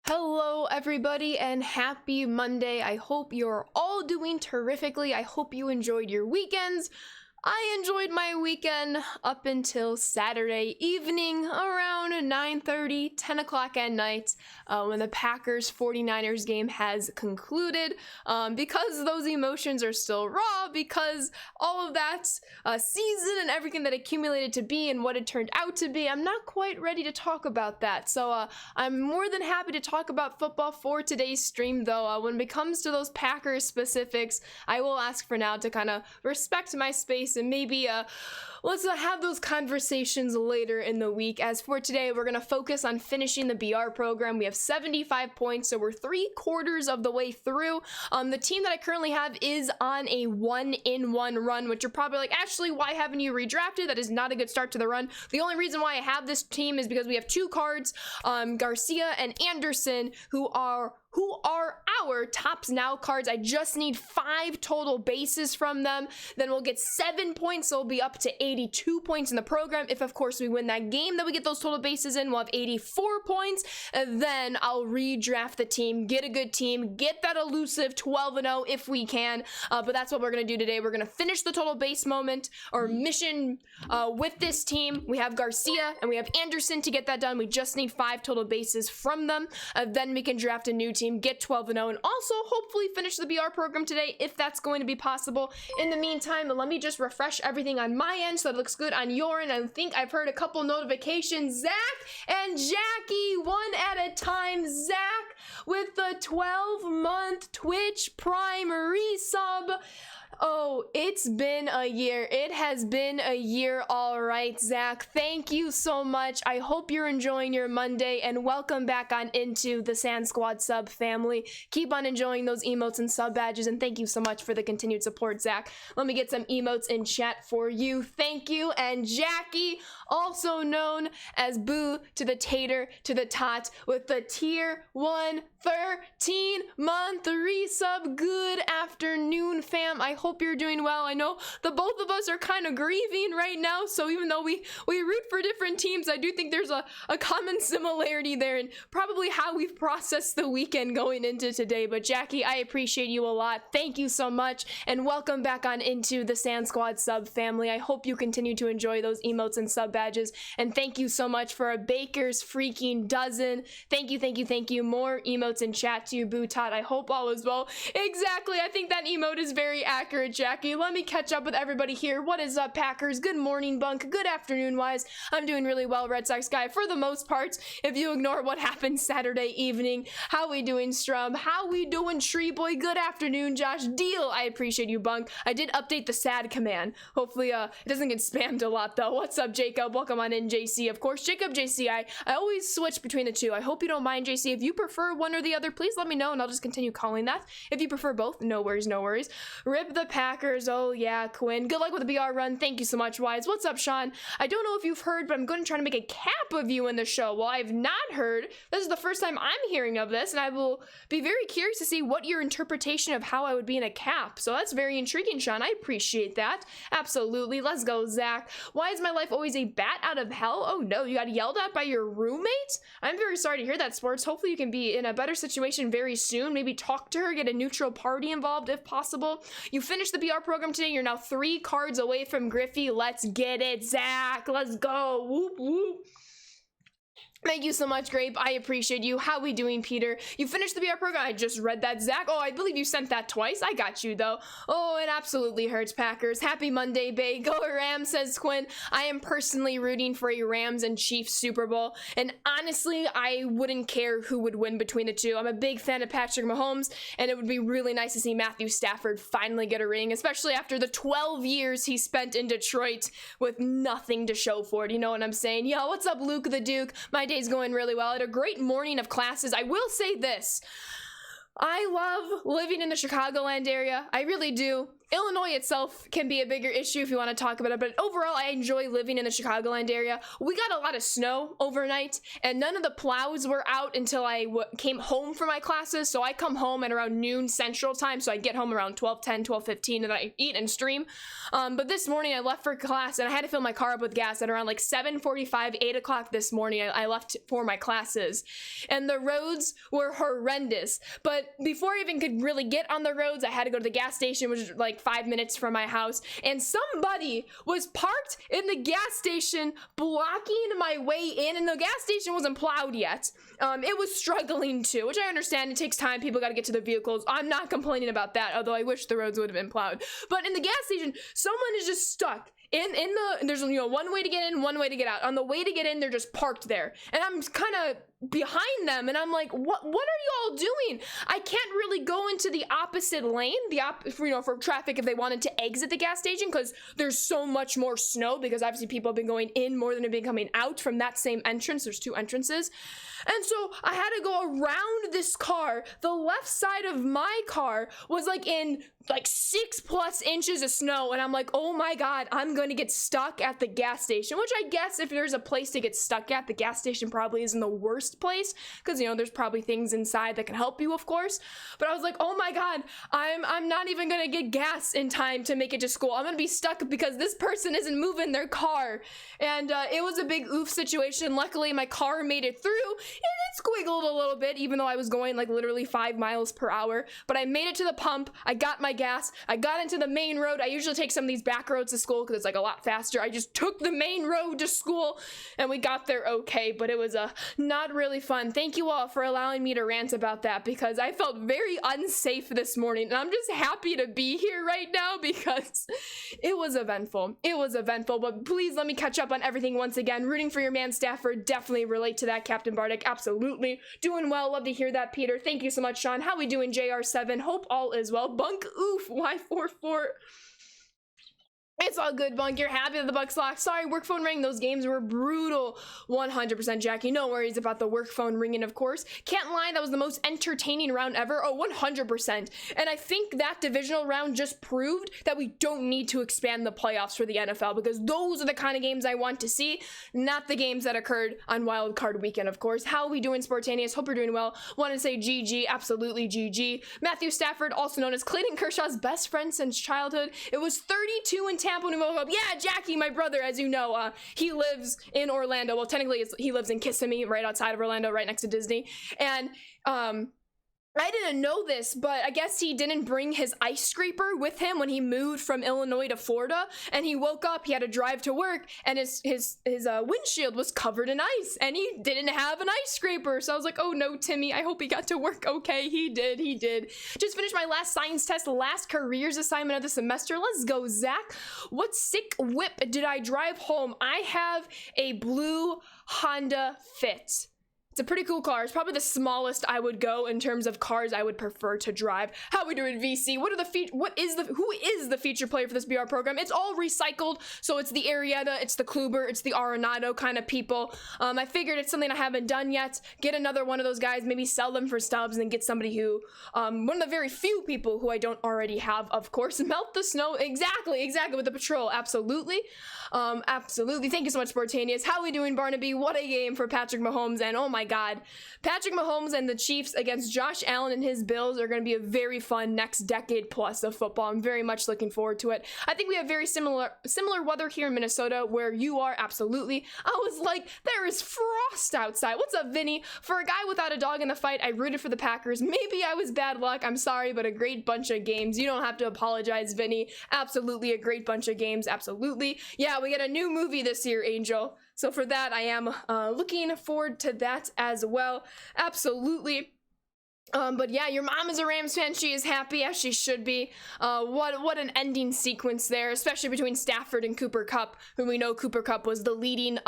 Hello, everybody, and happy Monday. I hope you're all doing terrifically. I hope you enjoyed your weekends. I enjoyed my weekend up until Saturday evening around 9:30, 10 o'clock at night when the Packers 49ers game has concluded because those emotions are still raw, because all of that season and everything that accumulated to be and what it turned out to be, I'm not quite ready to talk about that. So I'm more than happy to talk about football for today's stream, though. When it comes to those Packers specifics, I will ask for now to kind of respect my space and maybe let's have those conversations later in the week. As for today, we're going to focus on finishing the BR program. We have 75 points, so we're 3/4 of the way through. The team that I currently have is on a 1-in-1 run, which you're probably like, Ashley, why haven't you redrafted? That is not a good start to the run. The only reason why I have this team is because we have two cards, Garcia and Anderson, who are our Tops Now cards. I just need 5 total bases from them. Then we'll get 7 points, so we'll be up to 82 points in the program. If, of course, we win that game that we get those total bases in, we'll have 84 points. And then I'll redraft the team, get a good team, get that elusive 12-0 if we can. But that's what we're going to do today. We're going to finish the total base moment or mission with this team. We have Garcia and we have Anderson to get that done. We just need 5 total bases from them. Then we can draft a new team, get 12-0, and also hopefully finish the BR program today if that's going to be possible. In the meantime, let me just refresh everything on my end so it looks good on your end. I think I've heard a couple notifications. Zach and Jackie, one at a time. Zach with the 12-month Twitch Prime resub. Oh, it's been a year. It has been a year, all right, Zach. Thank you so much. I hope you're enjoying your Monday, and welcome back on into the Sand Squad sub family. Keep on enjoying those emotes and sub badges, and thank you so much for the continued support, Zach. Let me get some emotes in chat for you. Thank you. And Jackie, also known as Boo to the Tater to the Tot, with the tier 1 13-month resub. Good afternoon, fam. I hope you're doing well. I know the both of us are kind of grieving right now, so even though we root for different teams, I do think there's a common similarity there and probably how we've processed the weekend going into today. But Jackie, I appreciate you a lot. Thank you so much, and welcome back on into the Sand Squad sub family. I hope you continue to enjoy those emotes and sub badges, and thank you so much for a baker's freaking dozen. Thank you, thank you, thank you. More emotes in chat to you, Boo Tot. I hope all is well. Exactly, I think that emote is very accurate, Jackie. Let me catch up with everybody here. What is up, Packers? Good morning, Bunk. Good afternoon, Wise. I'm doing really well, Red Sox guy, for the most part, if you ignore what happened Saturday evening. How we doing, Strum? How we doing, Tree Boy? Good afternoon, Josh. Deal. I appreciate you, Bunk. I did update the sad command. Hopefully, it doesn't get spammed a lot, though. What's up, Jacob? Welcome on in, JC. Of course, Jacob, JC. I always switch between the two. I hope you don't mind, JC. If you prefer one or the other, please let me know, and I'll just continue calling that. If you prefer both, no worries, no worries. Rip the Packers. Oh yeah, Quinn. Good luck with the BR run. Thank you so much, Wise. What's up, Sean? I don't know if you've heard, but I'm going to try to make a cap of you in the show. Well, I've not heard. This is the first time I'm hearing of this, and I will be very curious to see what your interpretation of how I would be in a cap. So that's very intriguing, Sean. I appreciate that. Absolutely. Let's go, Zach. Why is my life always a bat out of hell? Oh no, you got yelled at by your roommate? I'm very sorry to hear that, Sports. Hopefully you can be in a better situation very soon. Maybe talk to her, get a neutral party involved if possible. You finished the BR program today. You're now 3 cards away from Griffey. Let's get it, Zach. Let's go. Whoop, whoop. Thank you so much, Grape. I appreciate you. How we doing, Peter? You finished the BR program. I just read that, Zach. Oh, I believe you sent that twice. I got you, though. Oh, it absolutely hurts, Packers. Happy Monday, Bay. Go Rams, says Quinn. I am personally rooting for a Rams and Chiefs Super Bowl. And honestly, I wouldn't care who would win between the two. I'm a big fan of Patrick Mahomes, and it would be really nice to see Matthew Stafford finally get a ring, especially after the 12 years he spent in Detroit with nothing to show for it. You know what I'm saying? Yo, what's up, Luke the Duke? My day's going really well. I had a great morning of classes. I will say this. I love living in the Chicagoland area. I really do. Illinois itself can be a bigger issue if you want to talk about it, but overall I enjoy living in the Chicagoland area. We got a lot of snow overnight, and none of the plows were out until I came home from my classes. So I come home at around noon Central Time, so I get home around 12:10, 12:15, and I eat and stream. But this morning I left for class, and I had to fill my car up with gas at around like 7:45, 8 o'clock this morning. I left for my classes, and the roads were horrendous. But before I even could really get on the roads, I had to go to the gas station, which is like 5 minutes from my house, and somebody was parked in the gas station blocking my way in, and the gas station wasn't plowed yet. It was struggling to, which I understand. It takes time. People got to get to their vehicles. I'm not complaining about that, although I wish the roads would have been plowed. But in the gas station, someone is just stuck there's one way to get in, one way to get out. On the way to get in, they're just parked there, and I'm kind of behind them, and I'm like, what are you all doing? I can't really go into the opposite lane, for traffic if they wanted to exit the gas station, because there's so much more snow, because obviously people have been going in more than have been coming out from that same entrance. There's 2 entrances. And so I had to go around this car. The left side of my car was like in like 6+ inches of snow, and I'm like, oh my god, I'm gonna get stuck at the gas station, which I guess if there's a place to get stuck at, the gas station probably isn't the worst place, because there's probably things inside that can help you, of course. But I was like, oh my god, I'm not even gonna get gas in time to make it to school. I'm gonna be stuck because this person isn't moving their car. And it was a big oof situation. Luckily my car made it through. It squiggled a little bit, even though I was going like literally 5 miles per hour, but I made it to the pump. I got my gas. I got into the main road. I usually take some of these back roads to school because it's like a lot faster. I just took the main road to school, and we got there okay, but it was not really fun. Thank you all for allowing me to rant about that, because I felt very unsafe this morning, and I'm just happy to be here right now because it was eventful. It was eventful, but please let me catch up on everything once again. Rooting for your man Stafford. Definitely relate to that, Captain Bardic. Absolutely. Doing well. Love to hear that, Peter. Thank you so much, Sean. How we doing, JR7? Hope all is well. Bunk oof. Y44. It's all good, Bunk. You're happy that the Bucks lost. Sorry, work phone ring. Those games were brutal. 100%, Jackie. No worries about the work phone ringing, of course. Can't lie, that was the most entertaining round ever. Oh, 100%. And I think that divisional round just proved that we don't need to expand the playoffs for the NFL, because those are the kind of games I want to see, not the games that occurred on Wild Card Weekend, of course. How are we doing, Spartaneous? Hope you're doing well. Want to say GG. Absolutely GG. Matthew Stafford, also known as Clayton Kershaw's best friend since childhood. It was 32 in Tampa when we woke up. Yeah, Jackie, my brother, as you know, he lives in Orlando. Well, technically, he lives in Kissimmee, right outside of Orlando, right next to Disney. And I didn't know this, but I guess he didn't bring his ice scraper with him when he moved from Illinois to Florida, and he woke up, he had to drive to work, and his windshield was covered in ice, and he didn't have an ice scraper. So I was like, oh no, Timmy, I hope he got to work okay. He did. Just finished my last science test, last careers assignment of the semester. Let's go, Zach. What sick whip did I drive home? I have a blue Honda Fit. It's a pretty cool car. It's probably the smallest I would go in terms of cars I would prefer to drive. How we doing, VC? Who is the feature player for this BR program? It's all recycled, so it's the Arrieta, it's the Kluber, it's the Arenado kind of people. I figured it's something I haven't done yet. Get another one of those guys, maybe sell them for stubs, and then get somebody who, one of the very few people who I don't already have, of course. Melt the snow. Exactly, with the patrol. Absolutely. Absolutely. Thank you so much, Spartaneous. How we doing, Barnaby? What a game for Patrick Mahomes, and oh my god, Patrick Mahomes and the Chiefs against Josh Allen and his Bills are going to be a very fun next decade plus of football. I'm very much looking forward to it. I think we have very similar weather here in Minnesota where you are. Absolutely. I was like, there is frost outside. What's up, Vinny? For a guy without a dog in the fight, I rooted for the Packers. Maybe I was bad luck. I'm sorry, but a great bunch of games. You don't have to apologize, Vinny. Absolutely a great bunch of games. Absolutely. Yeah, we get a new movie this year, Angel. So for that, I am looking forward to that as well. Absolutely. But yeah, your mom is a Rams fan. She is happy, as she should be. What an ending sequence there, especially between Stafford and Cooper Kupp, who we know Cooper Kupp was the leading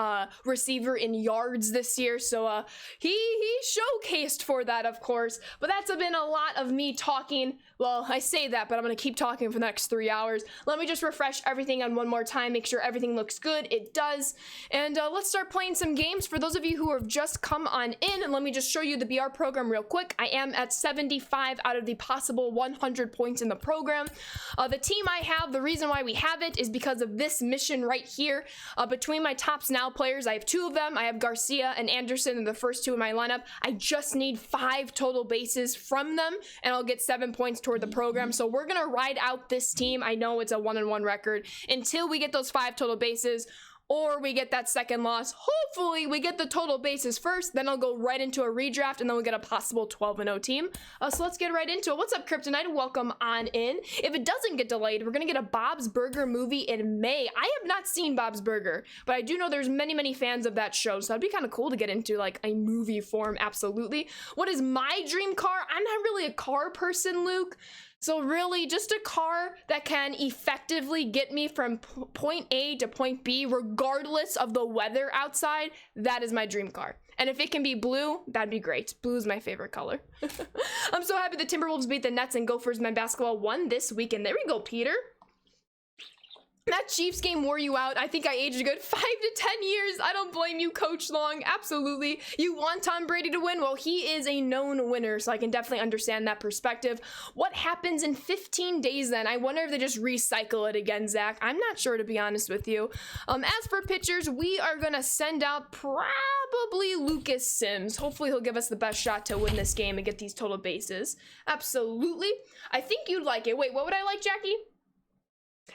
receiver in yards this year. So he showcased for that, of course. But that's been a lot of me talking. Well, I say that, but I'm going to keep talking for the next 3 hours. Let me just refresh everything on one more time, make sure everything looks good. It does. And let's start playing some games. For those of you who have just come on in, and let me just show you the BR program real quick. I am at 75 out of the possible 100 points in the program. The team I have, the reason why we have it is because of this mission right here. Between my tops now players, I have 2 of them. I have Garcia and Anderson in the first 2 in my lineup. I just need 5 total bases from them, and I'll get 7 points toward the program. So we're gonna ride out this team. I know it's a 1-1 record until we get those 5 total bases, or we get that second loss. Hopefully we get the total bases first, then I'll go right into a redraft, and then we'll get a possible 12-0 team. So let's get right into it. What's up, Kryptonite? Welcome on in. If it doesn't get delayed, we're gonna get a Bob's Burger movie in May. I have not seen Bob's Burger, but I do know there's many fans of that show, so that'd be kind of cool to get into like a movie form. Absolutely. What is my dream car? I'm not really a car person, Luke. So really just a car that can effectively get me from point A to point B regardless of the weather outside. That is my dream car. And if it can be blue, that'd be great. Blue is my favorite color. I'm so happy the Timberwolves beat the Nets and Gophers men basketball won this weekend. There we go, Peter. That Chiefs game wore you out. I think I aged a good 5 to 10 years. I don't blame you, Coach Long. Absolutely. You want Tom Brady to win? Well, he is a known winner, so I can definitely understand that perspective. What happens in 15 days then? I wonder if they just recycle it again, Zach. I'm not sure, to be honest with you. As for pitchers, we are going to send out probably Lucas Sims. Hopefully he'll give us the best shot to win this game and get these total bases. Absolutely. I think you'd like it. Wait, what would I like, Jackie?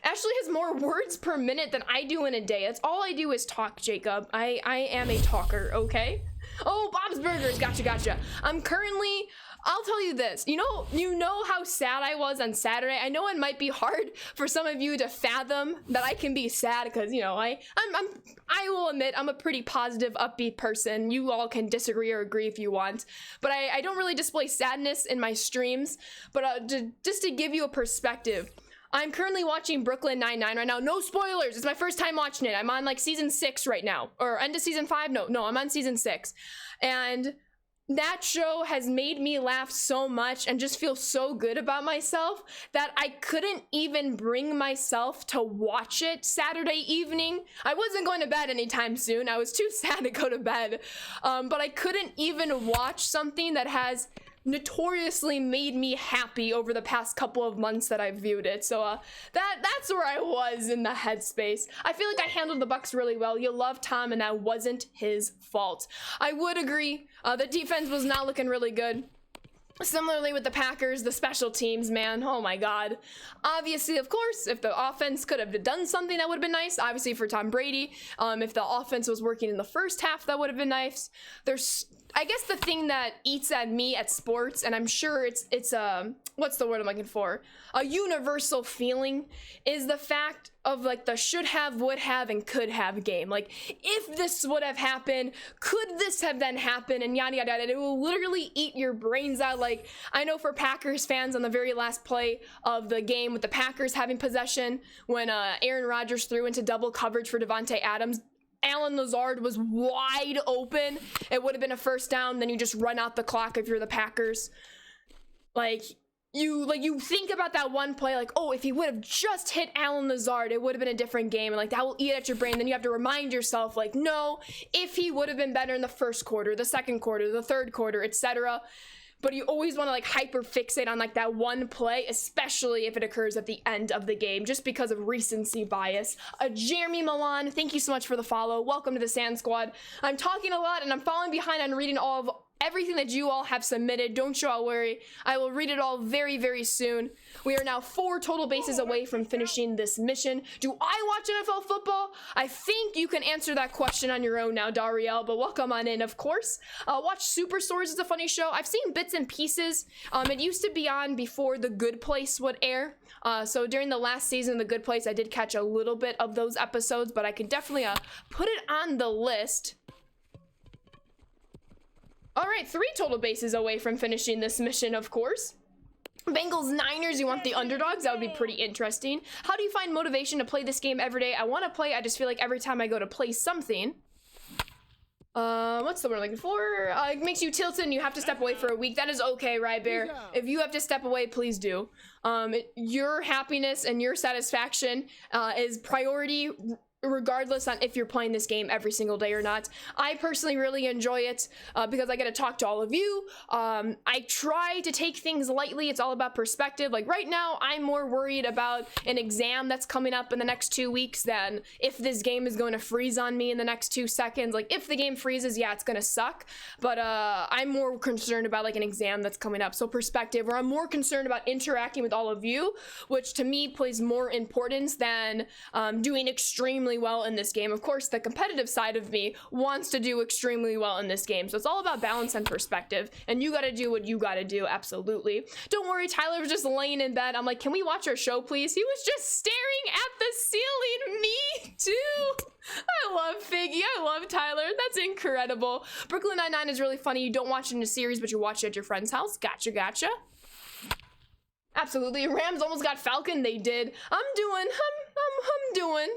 Ashley has more words per minute than I do in a day. That's all I do is talk, Jacob. I am a talker, okay? Oh, Bob's Burgers. Gotcha. I'm currently, I'll tell you this. You know how sad I was on Saturday? I know it might be hard for some of you to fathom that I can be sad because, you know, I will admit I'm a pretty positive, upbeat person. You all can disagree or agree if you want. But I don't really display sadness in my streams. But just to give you a perspective, I'm currently watching Brooklyn Nine-Nine right now. No spoilers. It's my first time watching it. I'm on like season 6 right now. Or end of season 5? No, I'm on season 6. And that show has made me laugh so much and just feel so good about myself that I couldn't even bring myself to watch it Saturday evening. I wasn't going to bed anytime soon. I was too sad to go to bed. But I couldn't even watch something that has notoriously made me happy over the past couple of months that I've viewed it. So that's where I was in the headspace. I feel like I handled the Bucks really well. You love Tom, and that wasn't his fault. I would agree. The defense was not looking really good. Similarly with the Packers, the special teams, man, oh my god. Obviously, of course, if the offense could have done something, that would have been nice. Obviously for Tom Brady, if the offense was working in the first half, that would have been nice. I guess the thing that eats at me at sports, and I'm sure it's what's the word I'm looking for? A universal feeling, is the fact of like the should have, would have, and could have game. Like, if this would have happened, could this have then happened, and yada yada yada. It will literally eat your brains out. Like, I know for Packers fans, on the very last play of the game with the Packers having possession, when Aaron Rodgers threw into double coverage for Devontae Adams, Allen Lazard was wide open. It would have been a first down. Then you just run out the clock if you're the Packers. You think about that one play, like, oh, if he would have just hit Allen Lazard, it would have been a different game. And like, that will eat at your brain. Then you have to remind yourself, like, no, if he would have been better in the first quarter, the second quarter, the third quarter, etc. But you always want to like hyper fixate on like that one play, especially if it occurs at the end of the game, just because of recency bias. Jeremy Milan, thank you so much for the follow. Welcome to the Sand Squad. I'm talking a lot and I'm falling behind on reading all of everything that you all have submitted. Don't you all worry. I will read it all very, very soon. We are now 4 total bases away from finishing this mission. Do I watch NFL football? I think you can answer that question on your own now, Dariel, but welcome on in, of course. Watch Superstores. It's a funny show. I've seen bits and pieces. It used to be on before The Good Place would air. So during the last season of The Good Place, I did catch a little bit of those episodes, but I can definitely put it on the list. All right, 3 total bases away from finishing this mission, of course. Bengals Niners, you want the underdogs? That would be pretty interesting. How do you find motivation to play this game every day? I want to play, I just feel like every time I go to play something, what's the word I'm looking for? It makes you tilted and you have to step away for a week. That is okay, right, Bear? If you have to step away, please do. Your happiness and your satisfaction is priority regardless on if you're playing this game every single day or not. I personally really enjoy it because I get to talk to all of you. I try to take things lightly. It's all about perspective. Like right now, I'm more worried about an exam that's coming up in the next 2 weeks than if this game is going to freeze on me in the next 2 seconds. Like if the game freezes, yeah, it's gonna suck. But I'm more concerned about like an exam that's coming up. So perspective, or I'm more concerned about interacting with all of you, which to me plays more importance than doing extremely well in this game. Of course, the competitive side of me wants to do extremely well in this game. So it's all about balance and perspective. And you got to do what you got to do. Absolutely. Don't worry, Tyler was just laying in bed. I'm like, can we watch our show, please? He was just staring at the ceiling. Me too. I love Figgy. I love Tyler. That's incredible. Brooklyn Nine-Nine is really funny. You don't watch it in a series, but you watch it at your friend's house. Gotcha, gotcha. Absolutely. Rams almost got Falcon. They did. I'm doing,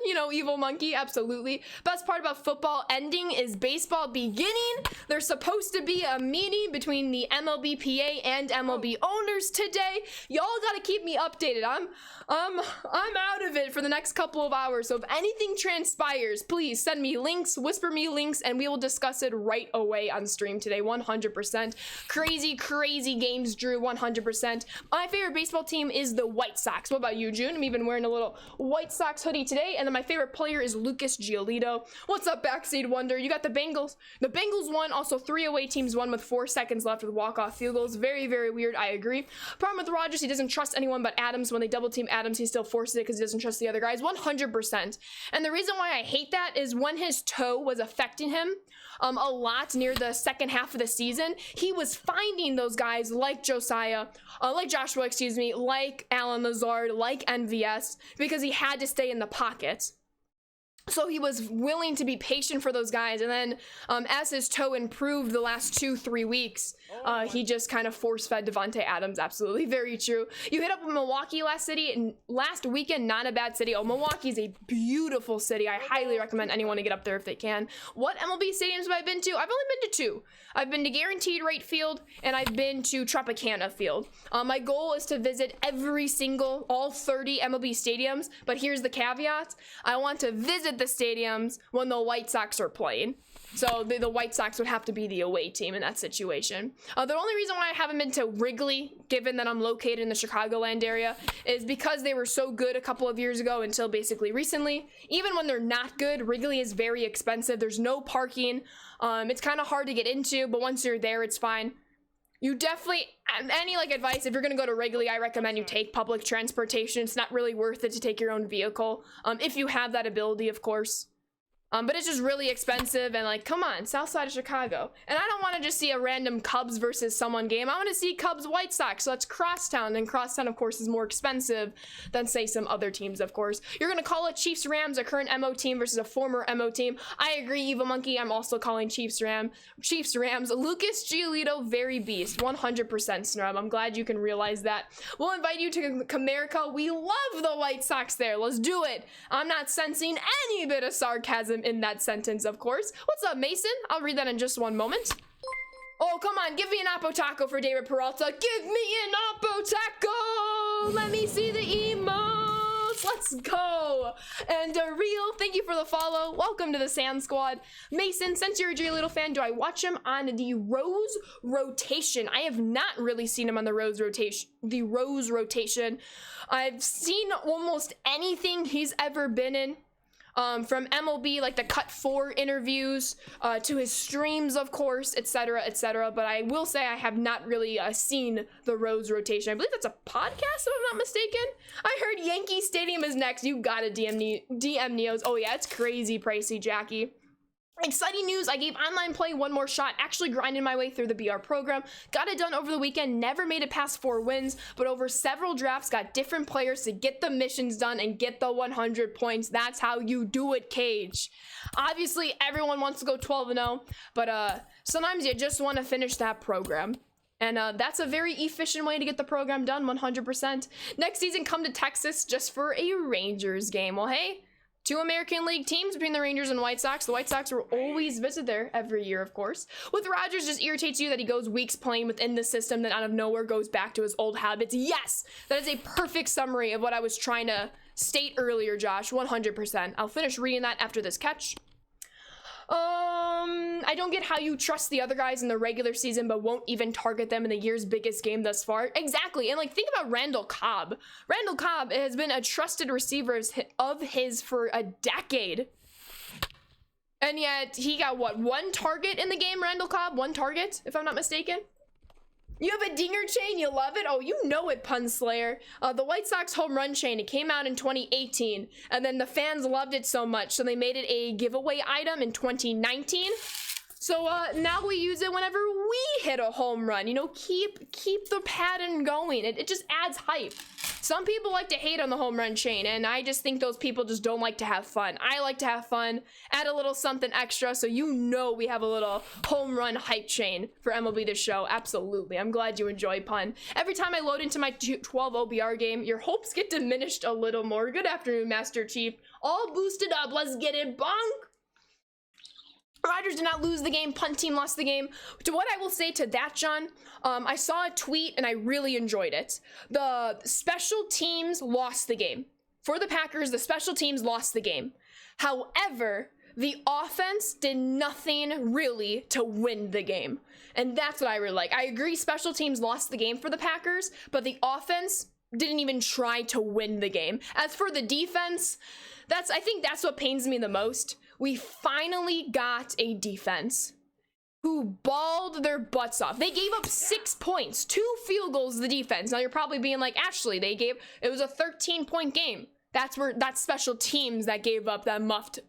you know, Evil Monkey. Absolutely. Best part about football ending is baseball beginning. There's supposed to be a meeting between the MLBPA and MLB owners today. Y'all got to keep me updated. I'm out of it for the next couple of hours. So if anything transpires, please send me links, whisper me links, and we will discuss it right away on stream today. 100%. Crazy games, Drew. 100%. My favorite baseball team is the White Sox. What about you, June? I'm even wearing a little White Sox hoodie today. And then my favorite player is Lucas Giolito. What's up, Backseat Wonder? You got the Bengals. The Bengals won. Also, 3 away teams won with 4 seconds left with walk-off field goals. Very weird. I agree. Problem with Rodgers, he doesn't trust anyone but Adams. When they double team Adams, he still forces it because he doesn't trust the other guys. 100%. And the reason why I hate that is when his toe was affecting him a lot near the second half of the season, he was finding those guys like Joshua, excuse me, like Alan Lazard, like NVS, because he had to stay in the pocket. So he was willing to be patient for those guys. And then as his toe improved the last 2-3 weeks, he just kind of force-fed Devontae Adams. Absolutely. Very true. You hit up Milwaukee last weekend. Not a bad city. Oh, Milwaukee's a beautiful city. I highly recommend anyone to get up there if they can. What MLB stadiums have I been to? I've only been to 2. I've been to Guaranteed Rate Field and I've been to Tropicana Field. My goal is to visit all 30 MLB stadiums, but here's the caveat. I want to visit the stadiums when the White Sox are playing. So the White Sox would have to be the away team in that situation. The only reason why I haven't been to Wrigley, given that I'm located in the Chicagoland area, is because they were so good a couple of years ago until basically recently. Even when they're not good, Wrigley is very expensive. There's no parking. It's kind of hard to get into, but once you're there, it's fine. You definitely, any like advice, if you're gonna go to Wrigley, I recommend you take public transportation. It's not really worth it to take your own vehicle, if you have that ability, of course. But it's just really expensive, and like, come on, south side of Chicago. And I don't want to just see a random Cubs versus someone game. I want to see Cubs White Sox, so that's Crosstown, and Crosstown, of course, is more expensive than, say, some other teams, of course. You're going to call it Chiefs Rams, a current MO team versus a former MO team. I agree, Evil Monkey, I'm also calling Chiefs Rams. Lucas Giolito, very beast, 100% Snub. I'm glad you can realize that. We'll invite you to Comerica. We love the White Sox there. Let's do it. I'm not sensing any bit of sarcasm in that sentence, of course. What's up, Mason? I'll read that in just one moment. Oh, come on, give me an Oppo Taco for David Peralta. Give me an Oppo Taco! Let me see the emotes. Let's go. And Real, thank you for the follow. Welcome to the Sand Squad. Mason, since you're a Giolito fan, do I watch him on the Rose rotation? I have not really seen him on the Rose rotation. I've seen almost anything he's ever been in. From MLB, like the Cut 4 interviews, to his streams, of course, etc., etc. But I will say I have not really seen the Rose rotation. I believe that's a podcast, if I'm not mistaken. I heard Yankee Stadium is next. You gotta DM Neos. Oh yeah, it's crazy pricey, Jackie. Exciting news, I gave online play one more shot, actually grinding my way through the BR program, got it done over the weekend, never made it past 4 wins, but over several drafts got different players to get the missions done and get the 100 points. That's how you do it, Cage. Obviously, everyone wants to go 12-0, but sometimes you just want to finish that program. And that's a very efficient way to get the program done, 100%. Next season, come to Texas just for a Rangers game. Well, hey, 2 American League teams between the Rangers and White Sox. The White Sox will always visit there every year, of course. With Rodgers, just irritates you that he goes weeks playing within the system, then out of nowhere goes back to his old habits. Yes, that is a perfect summary of what I was trying to State earlier, Josh, 100%. I'll finish reading that after this catch. I don't get how you trust the other guys in the regular season but won't even target them in the year's biggest game thus far. Exactly. And like, think about Randall Cobb. Randall Cobb has been a trusted receiver of his for a decade. And yet he got what, 1 target in the game, Randall Cobb? 1 target, if I'm not mistaken. You have a dinger chain, you love it? Oh, you know it, Pun Slayer. The White Sox home run chain, it came out in 2018, and then the fans loved it so much, so they made it a giveaway item in 2019. So now we use it whenever we hit a home run. You know, keep the pattern going. It just adds hype. Some people like to hate on the home run chain, and I just think those people just don't like to have fun. I like to have fun, add a little something extra, so you know we have a little home run hype chain for MLB The Show. Absolutely. I'm glad you enjoy, Pun. Every time I load into my 12 OBR game, your hopes get diminished a little more. Good afternoon, Master Chief. All boosted up. Let's get it, bonk. Riders did not lose the game. Punt team lost the game. To what I will say to that, John, I saw a tweet and I really enjoyed it. The special teams lost the game. For the Packers, the special teams lost the game. However, the offense did nothing really to win the game. And that's what I really like. I agree special teams lost the game for the Packers, but the offense didn't even try to win the game. As for the defense, I think that's what pains me the most. We finally got a defense who balled their butts off. They gave up 6 points, 2 field goals, the defense. Now you're probably being like, Ashley, it was a 13-point game. That's special teams that gave up that muffed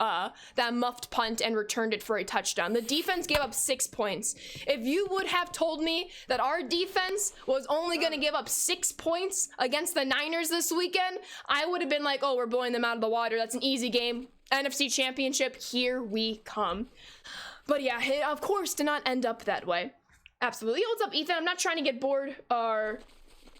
punt and returned it for a touchdown. The defense gave up 6 points. If you would have told me that our defense was only going to give up 6 points against the Niners this weekend, I would have been like, oh, we're blowing them out of the water. That's an easy game. NFC Championship, here we come. But yeah, it of course did not end up that way. Absolutely. What's up, Ethan? I'm not trying to get bored, or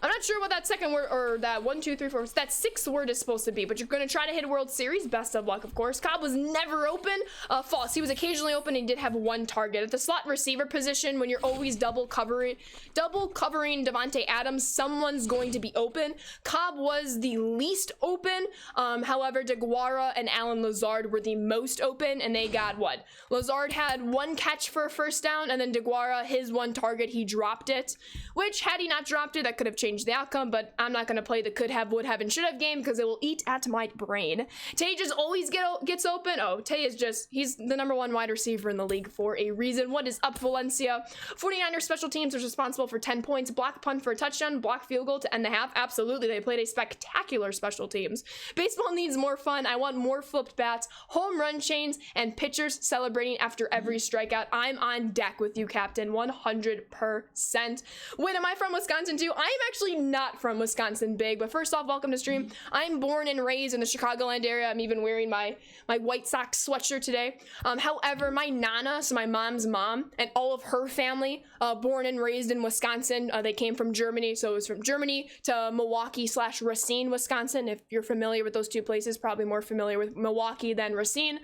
I'm not sure what that second word, or that 1, 2, 3, 4, that 6th word is supposed to be, but you're going to try to hit World Series. Best of luck, of course. Cobb was never open. False. He was occasionally open and he did have 1 target. At the slot receiver position, when you're always double covering Davante Adams, someone's going to be open. Cobb was the least open. However, DeGuara and Allen Lazard were the most open, and they got what? Lazard had 1 catch for a first down, and then DeGuara, his 1 target, he dropped it, which had he not dropped it, that could have changed the outcome, but I'm not going to play the could have, would have, and should have game because it will eat at my brain. Tay just always gets open. Oh, Tay is he's the #1 wide receiver in the league for a reason. What is up, Valencia? 49ers special teams was responsible for 10 points, block punt for a touchdown, block field goal to end the half. Absolutely, they played a spectacular special teams. Baseball needs more fun. I want more flipped bats, home run chains, and pitchers celebrating after every strikeout. I'm on deck with you, Captain, 100%. Wait, am I from Wisconsin too? I am actually not from Wisconsin, Big, but first off, welcome to stream. I'm born and raised in the Chicagoland area. I'm even wearing my White Sox sweatshirt today. However, my Nana, so my mom's mom, and all of her family, born and raised in Wisconsin. They came from Germany, so it was from Germany to Milwaukee/Racine, Wisconsin. If you're familiar with those 2 places, probably more familiar with Milwaukee than Racine.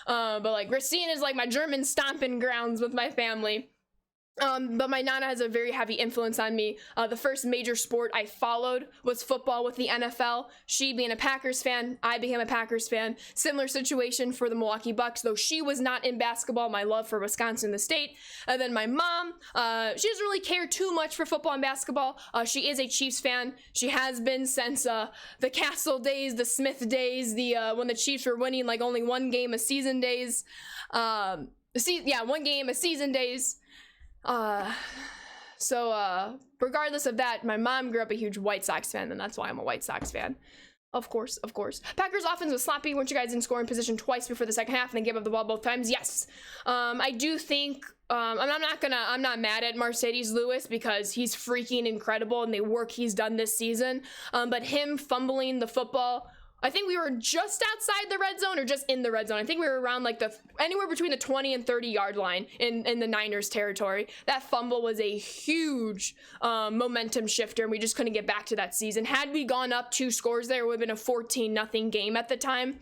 But like Racine is like my German stomping grounds with my family. But my Nana has a very heavy influence on me. The first major sport I followed was football with the NFL. She being a Packers fan, I became a Packers fan. Similar situation for the Milwaukee Bucks, though she was not in basketball. My love for Wisconsin, the state. And then my mom, she doesn't really care too much for football and basketball. She is a Chiefs fan. She has been since the Castle days, the Smith days, when the Chiefs were winning like only 1 game a season days. 1 game a season days. Regardless of that, my mom grew up a huge White Sox fan, and that's why I'm a White Sox fan. Of course. Packers offense was sloppy. Weren't you guys in scoring position twice before the second half and then gave up the ball both times? Yes. I do think, I'm not mad at Mercedes Lewis because he's freaking incredible and the work he's done this season. But him fumbling the football, I think we were just outside the red zone or just in the red zone. I think we were around like anywhere between the 20 and 30 yard line in the Niners territory. That fumble was a huge momentum shifter, and we just couldn't get back to that season. Had we gone up 2 scores there, it would have been a 14-0 game at the time.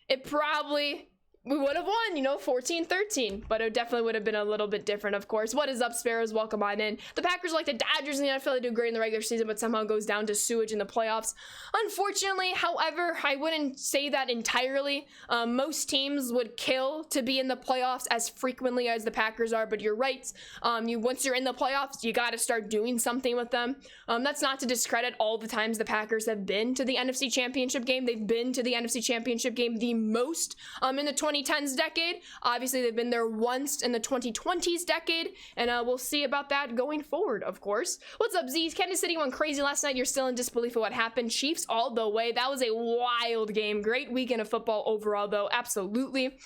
It probably, we would have won, you know, 14-13, but it definitely would have been a little bit different, of course. What is up, Sparrows? Welcome on in. The Packers are like the Dodgers in the NFL. They do great in the regular season, but somehow goes down to sewage in the playoffs. Unfortunately, however, I wouldn't say that entirely. Most teams would kill to be in the playoffs as frequently as the Packers are, but you're right. Once you're in the playoffs, you got to start doing something with them. That's not to discredit all the times the Packers have been to the NFC Championship game. They've been to the NFC Championship game the most in the 2010s decade. Obviously, they've been there once in the 2020s decade, and we'll see about that going forward, of course. What's up, Z? Kansas City went crazy last night. You're still in disbelief of what happened. Chiefs all the way. That was a wild game. Great weekend of football overall, though. Absolutely.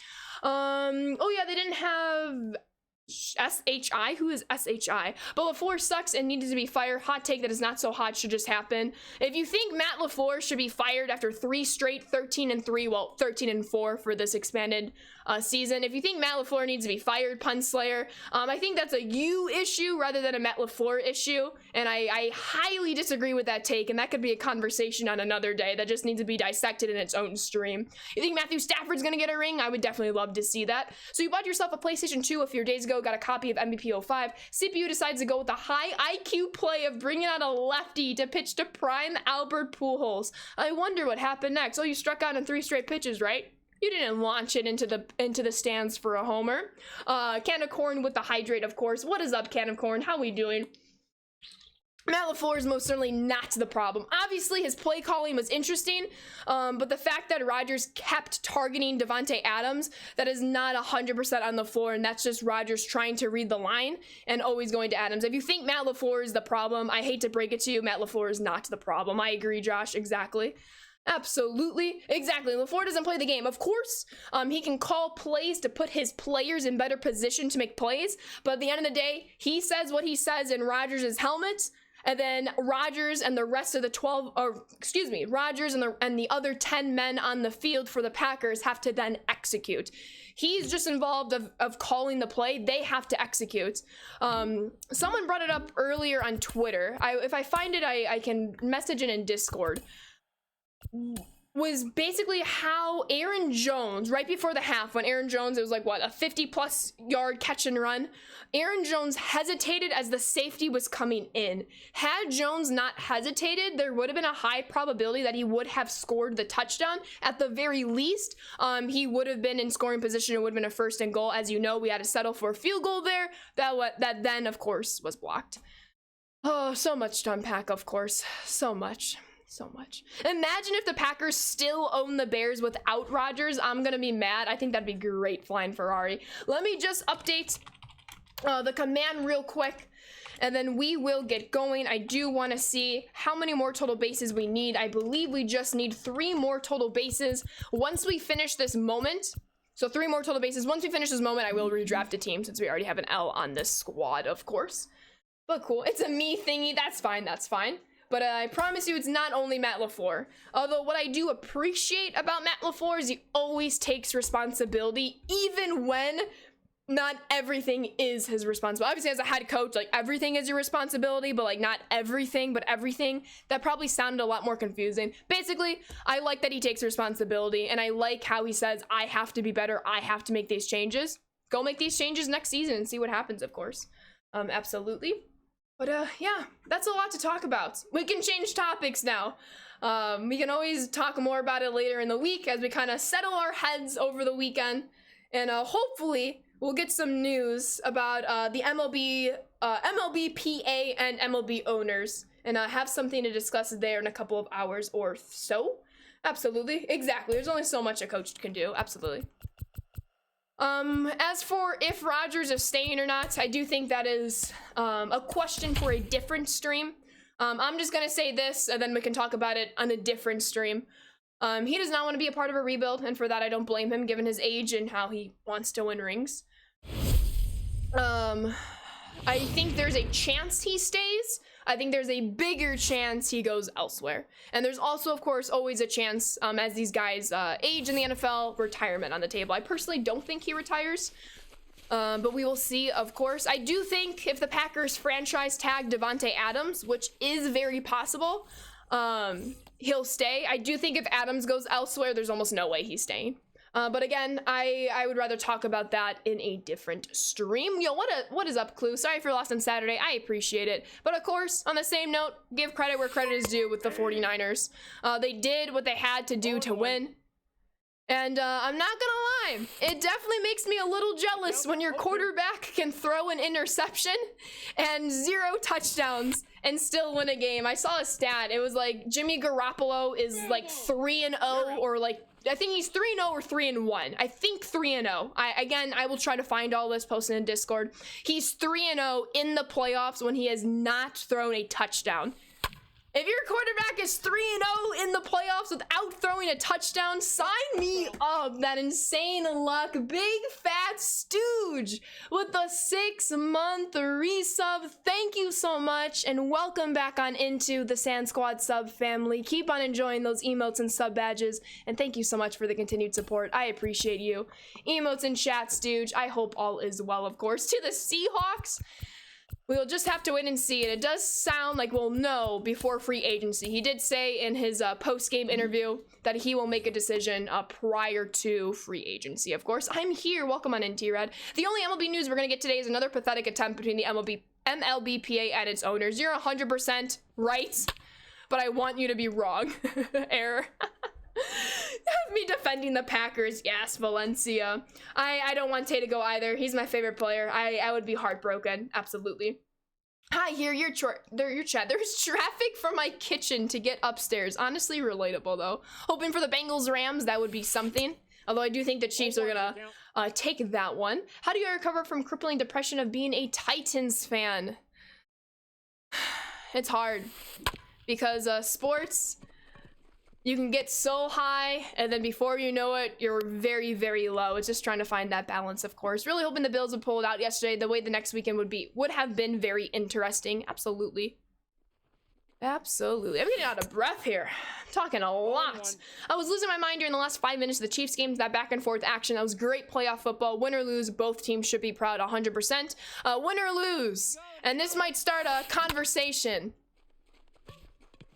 Oh yeah, they didn't have SHI? Who is SHI? But LaFleur sucks and needed to be fired. Hot take that is not so hot should just happen. If you think Matt LaFleur should be fired after 3 straight 13-3, well, 13-4 for this expanded season, if you think Matt LaFleur needs to be fired, Pun Slayer, I think that's a you issue rather than a Matt LaFleur issue, and I highly disagree with that take, and that could be a conversation on another day that just needs to be dissected in its own stream. You think Matthew Stafford's gonna get a ring? I would definitely love to see that. So you bought yourself a PlayStation 2 a few days ago, got a copy of MVP 05. CPU decides to go with the high IQ play of bringing out a lefty to pitch to prime Albert Pujols. I wonder what happened next. Oh, you struck out in 3 straight pitches, right? You didn't launch it into the stands for a homer. Can of Corn with the hydrate, of course. What is up, Can of Corn? How we doing? Matt LaFleur is most certainly not the problem. Obviously, his play calling was interesting, but the fact that Rodgers kept targeting Davante Adams, that is not 100% on the floor, and that's just Rodgers trying to read the line and always going to Adams. If you think Matt LaFleur is the problem, I hate to break it to you, Matt LaFleur is not the problem. I agree, Josh, exactly. Absolutely. Exactly. LaFleur doesn't play the game. Of course, he can call plays to put his players in better position to make plays, but at the end of the day, he says what he says in Rodgers' helmet, and then Rodgers and the rest of the Rodgers and the other 10 men on the field for the Packers have to then execute. He's just involved of calling the play. They have to execute. Someone brought it up earlier on Twitter. If I find it, I can message it in Discord. Was basically how Aaron Jones, right before the half, when Aaron Jones, it was like, what, a 50-plus yard catch and run? Aaron Jones hesitated as the safety was coming in. Had Jones not hesitated, there would have been a high probability that he would have scored the touchdown. At the very least, he would have been in scoring position. It would have been a 1st and goal. As you know, we had to settle for a field goal there. That then, of course, was blocked. Oh, so much to unpack, of course. So much. So much. Imagine if the Packers still own the Bears without Rodgers. I'm gonna be mad. I think that'd be great, flying Ferrari. Let me just update the command real quick, and then we will get going. I do want to see how many more total bases we need. I believe we just need 3 more total bases once we finish this moment. So 3 more total bases. Once we finish this moment, I will redraft a team since we already have an L on this squad, of course. But cool. It's a me thingy. That's fine. That's fine. But I promise you, it's not only Matt LaFleur. Although what I do appreciate about Matt LaFleur is he always takes responsibility, even when not everything is his responsibility. Obviously, as a head coach, like, everything is your responsibility, but like not everything, but everything. That probably sounded a lot more confusing. Basically, I like that he takes responsibility, and I like how he says, I have to be better, I have to make these changes. Go make these changes next season and see what happens, of course. Absolutely. But yeah, that's a lot to talk about. We can change topics now. We can always talk more about it later in the week as we kind of settle our heads over the weekend. And hopefully we'll get some news about the MLB PA and MLB owners, and have something to discuss there in a couple of hours or so. Absolutely. Exactly. There's only so much a coach can do. Absolutely. As for if Rodgers is staying or not, I do think that is a question for a different stream. I'm just gonna say this, and then we can talk about it on a different stream. He does not want to be a part of a rebuild, and for that I don't blame him, given his age and how he wants to win rings. I think there's a chance he stays. I think there's a bigger chance he goes elsewhere. And there's also, of course, always a chance, as these guys age in the NFL, retirement on the table. I personally don't think he retires, but we will see, of course. I do think if the Packers franchise tag Davante Adams, which is very possible, he'll stay. I do think if Adams goes elsewhere, there's almost no way he's staying. But again, I would rather talk about that in a different stream. Yo, what is up, Clue? Sorry for lost on Saturday. I appreciate it. But of course, on the same note, give credit where credit is due with the 49ers. They did what they had to do to win. And I'm not gonna lie, it definitely makes me a little jealous when your quarterback can throw an interception and 0 touchdowns and still win a game. I saw a stat. It was like Jimmy Garoppolo is like 3-0 or like, I think he's 3-0 or 3-1. I think 3-0. I will try to find all this, post in Discord. He's 3-0 in the playoffs when he has not thrown a touchdown. If your quarterback is 3-0 in the playoffs without throwing a touchdown, sign me up. That insane luck. Big fat stooge with the 6-month resub. Thank you so much and welcome back on into the Sand Squad sub family. Keep on enjoying those emotes and sub badges, and thank you so much for the continued support. I appreciate you. Emotes in chat, stooge. I hope all is well, of course. To the Seahawks, we'll just have to wait and see. And it does sound like we'll know before free agency. He did say in his post-game interview that he will make a decision prior to free agency. Of course, I'm here. Welcome on in, T-Red. The only MLB news we're going to get today is another pathetic attempt between the MLBPA and its owners. You're 100% right, but I want you to be wrong. Error. Have me defending the Packers. Yes, Valencia. I don't want Tay to go either. He's my favorite player. I would be heartbroken. Absolutely. Hi, here, your chat. There's traffic from my kitchen to get upstairs. Honestly, relatable, though. Hoping for the Bengals-Rams. That would be something. Although I do think the Chiefs are gonna take that one. How do you recover from crippling depression of being a Titans fan? It's hard. Because sports, you can get so high, and then before you know it, you're very, very low. It's just trying to find that balance, of course. Really hoping the Bills would pull it out yesterday. The way the next weekend would have been very interesting. Absolutely. Absolutely. I'm getting out of breath here. I'm talking a lot. I was losing my mind during the last 5 minutes of the Chiefs games, that back and forth action. That was great playoff football. Win or lose, both teams should be proud 100%. Win or lose. And this might start a conversation.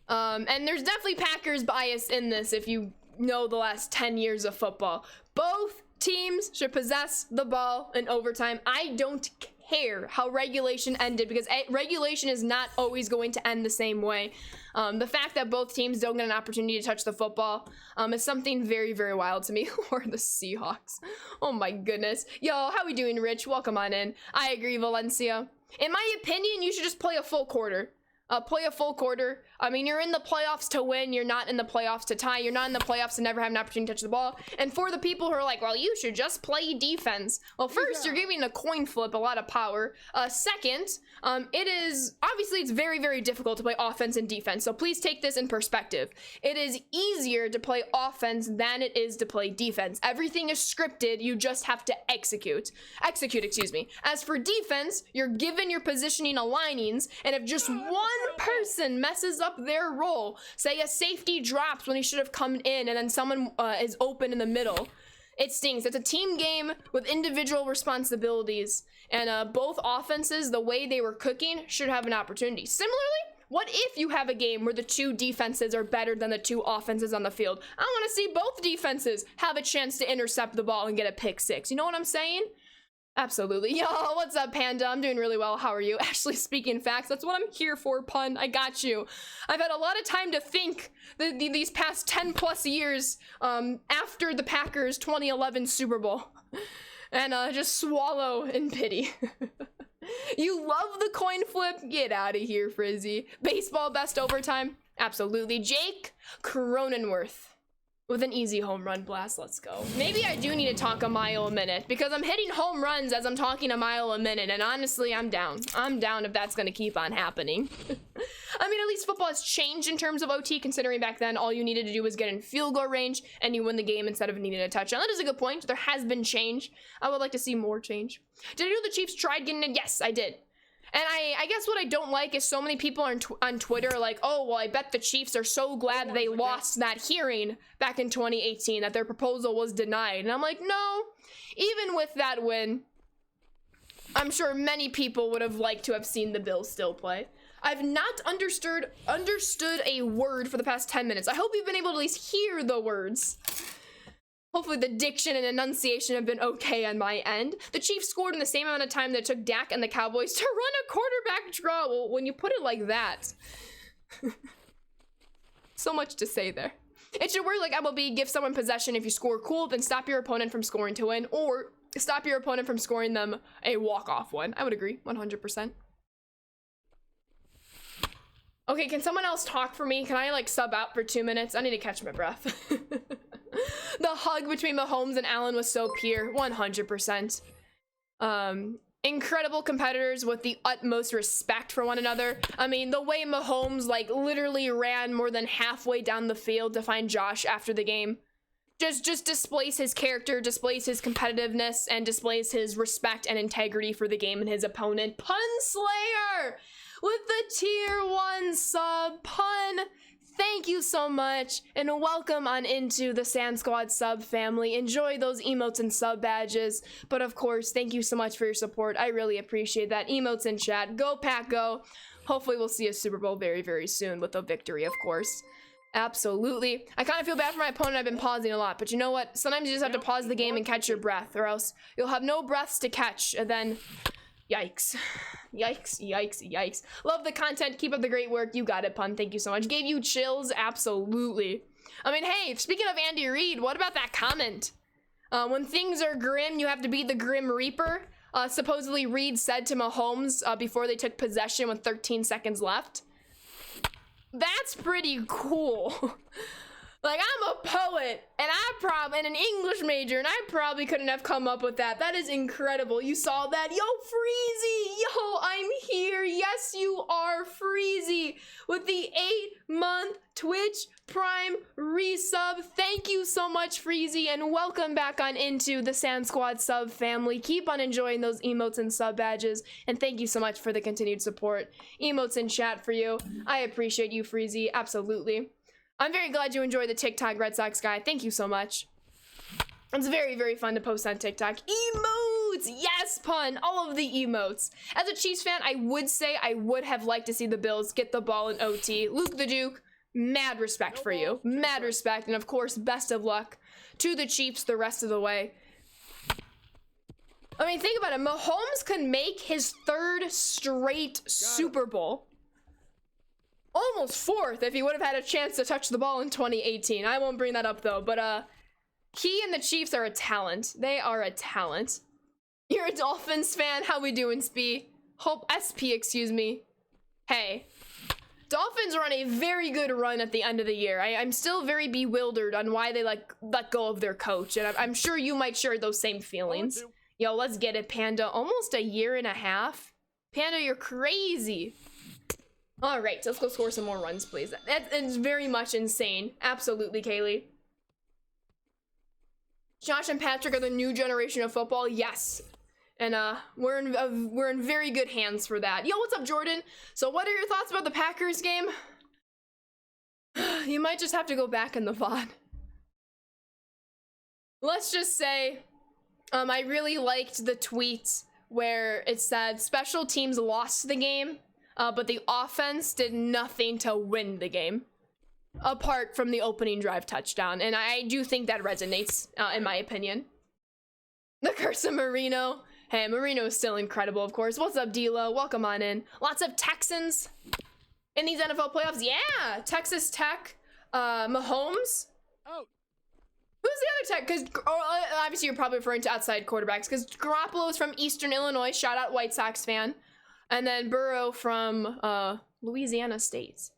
And there's definitely Packers bias in this if you know the last 10 years of football. Both teams should possess the ball in overtime. I don't care how regulation ended because regulation is not always going to end the same way. The fact that both teams don't get an opportunity to touch the football is something very, very wild to me. Who are the Seahawks? Oh my goodness. Yo, how we doing, Rich? Welcome on in. I agree, Valencia. In my opinion, you should just play a full quarter. Play a full quarter. I mean, you're in the playoffs to win. You're not in the playoffs to tie. You're not in the playoffs to never have an opportunity to touch the ball. And for the people who are like, well, you should just play defense. Well, first, you're giving a coin flip a lot of power. Second, it's very, very difficult to play offense and defense. So please take this in perspective. It is easier to play offense than it is to play defense. Everything is scripted. You just have to execute. Excuse me. As for defense, you're given your positioning alignings, and if just one person messes up their role, say a safety drops when he should have come in and then someone is open in the middle, it stings. It's a team game with individual responsibilities, and both offenses, the way they were cooking, should have an opportunity. Similarly, what if you have a game where the two defenses are better than the two offenses on the field? I want to see both defenses have a chance to intercept the ball and get a pick six. You know what I'm saying? Absolutely. Yo, what's up, Panda? I'm doing really well. How are you? Actually, speaking facts, that's what I'm here for, pun. I got you. I've had a lot of time to think these past 10 plus years after the Packers 2011 Super Bowl. And just swallow in pity. You love the coin flip? Get out of here, Frizzy. Baseball best overtime? Absolutely. Jake Cronenworth with an easy home run blast. Let's go. Maybe I do need to talk a mile a minute because I'm hitting home runs as I'm talking a mile a minute, and honestly, I'm down. I'm down if that's going to keep on happening. I mean, at least football has changed in terms of OT, considering back then all you needed to do was get in field goal range and you win the game instead of needing a touchdown. That is a good point. There has been change. I would like to see more change. Did you know the Chiefs tried getting in? Yes, I did. And I guess what I don't like is so many people on Twitter are like, oh, well, I bet the Chiefs are so glad they lost that hearing back in 2018, that their proposal was denied. And I'm like, no, even with that win, I'm sure many people would have liked to have seen the Bills still play. I've not understood a word for the past 10 minutes. I hope you've been able to at least hear the words. Hopefully the diction and enunciation have been okay on my end. The Chiefs scored in the same amount of time that it took Dak and the Cowboys to run a quarterback draw. Well, when you put it like that. So much to say there. It should work like MLB, give someone possession if you score cool, then stop your opponent from scoring to win, or stop your opponent from scoring them a walk-off one. I would agree, 100%. Okay, can someone else talk for me? Can I like sub out for 2 minutes? I need to catch my breath. The hug between Mahomes and Allen was so pure, 100%. Incredible competitors with the utmost respect for one another. I mean, the way Mahomes like literally ran more than halfway down the field to find Josh after the game just displays his character, displays his competitiveness, and displays his respect and integrity for the game and his opponent. Pun Slayer with the tier 1 sub. Pun, thank you so much, and welcome on into the Sand Squad sub family. Enjoy those emotes and sub badges, but of course, thank you so much for your support. I really appreciate that. Emotes in chat. Go Pack, go. Hopefully we'll see a Super Bowl very, very soon with a victory, of course. Absolutely. I kind of feel bad for my opponent. I've been pausing a lot, but you know what? Sometimes you just have to pause the game and catch your breath, or else you'll have no breaths to catch, and then yikes. Yikes, yikes, yikes. Love the content. Keep up the great work. You got it, Pun. Thank you so much. Gave you chills? Absolutely. I mean, hey, speaking of Andy Reid, what about that comment? When things are grim, you have to beat the Grim Reaper. Supposedly Reid said to Mahomes before they took possession with 13 seconds left. That's pretty cool. Like, I'm a poet, and and an English major, and I probably couldn't have come up with that. That is incredible. You saw that? Yo, Freezy! Yo, I'm here. Yes, you are, Freezy, with the 8-month Twitch Prime resub. Thank you so much, Freezy, and welcome back on into the Sand Squad sub family. Keep on enjoying those emotes and sub badges, and thank you so much for the continued support. Emotes in chat for you. I appreciate you, Freezy. Absolutely. I'm very glad you enjoyed the TikTok Red Sox guy. Thank you so much. It's very, very fun to post on TikTok. Emotes! Yes, Pun! All of the emotes. As a Chiefs fan, I would say I would have liked to see the Bills get the ball in OT. Luke the Duke, mad respect for you. Mad respect. And of course, best of luck to the Chiefs the rest of the way. I mean, think about it. Mahomes could make his 3rd straight Super Bowl. Almost 4th if he would have had a chance to touch the ball in 2018. I won't bring that up though, but he and the Chiefs are a talent. They are a talent. You're a Dolphins fan? How we doing, Spee? Hope SP, excuse me. Hey. Dolphins are on a very good run at the end of the year. I'm still very bewildered on why they like let go of their coach, and I'm sure you might share those same feelings. Yo, let's get it, Panda. Almost a year and a half. Panda, you're crazy. All right, so let's go score some more runs, please. That is very much insane. Absolutely, Kaylee. Josh and Patrick are the new generation of football. Yes, and we're in very good hands for that. Yo, what's up, Jordan? So, what are your thoughts about the Packers game? You might just have to go back in the VOD. Let's just say, I really liked the tweet where it said special teams lost the game. But the offense did nothing to win the game, apart from the opening drive touchdown. And I do think that resonates, in my opinion. The curse of Marino. Hey, Marino is still incredible, of course. What's up, D-Lo? Welcome on in. Lots of Texans in these NFL playoffs. Yeah, Texas Tech, Mahomes. Oh. Who's the other Tech? Because obviously you're probably referring to outside quarterbacks, because Garoppolo is from Eastern Illinois. Shout out White Sox fan. And then Burrow from Louisiana State.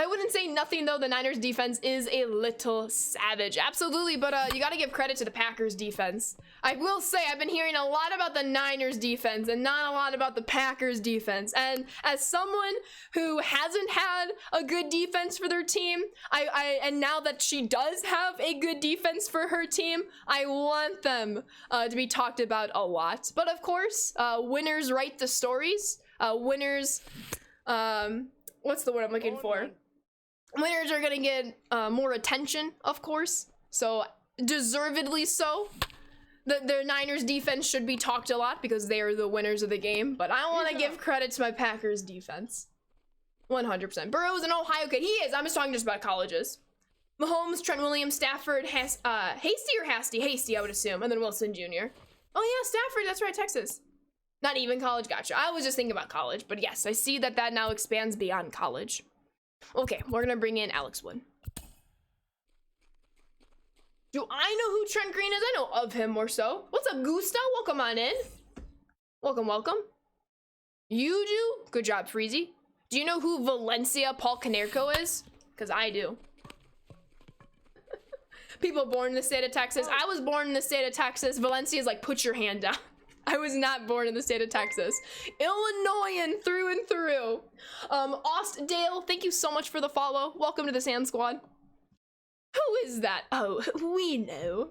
I wouldn't say nothing, though. The Niners defense is a little savage. Absolutely, but you got to give credit to the Packers defense. I will say I've been hearing a lot about the Niners defense and not a lot about the Packers defense. And as someone who hasn't had a good defense for their team, and now that she does have a good defense for her team, I want them to be talked about a lot. But of course, winners write the stories. Winners, what's the word I'm looking for? Winners are gonna get more attention, of course, so deservedly so. The Niners defense should be talked a lot because they are the winners of the game, but I want to give credit to my Packers defense. 100%. Burrow's an Ohio kid. He is. I'm just talking about colleges. Mahomes, Trent Williams, Stafford, Hasty or Hasty? Hasty, I would assume, and then Wilson Jr. Oh yeah, Stafford, that's right, Texas. Not even college, gotcha. I was just thinking about college, but yes, I see that that now expands beyond college. Okay, we're gonna bring in Alex Wood. Do I know who Trent Green is? I know of him more so. What's up, Gusta? Welcome on in. Welcome, welcome. You do? Good job, Freezy. Do you know who Valencia Paul Canerco is? Because I do. People born in the state of Texas. I was born in the state of Texas. Valencia is like, put your hand down. I was not born in the state of Texas. Illinoisan through and through. Austdale, thank you so much for the follow. Welcome to the Sand Squad. Who is that? Oh, we know.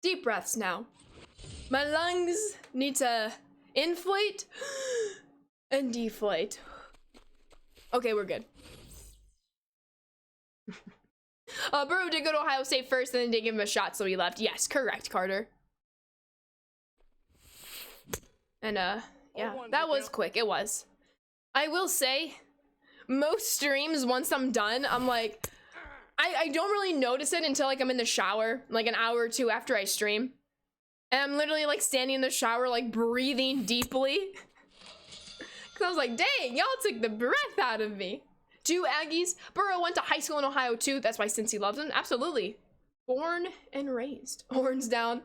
Deep breaths now. My lungs need to inflate and deflate. Okay, we're good. Burrow did go to Ohio State first and then did give him a shot, so he left. Yes, correct, Carter. And yeah, that was quick. It was. I will say, most streams, once I'm done, I'm like, I don't really notice it until like I'm in the shower, like an hour or two after I stream. And I'm literally like standing in the shower, like breathing deeply. Cause I was like, dang, y'all took the breath out of me. 2 Aggies. Burrow went to high school in Ohio too. That's why Cincy loves him. Absolutely. Born and raised. Horns down.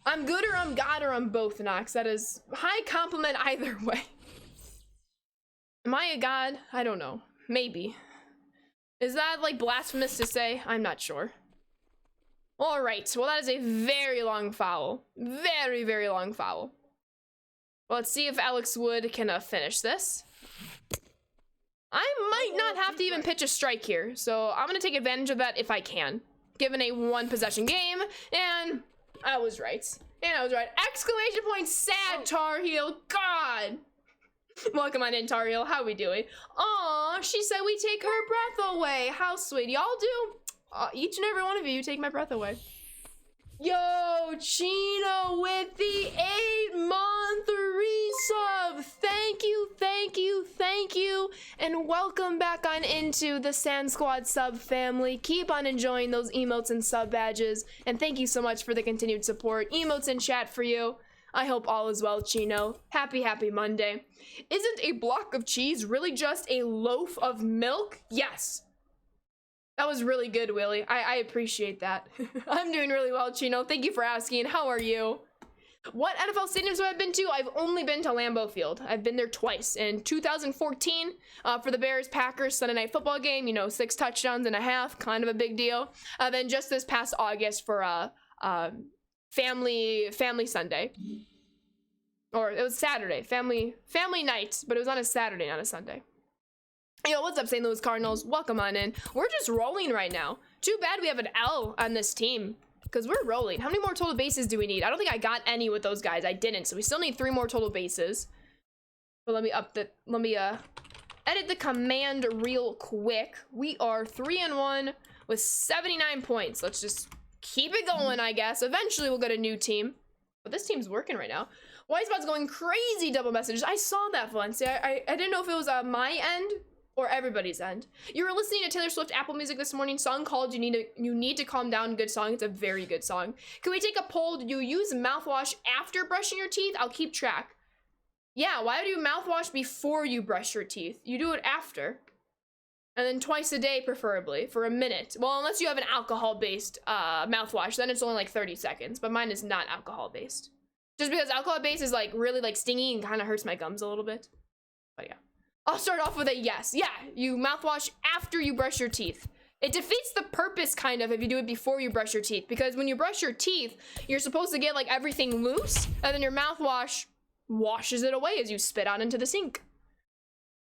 I'm good or I'm God or I'm both, Nox. That is high compliment either way. Am I a god? I don't know. Maybe. Is that like blasphemous to say? I'm not sure. All right. Well, that is a very long foul. Very, very long foul. Well, let's see if Alex Wood can finish this. I might not have to even pitch a strike here, so I'm going to take advantage of that if I can. Given a 1-possession game, and I was right. And I was right. Exclamation point, sad Tar Heel. God. Welcome on in, Tar Heel. How we doing? Aw, she said we take her breath away. How sweet. Y'all do. Each and every one of you take my breath away. Yo, Chino with the 8-month resub. Thank you, thank you, thank you. And welcome back on into the Sand Squad sub family. Keep on enjoying those emotes and sub badges. And thank you so much for the continued support. Emotes in chat for you. I hope all is well, Chino. Happy, happy Monday. Isn't a block of cheese really just a loaf of milk? Yes. That was really good, Willie. I appreciate that. I'm doing really well, Chino. Thank you for asking. How are you? What NFL stadiums have I been to? I've only been to Lambeau Field. I've been there twice. In 2014 for the Bears-Packers Sunday Night Football game. You know, 6 touchdowns and a half. Kind of a big deal. Then just this past August for Family Sunday. Or it was Saturday. Family night. But it was on a Saturday, not a Sunday. Yo, what's up, St. Louis Cardinals? Welcome on in. We're just rolling right now. Too bad we have an L on this team, because we're rolling. How many more total bases do we need? I don't think I got any with those guys. I didn't, so we still need 3 more total bases. But let me edit the command real quick. We are 3-1 with 79 points. Let's just keep it going, I guess. Eventually, we'll get a new team. But this team's working right now. White Spot's going crazy double messages. I saw that, Valencia. I didn't know if it was my end or everybody's end. You were listening to Taylor Swift Apple Music this morning. Song called You Need to Calm Down. Good song. It's a very good song. Can we take a poll? Do you use mouthwash after brushing your teeth? I'll keep track. Yeah, why do you mouthwash before you brush your teeth? You do it after. And then twice a day, preferably, for a minute. Well, unless you have an alcohol-based mouthwash, then it's only like 30 seconds. But mine is not alcohol-based. Just because alcohol-based is like really like stingy and kind of hurts my gums a little bit. But yeah. I'll start off with a yes. Yeah, you mouthwash after you brush your teeth. It defeats the purpose, kind of, if you do it before you brush your teeth. Because when you brush your teeth, you're supposed to get, like, everything loose. And then your mouthwash washes it away as you spit out into the sink.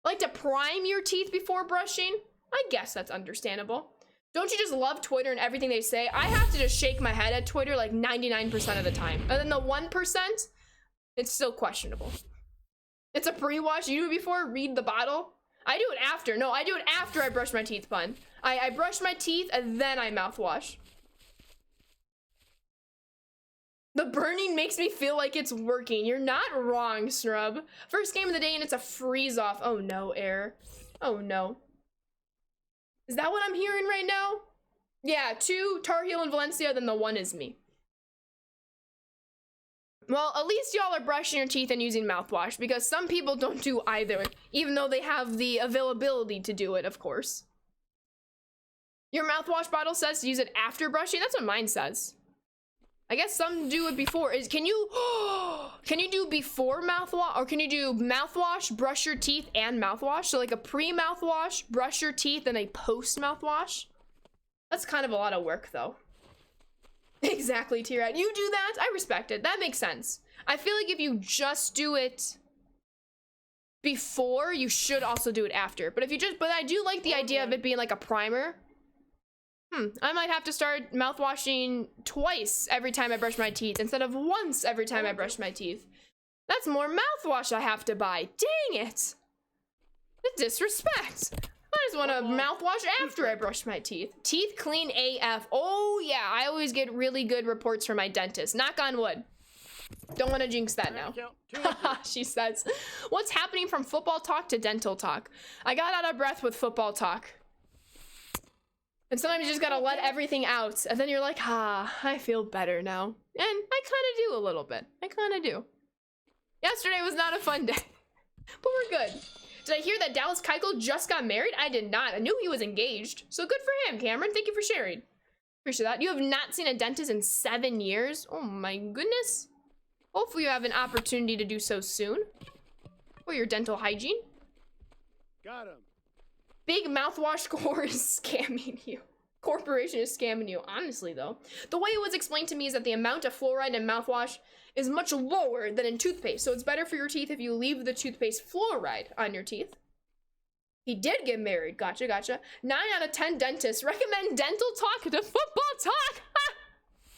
Like to prime your teeth before brushing? I guess that's understandable. Don't you just love Twitter and everything they say? I have to just shake my head at Twitter, like, 99% of the time. And then the 1%, it's still questionable. It's a pre-wash. You do it before? Read the bottle? I do it after. No, I do it after I brush my teeth, Pun. I brush my teeth and then I mouthwash. The burning makes me feel like it's working. You're not wrong, Snrub. First game of the day and it's a freeze off. Oh no, error. Oh no. Is that what I'm hearing right now? Yeah, 2 Tar Heel and Valencia, then the 1 is me. Well, at least y'all are brushing your teeth and using mouthwash, because some people don't do either, even though they have the availability to do it, of course. Your mouthwash bottle says to use it after brushing. That's what mine says. I guess some do it before. Can you do before mouthwash, or can you do mouthwash, brush your teeth, and mouthwash? So like a pre-mouthwash, brush your teeth, and a post-mouthwash? That's kind of a lot of work, though. Exactly, T-Rat. You do that? I respect it. That makes sense. I feel like if you just do it before, you should also do it after. But if you just, but I do like the idea of it being like a primer. I might have to start mouthwashing twice every time I brush my teeth instead of once every time I brush my teeth. That's more mouthwash I have to buy. Dang it. The disrespect. I just want to mouthwash after I brush my teeth. Teeth clean AF. Oh yeah, I always get really good reports from my dentist. Knock on wood. Don't want to jinx that now. She says, what's happening from football talk to dental talk? I got out of breath with football talk. And sometimes you just gotta let everything out. And then you're like, I feel better now. And I kind of do a little bit. I kind of do. Yesterday was not a fun day. But we're good. Did I hear that Dallas Keuchel just got married? I did not. I knew he was engaged. So good for him, Cameron. Thank you for sharing. Appreciate that. You have not seen a dentist in 7 years? Oh my goodness. Hopefully you have an opportunity to do so soon. For your dental hygiene. Got him. Big mouthwash core is scamming you. Corporation is scamming you. Honestly, though, the way it was explained to me is that the amount of fluoride in mouthwash is much lower than in toothpaste. So it's better for your teeth if you leave the toothpaste fluoride on your teeth. He did get married. Gotcha, gotcha. 9 out of 10 dentists recommend dental talk to football talk.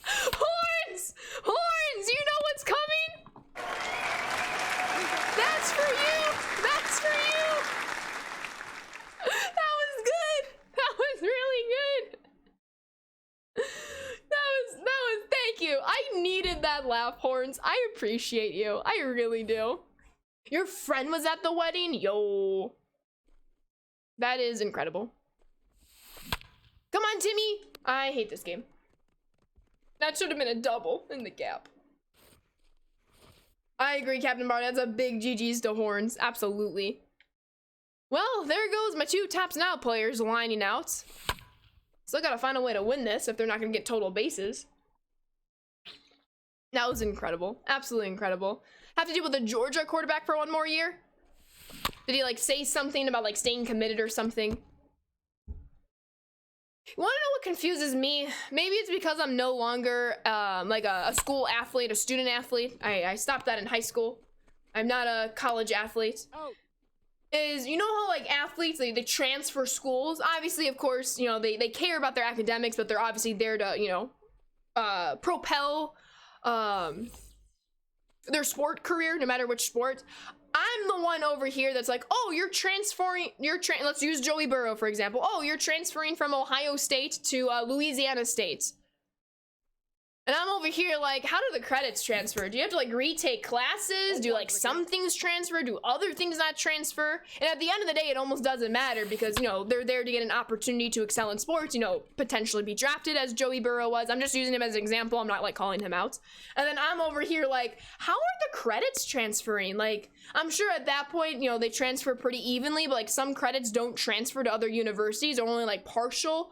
Horns! Horns! You know what's coming? That's for you! That's for you! That was good! That was really good! That was, thank you! I needed that laugh, Horns. I appreciate you. I really do. Your friend was at the wedding? Yo. That is incredible. Come on, Timmy! I hate this game. That should have been a double in the gap. I agree, Captain Bar. That's a big GG's to Horns. Absolutely. Well, there goes my 2 Taps Now players lining out. Still gotta find a way to win this if they're not gonna get total bases. That was incredible. Absolutely incredible. Have to deal with a Georgia quarterback for 1 more year? Did he like say something about like staying committed or something? You wanna know what confuses me? Maybe it's because I'm no longer like a school athlete, a student athlete. I stopped that in high school. I'm not a college athlete. Oh. Is, you know how like athletes, they transfer schools? Obviously, of course, you know, they care about their academics, but they're obviously there to, you know, propel their sport career, no matter which sport. I'm the one over here that's like, oh, you're transferring, let's use Joey Burrow, for example. Oh, you're transferring from Ohio State to Louisiana State. And I'm over here like, how do the credits transfer? Do you have to like retake classes? Do like some things transfer? Do other things not transfer? And at the end of the day, it almost doesn't matter because, you know, they're there to get an opportunity to excel in sports, you know, potentially be drafted as Joey Burrow was. I'm just using him as an example. I'm not like calling him out. And then I'm over here like, how are the credits transferring? Like, I'm sure at that point, you know, they transfer pretty evenly, but like some credits don't transfer to other universities or only like partial.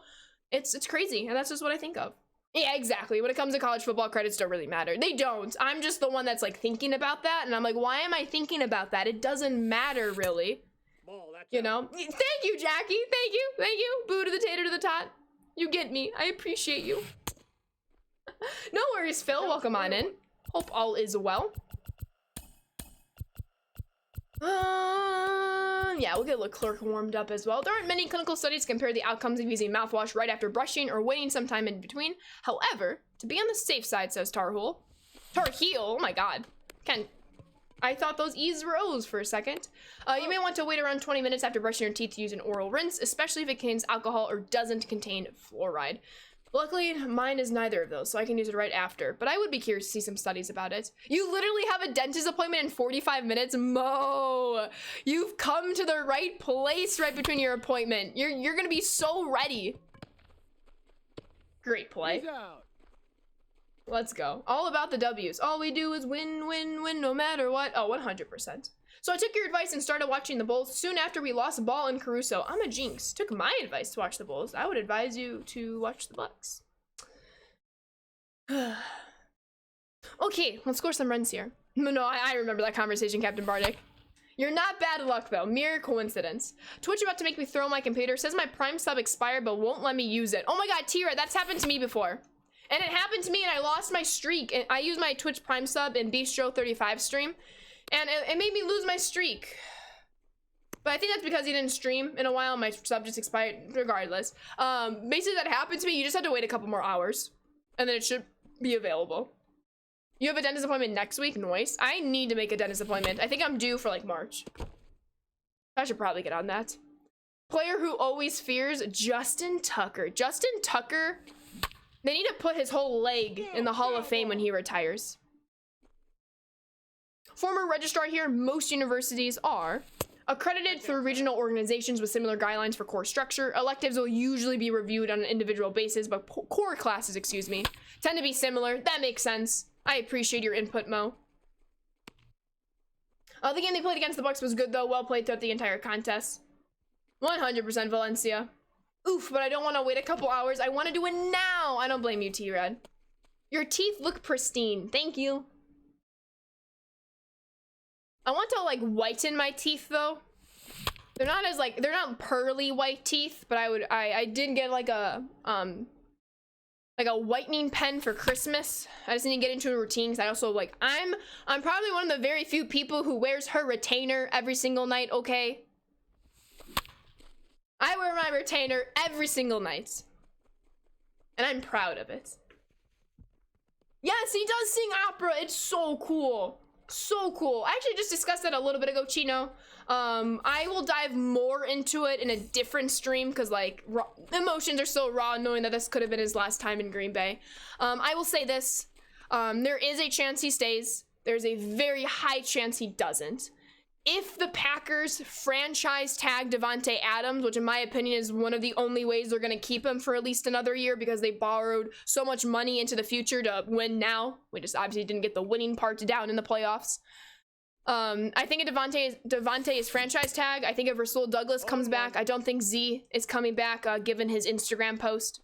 It's crazy. And that's just what I think of. Yeah, exactly. When it comes to college football, credits don't really matter. They don't. I'm just the one that's like thinking about that. And I'm like, why am I thinking about that? It doesn't matter really. You know? Thank you, Jackie. Thank you. Thank you. Boo to the tater to the tot. You get me. I appreciate you. No worries, Phil. Welcome on in. Hope all is well. Yeah, we'll get Leclerc warmed up as well. There aren't many clinical studies to compare the outcomes of using mouthwash right after brushing or waiting some time in between. However, to be on the safe side, says Tarheel. Oh my god. I thought those E's were O's for a second. You may want to wait around 20 minutes after brushing your teeth to use an oral rinse, especially if it contains alcohol or doesn't contain fluoride. Luckily, mine is neither of those, so I can use it right after. But I would be curious to see some studies about it. You literally have a dentist appointment in 45 minutes? Mo! You've come to the right place right between your appointment. You're gonna be so ready. Great play. He's out. Let's go. All about the W's. All we do is win, win, win, no matter what. Oh, 100%. So I took your advice and started watching the Bulls soon after we lost Ball and Caruso. I'm a jinx. Took my advice to watch the Bulls. I would advise you to watch the Bucks. Okay, let's score some runs here. No, I remember that conversation, Captain Bardick. You're not bad luck, though. Mere coincidence. Twitch about to make me throw my computer. Says my Prime sub expired, but won't let me use it. Oh my god, Tira, that's happened to me before. And it happened to me, and I lost my streak. And I used my Twitch Prime sub in Bistro 35 stream. And it made me lose my streak. But I think that's because he didn't stream in a while. My sub just expired regardless. Basically that happened to me. You just have to wait a couple more hours. And then it should be available. You have a dentist appointment next week? Nice. I need to make a dentist appointment. I think I'm due for like March. I should probably get on that. Player who always fears, Justin Tucker. Justin Tucker, they need to put his whole leg in the Hall of Fame when he retires. Former registrar here, most universities are accredited through regional organizations with similar guidelines for core structure. Electives will usually be reviewed on an individual basis, but core classes, excuse me, tend to be similar. That makes sense. I appreciate your input, Mo. The game they played against the Bucks was good, though. Well played throughout the entire contest. 100% Valencia. Oof, but I don't want to wait a couple hours. I want to do it now. I don't blame you, T-Red. Your teeth look pristine. Thank you. I want to like whiten my teeth though. They're not as like, they're not pearly white teeth, but I did get like a whitening pen for Christmas. I just need to get into a routine because I also like, I'm probably one of the very few people who wears her retainer every single night, okay? I wear my retainer every single night. And I'm proud of it. Yes, he does sing opera. It's so cool. So cool. I actually just discussed that a little bit ago, Chino. I will dive more into it in a different stream because like emotions are so raw knowing that this could have been his last time in Green Bay. I will say this. There is a chance he stays. There's a very high chance he doesn't. If the Packers franchise tag Davante Adams, which in my opinion is one of the only ways they're going to keep him for at least another year because they borrowed so much money into the future to win now. We just obviously didn't get the winning part down in the playoffs. I think if Davante is franchise tag. I think if Rasul Douglas comes back, I don't think Z is coming back given his Instagram post.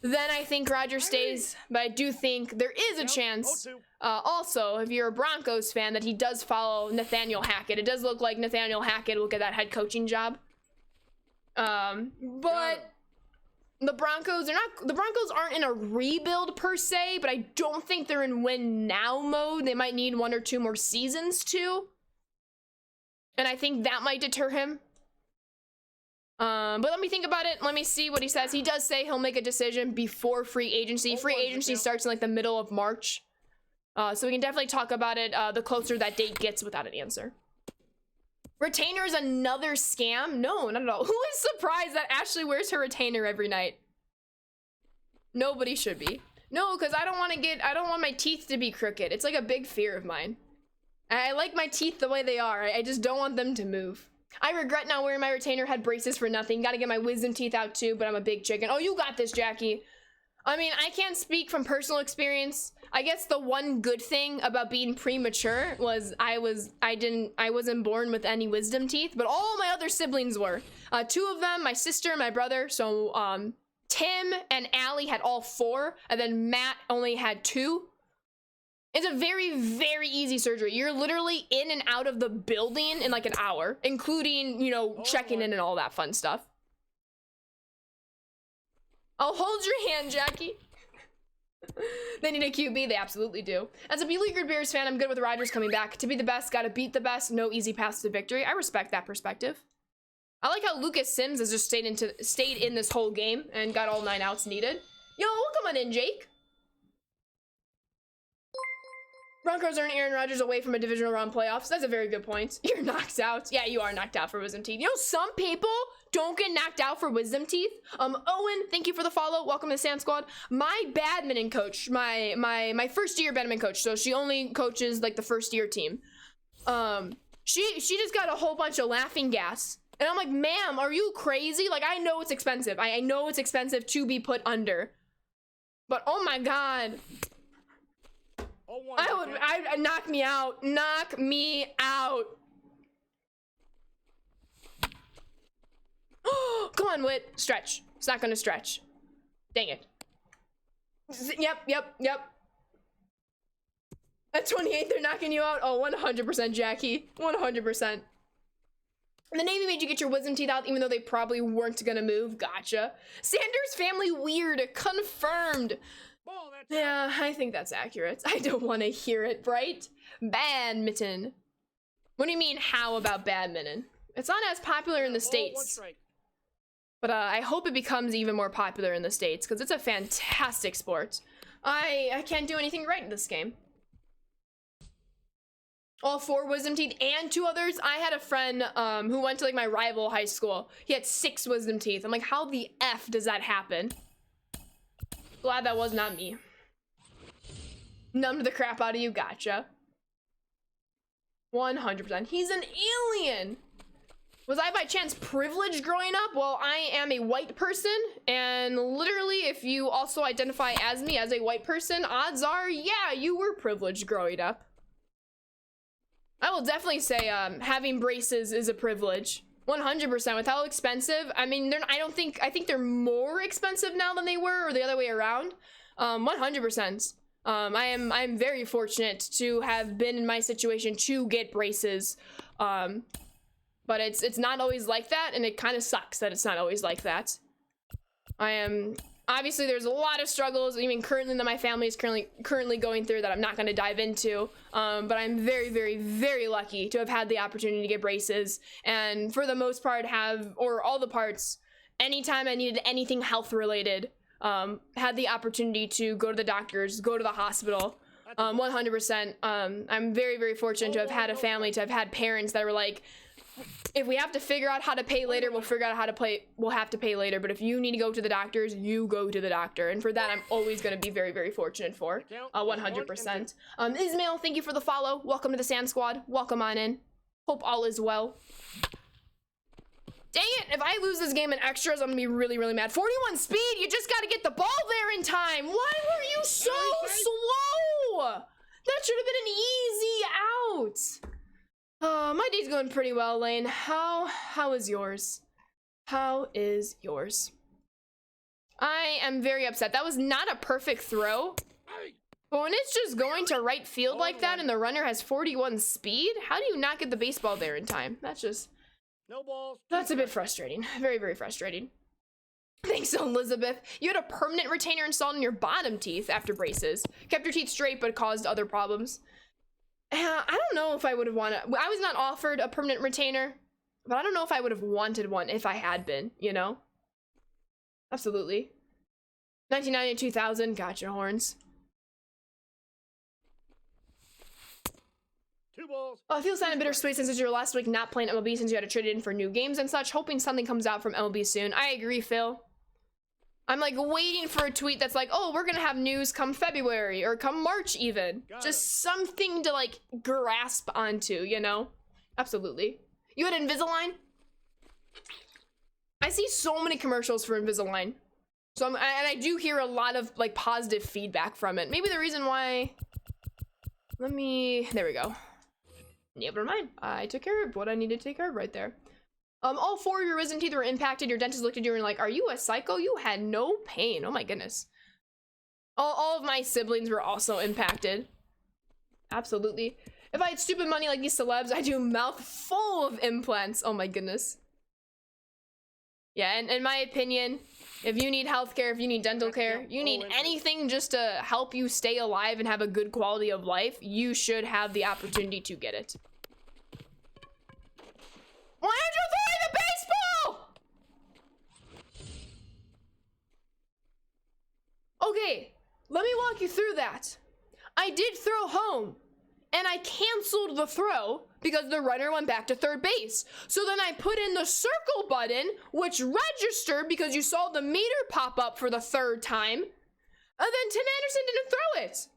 Then I think Rodgers stays, but I do think there is a chance, also, if you're a Broncos fan, that he does follow Nathaniel Hackett. It does look like Nathaniel Hackett will get that head coaching job. But the Broncos, the Broncos aren't in a rebuild per se, but I don't think they're in win now mode. They might need 1 or 2 more seasons too. And I think that might deter him. But let me think about it. Let me see what he says. He does say he'll make a decision before free agency. Free agency starts in like the middle of March. So we can definitely talk about it the closer that date gets without an answer. Retainer is another scam? No, not at all. Who is surprised that Ashley wears her retainer every night? Nobody should be. No, because I don't want my teeth to be crooked. It's like a big fear of mine. I like my teeth the way they are. I just don't want them to move. I regret not wearing my retainer. Had braces for nothing. Gotta get my wisdom teeth out too, but I'm a big chicken. Oh, you got this, Jackie. I mean, I can't speak from personal experience. I guess the one good thing about being premature was I wasn't born with any wisdom teeth, but all my other siblings were. 2 of them, my sister and my brother. So Tim and Allie had all 4, and then Matt only had 2. It's a very, very easy surgery. You're literally in and out of the building in like an hour, including, you know, checking in and all that fun stuff. I'll hold your hand, Jackie. They need a QB. They absolutely do. As a beleaguered Bears fan, I'm good with Rodgers coming back. To be the best, gotta beat the best. No easy paths to victory. I respect that perspective. I like how Lucas Sims has just stayed in this whole game and got all 9 outs needed. Yo, welcome on in, Jake. Broncos aren't Aaron Rodgers away from a divisional round playoffs. That's a very good point. You're knocked out. Yeah, you are knocked out for wisdom teeth. You know, some people don't get knocked out for wisdom teeth. Owen, thank you for the follow. Welcome to Sand Squad. My badminton coach, my first year badminton coach, so she only coaches like the first year team. She just got a whole bunch of laughing gas. And I'm like, ma'am, are you crazy? Like, I know it's expensive. I know it's expensive to be put under. But oh my God. I'd knock me out. Knock me out. Come on, Wit. Stretch. It's not gonna stretch. Dang it. Yep. At 28, they're knocking you out. Oh, 100%, Jackie. 100%. The Navy made you get your wisdom teeth out even though they probably weren't gonna move. Gotcha. Sanders family weird. Confirmed. Yeah, I think that's accurate. I don't want to hear it, Bright. Badminton. What do you mean, how about badminton? It's not as popular in the States. But I hope it becomes even more popular in the States, because it's a fantastic sport. I can't do anything right in this game. All 4 wisdom teeth and 2 others. I had a friend who went to like my rival high school. He had 6 wisdom teeth. I'm like, how the F does that happen? Glad that was not me. Numbed the crap out of you. Gotcha. 100%. He's an alien. Was I by chance privileged growing up? Well, I am a white person, and literally if you also identify as me as a white person, odds are, yeah, you were privileged growing up. I will definitely say having braces is a privilege. 100%. With how expensive, I mean, I think they're more expensive now than they were, or the other way around. 100%. I'm very fortunate to have been in my situation to get braces. But it's not always like that, and it kind of sucks that it's not always like that. Obviously there's a lot of struggles, even currently that my family is currently going through that I'm not going to dive into. But I'm very, very, very lucky to have had the opportunity to get braces, and for the most part or all the parts, anytime I needed anything health related, had the opportunity to go to the doctors, go to the hospital. 100%. I'm very, very fortunate to have had a family, to have had parents that were like, if we have to figure out how to pay later, we'll figure out how to pay. We'll have to pay later. But if you need to go to the doctors, you go to the doctor. And for that, I'm always going to be very, very fortunate for. 100%. Ismail, thank you for the follow. Welcome to the Sand Squad. Welcome on in. Hope all is well. Dang it, if I lose this game in extras, I'm going to be really, really mad. 41 speed, you just got to get the ball there in time. Why were you so slow? That should have been an easy out. My day's going pretty well, Lane. How is yours? How is yours? I am very upset. That was not a perfect throw. But when it's just going to right field like that and the runner has 41 speed, how do you not get the baseball there in time? That's just... No balls. That's a bit frustrating. Very, very frustrating. Thanks, Elizabeth. You had a permanent retainer installed in your bottom teeth after braces. Kept your teeth straight, but caused other problems. I don't know if I would have wanted... I was not offered a permanent retainer, but I don't know if I would have wanted one if I had been, you know? Absolutely. 1990 2000, gotcha, horns. 2 balls. Oh, I feel sad and bittersweet since it's your last week not playing MLB since you had to trade it in for new games and such. Hoping something comes out from MLB soon. I agree, Phil. I'm like waiting for a tweet that's like, oh, we're gonna have news come February or come March even. Just something to like grasp onto, you know? Absolutely. You had Invisalign? I see so many commercials for Invisalign. So and I do hear a lot of like positive feedback from it. Maybe the reason why... there we go. Never mind. I took care of what I needed to take care of right there. All 4 of your wisdom teeth were impacted. Your dentist looked at you and were like, are you a psycho? You had no pain. Oh my goodness. All of my siblings were also impacted. Absolutely. If I had stupid money like these celebs, I'd do a mouth full of implants. Oh my goodness. Yeah, and in my opinion, if you need healthcare, if you need dental care, you need anything just to help you stay alive and have a good quality of life, you should have the opportunity to get it. Why aren't you throwing the baseball? Okay, let me walk you through that. I did throw home, and I canceled the throw because the runner went back to third base. So then I put in the circle button, which registered because you saw the meter pop up for the third time. And then Tim Anderson didn't throw it.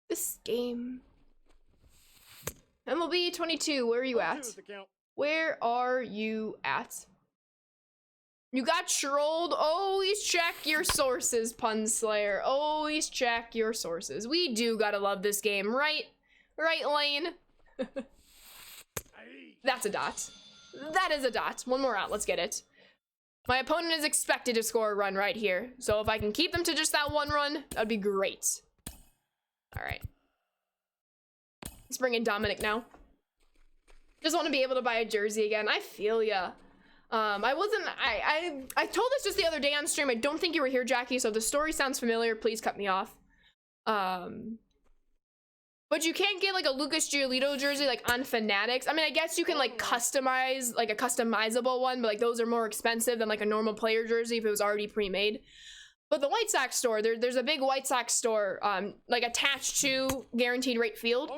This game. MLB 22, where are you at? Where are you at? You got trolled. Always check your sources, Pun Slayer. Always check your sources. We do gotta love this game, right? Right, Lane? That's a dot. That is a dot. One more out. Let's get it. My opponent is expected to score a run right here. So if I can keep them to just that one run, that'd be great. All right. Let's bring in Dominic just want to be able to buy a jersey again. I feel ya. I told this just the other day on stream. I don't think you were here, Jackie, so if the story sounds familiar, please cut me off. But you can't get like a Lucas Giolito jersey like on Fanatics. I mean, I guess you can like customize like a customizable one, but like those are more expensive than like a normal player jersey if it was already pre-made. But the White Sox store, there's a big White Sox store like attached to Guaranteed Rate Field.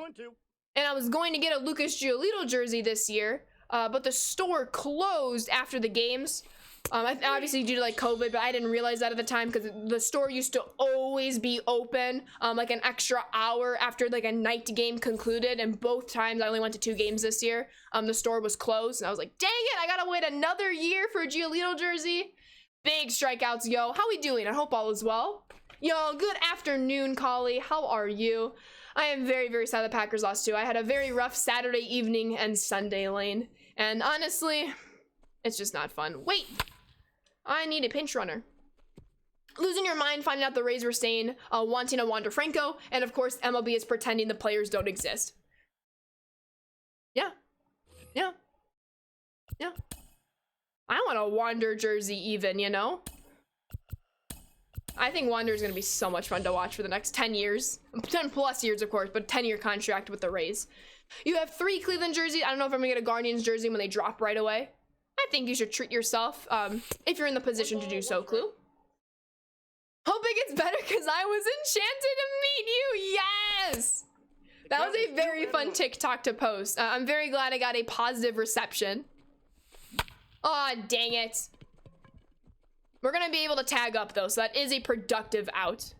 And I was going to get a Lucas Giolito jersey this year, but the store closed after the games. Obviously due to like COVID, but I didn't realize that at the time because the store used to always be open like an extra hour after like a night game concluded, and both times I only went to 2 games this year. The store was closed, and I was like, dang it, I gotta wait another year for a Giolito jersey. Big strikeouts, yo. How we doing? I hope all is well. Yo, good afternoon, Collie. How are you? I am very, very sad the Packers lost too. I had a very rough Saturday evening and Sunday, Lane. And honestly, it's just not fun. Wait, I need a pinch runner. Losing your mind, finding out the Rays were staying, wanting a Wander Franco, and of course, MLB is pretending the players don't exist. Yeah. I want a Wander jersey even, you know? I think Wander is going to be so much fun to watch for the next 10 years. 10 plus years, of course, but 10-year contract with the Rays. You have 3 Cleveland jerseys. I don't know if I'm going to get a Guardians jersey when they drop right away. I think you should treat yourself if you're in the position to do so, Clue. Hoping it's better because I was enchanted to meet you. Yes! That was a very fun TikTok to post. I'm very glad I got a positive reception. Aw, dang it. We're gonna be able to tag up though, so that is a productive out.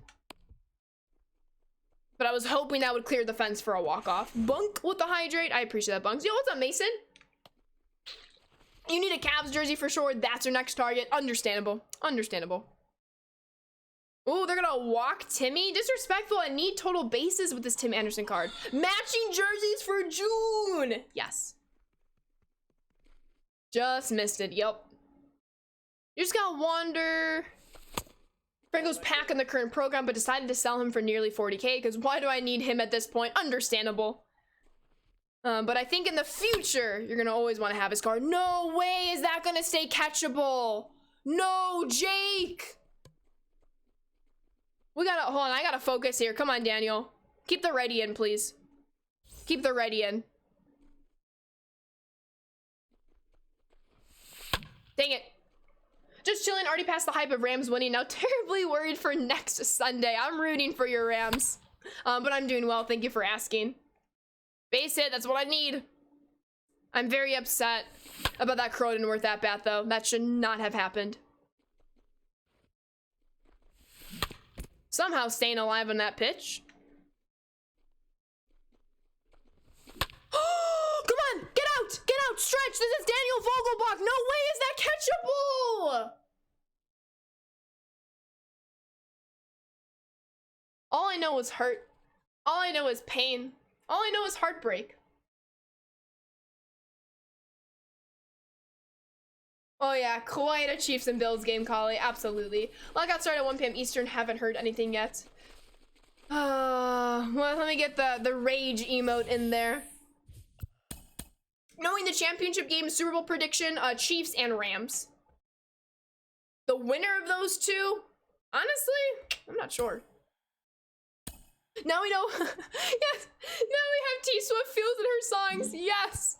But I was hoping that would clear the fence for a walk-off. Bunk with the hydrate. I appreciate that, Bunks. Yo, what's up, Mason? You need a Cavs jersey for sure. That's your next target. Understandable. Understandable. Oh, they're gonna walk Timmy. Disrespectful. I need total bases with this Tim Anderson card. Matching jerseys for June. Yes. Just missed it. Yep. You just got Wander. Franco's pack in the current program, but decided to sell him for nearly 40K because why do I need him at this point? Understandable. But I think in the future, you're gonna always want to have his card. No way is that gonna stay catchable. No, Jake. We gotta, hold on, I gotta focus here. Come on, Daniel. Keep the ready in, please. Keep the ready in. Dang it. Just chilling, already past the hype of Rams winning. Now terribly worried for next Sunday. I'm rooting for your Rams. But I'm doing well, thank you for asking. Base hit, that's what I need. I'm very upset about that Cronenworth at bat though. That should not have happened. Somehow staying alive on that pitch. Come on, get out, stretch. This is Daniel Vogelbach. No way is that catchable. All I know is hurt. All I know is pain. All I know is heartbreak. Oh yeah, quite a Chiefs and Bills game, Collie. Absolutely. Lockout started at 1 p.m. Eastern. Haven't heard anything yet. Well, let me get the rage emote in there. Knowing the championship game, Super Bowl prediction, Chiefs and Rams. The winner of those two? Honestly, I'm not sure. Now we know. Yes. Now we have T Swift feels in her songs. Yes.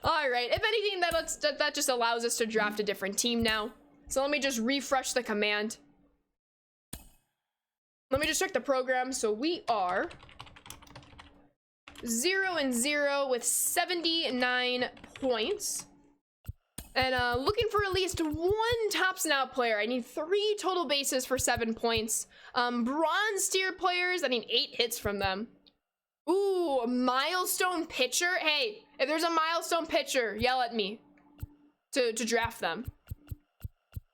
All right, if anything, that just allows us to draft a different team now. So let me just refresh the command. Let me just check the program. So we are 0-0 with 79 points. And looking for at least one Tops Now player. I need 3 total bases for 7 points. Bronze tier players, I need 8 hits from them. Ooh, a milestone pitcher. Hey, if there's a milestone pitcher, yell at me to draft them.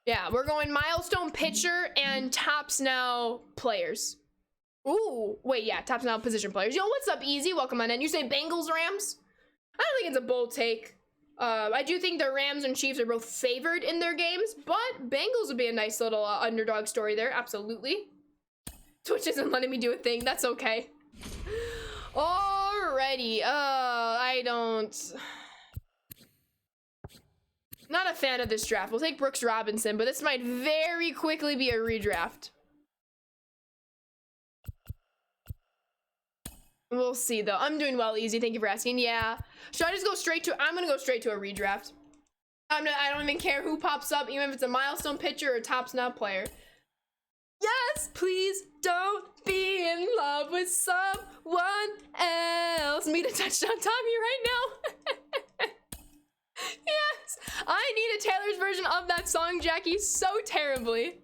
Yeah, we're going milestone pitcher and Tops Now players. Ooh, wait, yeah, Tops Now position players. Yo, what's up, Easy? Welcome on in. You say Bengals, Rams? I don't think it's a bold take. I do think the Rams and Chiefs are both favored in their games, but Bengals would be a nice little underdog story there, absolutely. Twitch isn't letting me do a thing, that's okay. Alrighty, not a fan of this draft. We'll take Brooks Robinson, but this might very quickly be a redraft. We'll see though. I'm doing well, Easy. Thank you for asking. Yeah. Should I just go straight to, I'm gonna go straight to a redraft. I don't even care who pops up, even if it's a milestone pitcher or a Tops Now player. Yes, please don't be in love with someone else. Me to touchdown Tommy right now. Yes, I need a Taylor's version of that song, Jackie, so terribly.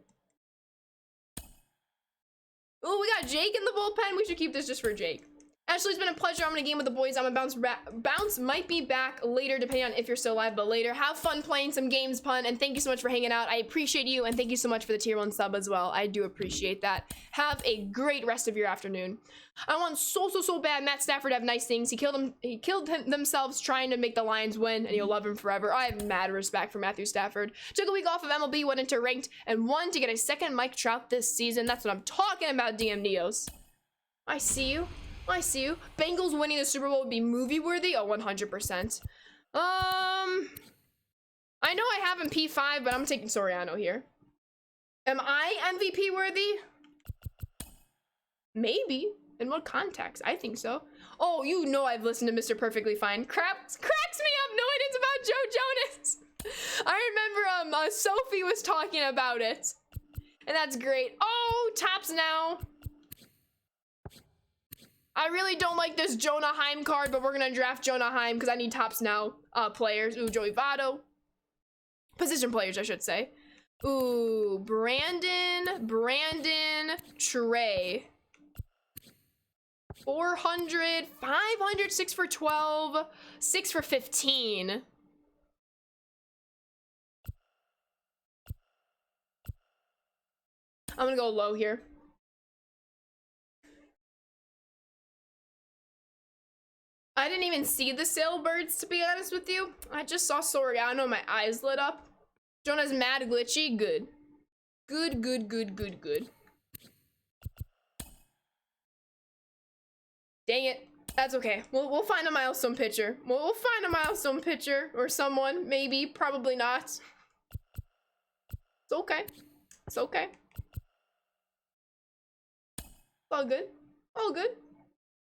Oh, we got Jake in the bullpen. We should keep this just for Jake. Ashley, it's been a pleasure. I'm gonna game with the boys. I'm gonna bounce might be back later, depending on if you're still alive, but later. Have fun playing some games, Pun, and thank you so much for hanging out. I appreciate you, and thank you so much for the tier 1 sub as well. I do appreciate that. Have a great rest of your afternoon. I want so bad Matt Stafford to have nice things. He killed themselves trying to make the Lions win, and you'll love him forever. I have mad respect for Matthew Stafford. Took a week off of MLB, went into ranked, and won to get a second Mike Trout this season. That's what I'm talking about, DM Neos. I see you. I see you. Bengals winning the Super Bowl would be movie worthy. Oh, 100%. I know I have him P5, but I'm taking Soriano here. Am I MVP worthy? Maybe. In what context? I think so. Oh, you know I've listened to Mr. Perfectly Fine. Cracks me up. No, it's about Joe Jonas. I remember Sophie was talking about it. And that's great. Oh, Tops Now. I really don't like this Jonah Heim card, but we're gonna draft Jonah Heim because I need Tops Now players. Ooh, Joey Votto. Position players, I should say. Ooh, Brandon, Trey. 400, 500, 6 for 12, 6 for 15. I'm gonna go low here. I didn't even see the Sailbirds, to be honest with you. I just saw Soriano and my eyes lit up. Jonah's mad glitchy. Good. Good. Dang it. That's okay. We'll find a milestone pitcher. We'll find a milestone pitcher or someone. Maybe. Probably not. It's okay. It's okay. All good. All good.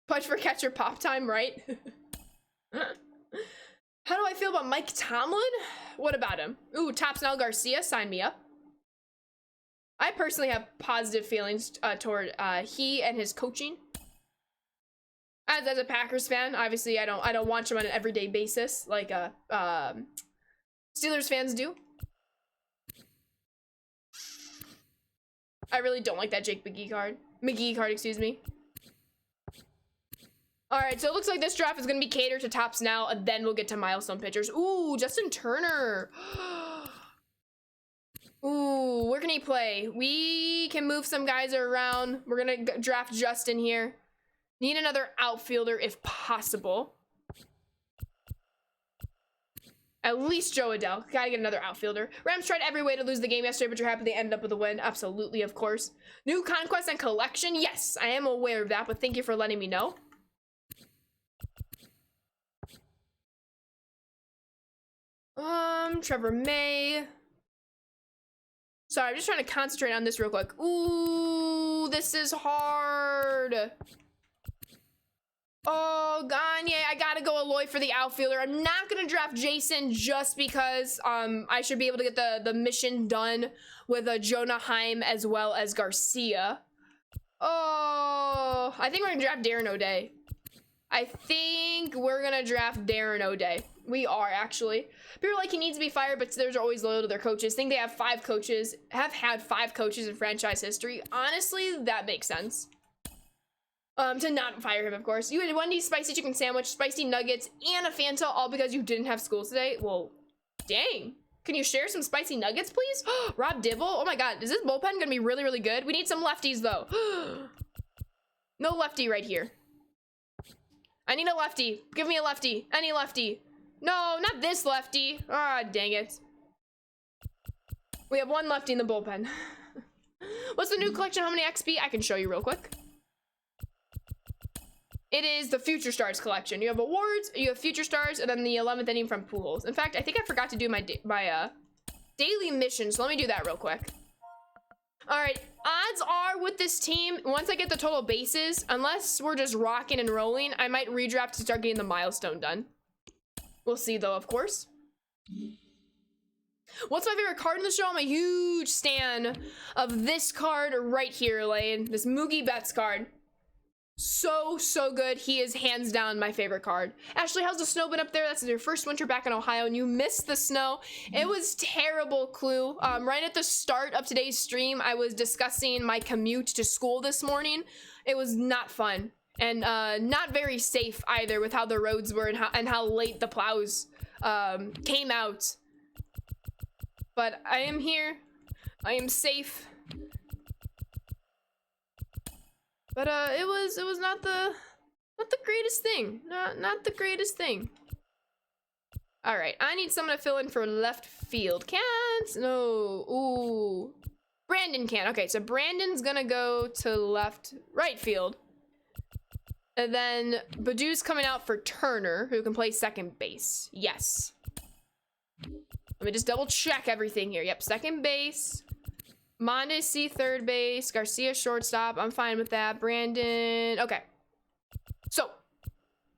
Punch for catcher pop time, right? How do I feel about Mike Tomlin? What about him? Ooh, Tops Now Garcia, sign me up. I personally have positive feelings toward he and his coaching. As a Packers fan, obviously I don't watch him on an everyday basis like Steelers fans do. I really don't like that Jake McGee card, excuse me. All right, so it looks like this draft is gonna be catered to Tops Now, and then we'll get to milestone pitchers. Ooh, Justin Turner. Ooh, where can he play? We can move some guys around. We're gonna draft Justin here. Need another outfielder if possible. At least Joe Adele. Gotta get another outfielder. Rams tried every way to lose the game yesterday, but you're happy they ended up with a win. Absolutely, of course. New conquest and collection. Yes, I am aware of that, but thank you for letting me know. Trevor May. Sorry, I'm just trying to concentrate on this real quick. Ooh, this is hard. Oh, Gagne, I gotta go a Eloy for the outfielder. I'm not gonna draft Jason just because I should be able to get the mission done with Jonah Heim as well as Garcia. Oh, I think we're gonna draft Darren O'Day. I think we're gonna draft Darren O'Day. We are, actually. People are like, he needs to be fired, but they're always loyal to their coaches. Think they have have had 5 coaches in franchise history. Honestly, that makes sense. To not fire him, of course. You had Wendy's spicy chicken sandwich, spicy nuggets, and a Fanta, all because you didn't have school today? Well, dang. Can you share some spicy nuggets, please? Rob Dibble? Oh my god, is this bullpen gonna be really, really good? We need some lefties, though. No lefty right here. I need a lefty. Give me a lefty. Any lefty. No, not this lefty. Ah, dang it. We have 1 lefty in the bullpen. What's the new collection? How many XP? I can show you real quick. It is the Future Stars collection. You have awards, you have Future Stars, and then the 11th inning from Pujols. In fact, I think I forgot to do my daily mission, so let me do that real quick. All right, odds are with this team, once I get the total bases, unless we're just rocking and rolling, I might redraft to start getting the milestone done. We'll see, though, of course. What's my favorite card in the show? I'm a huge stan of this card right here, Lane. This Mookie Betts card. So good. He is hands down my favorite card. Ashley, how's the snow been up there? That's your first winter back in Ohio and you missed the snow. It was terrible, Clue. Right at the start of today's stream, I was discussing my commute to school this morning. It was not fun and not very safe either with how the roads were and how late the plows came out. But I am here. I am safe. But it was not the greatest thing. Not the greatest thing. All right, I need someone to fill in for left field. Can't. No. Ooh. Brandon can. Okay, so Brandon's gonna go to right field. And then Badu's coming out for Turner, who can play second base. Yes. Let me just double check everything here. Yep, second base. Mondesi third base, Garcia shortstop. I'm fine with that. Brandon. Okay. So,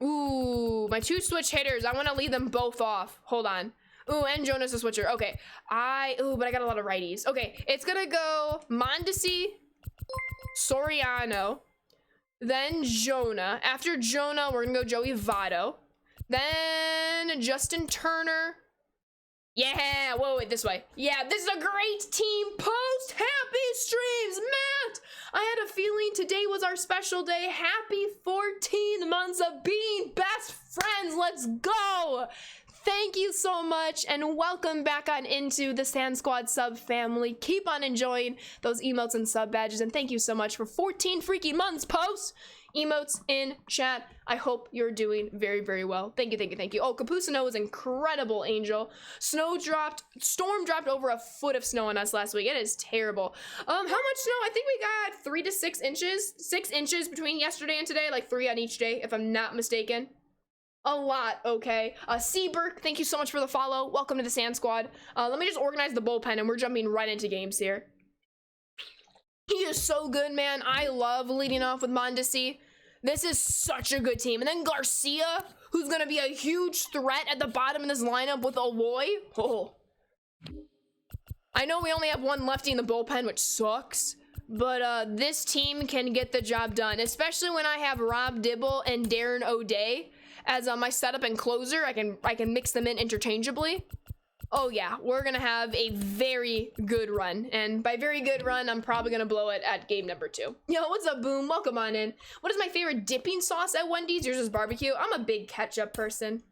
ooh, my 2 switch hitters. I want to lead them both off. Hold on. Ooh, and Jonas a switcher. Okay. But I got a lot of righties. Okay, it's gonna go Mondesi, Soriano, then Jonah. After Jonah, we're gonna go Joey Votto. Then Justin Turner. Yeah, whoa, wait, this way. Yeah, this is a great team post. Happy streams, Matt. I had a feeling today was our special day. Happy 14 months of being best friends. Let's go. Thank you so much and welcome back on into the Sand Squad sub family. Keep on enjoying those emotes and sub badges and thank you so much for 14 freaky months post. Emotes in chat. I hope you're doing very, very well. Thank you. Oh, Capusino was incredible, Angel. Storm dropped over a foot of snow on us last week. It is terrible. How much snow? I think we got 3 to 6 inches. 6 inches between yesterday and today, like 3 on each day, if I'm not mistaken. A lot, okay. Seaberg, thank you so much for the follow. Welcome to the Sand Squad. Let me just organize the bullpen and we're jumping right into games here. He is so good, man. I love leading off with Mondesi. This is such a good team. And then Garcia, who's going to be a huge threat at the bottom of this lineup with Eloy. Oh. I know we only have 1 lefty in the bullpen, which sucks. But this team can get the job done, especially when I have Rob Dibble and Darren O'Day as my setup and closer. I can mix them in interchangeably. Oh yeah, we're gonna have a very good run. And by very good run, I'm probably gonna blow it at game number 2. Yo, what's up, Boom? Welcome on in. What is my favorite dipping sauce at Wendy's? Yours is barbecue. I'm a big ketchup person.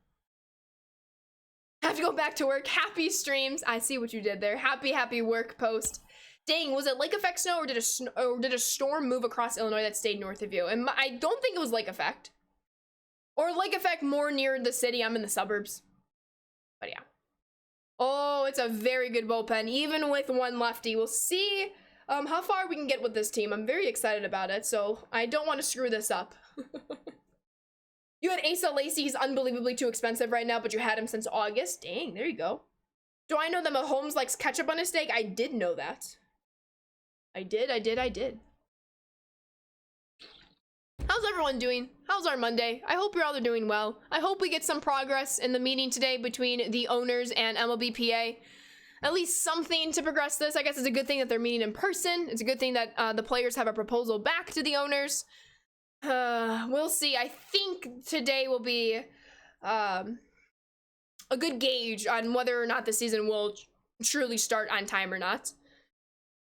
Have to go back to work. Happy streams. I see what you did there. Happy work post. Dang, was it lake effect snow or did a storm move across Illinois that stayed north of you? And I don't think it was lake effect. Or lake effect more near the city. I'm in the suburbs. But yeah. Oh, it's a very good bullpen, even with 1 lefty. We'll see how far we can get with this team. I'm very excited about it, so I don't want to screw this up. You had Asa Lacy. He's unbelievably too expensive right now, but you had him since August. Dang, there you go. Do I know that Mahomes likes ketchup on his steak? I did know that. I did. How's everyone doing? How's our Monday? I hope you're all doing well. I hope we get some progress in the meeting today between the owners and MLBPA. At least something to progress this. I guess it's a good thing that they're meeting in person. It's a good thing that the players have a proposal back to the owners. We'll see. I think today will be a good gauge on whether or not the season will truly start on time or not.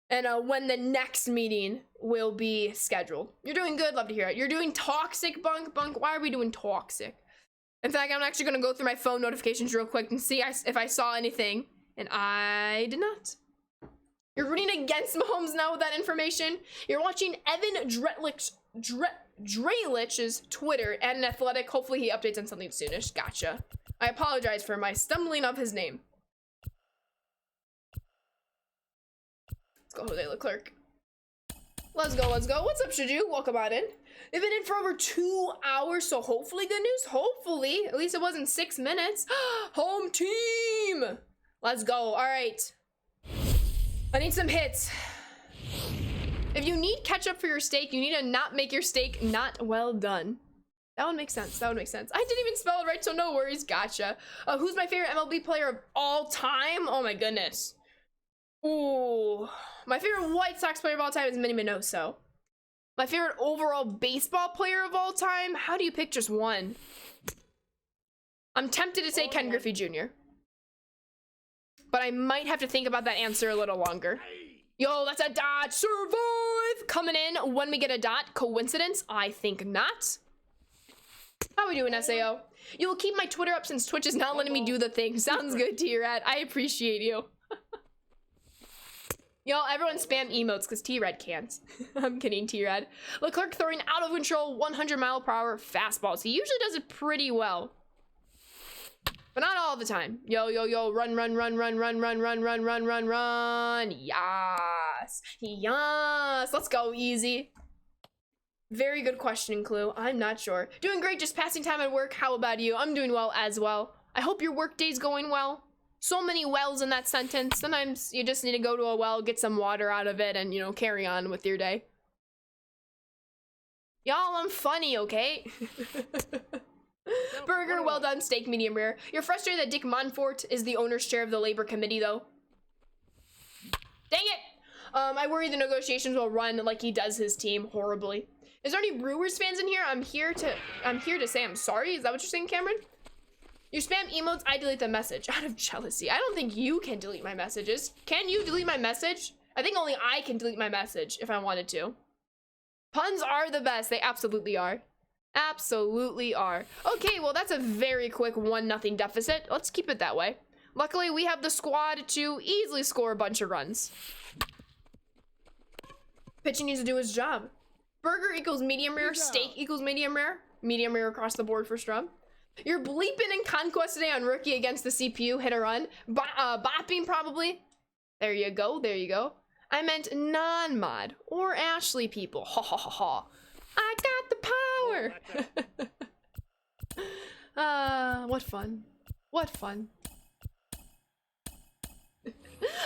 And when the next meeting will be scheduled. You're doing good, love to hear it. You're doing toxic, Bunk. Why are we doing toxic? In fact, I'm actually gonna go through my phone notifications real quick and see if I saw anything. And I did not. You're rooting against Mahomes now with that information. You're watching Evan Drelich's Twitter and an Athletic. Hopefully he updates on something soonish. Gotcha. I apologize for my stumbling of his name. Let's go, Jose Leclerc. Let's go. What's up, Shiju? Welcome on in. They've been in for over 2 hours, so hopefully good news. Hopefully. At least it wasn't 6 minutes. Home team! Let's go. All right. I need some hits. If you need ketchup for your steak, you need to not make your steak not well done. That would make sense. I didn't even spell it right, so no worries. Gotcha. Who's my favorite MLB player of all time? Oh my goodness. Ooh. My favorite White Sox player of all time is Minnie Minoso. My favorite overall baseball player of all time? How do you pick just one? I'm tempted to say Ken Griffey Jr. But I might have to think about that answer a little longer. Yo, that's a dot. Survive! Coming in when we get a dot. Coincidence? I think not. How we doing, SAO? You will keep my Twitter up since Twitch is not letting me do the thing. Sounds good, T-Rad. I appreciate you. Yo, everyone spam emotes because T-Rad can't. I'm kidding, T-Rad. Leclerc throwing out of control 100-mile-per-hour fastballs. He usually does it pretty well. But not all the time. Yo, run. Yes. Let's go, easy. Very good question, Clue. I'm not sure. Doing great, just passing time at work. How about you? I'm doing well as well. I hope your work day's going well. So many wells in that sentence. Sometimes you just need to go to a well, get some water out of it, and, you know, carry on with your day. Y'all, I'm funny, okay? Burger, well done, steak, medium rare. You're frustrated that Dick Monfort is the owner's chair of the Labor Committee, though. Dang it! I worry the negotiations will run like he does his team horribly. Is there any Brewers fans in here? I'm here to say I'm sorry. Is that what you're saying, Cameron? You spam emotes, I delete the message out of jealousy. I don't think you can delete my messages. Can you delete my message? I think only I can delete my message if I wanted to. Puns are the best. They absolutely are. Absolutely are. Okay, well, that's a very quick 1-0 deficit. Let's keep it that way. Luckily, we have the squad to easily score a bunch of runs. Pitching needs to do his job. Burger equals medium rare. Steak equals medium rare. Medium rare across the board for Strub. You're bleeping in Conquest today on Rookie against the CPU. Hit a run. Bopping, probably. There you go. I meant non-mod or Ashley people. Ha ha ha ha. I got the power. What fun.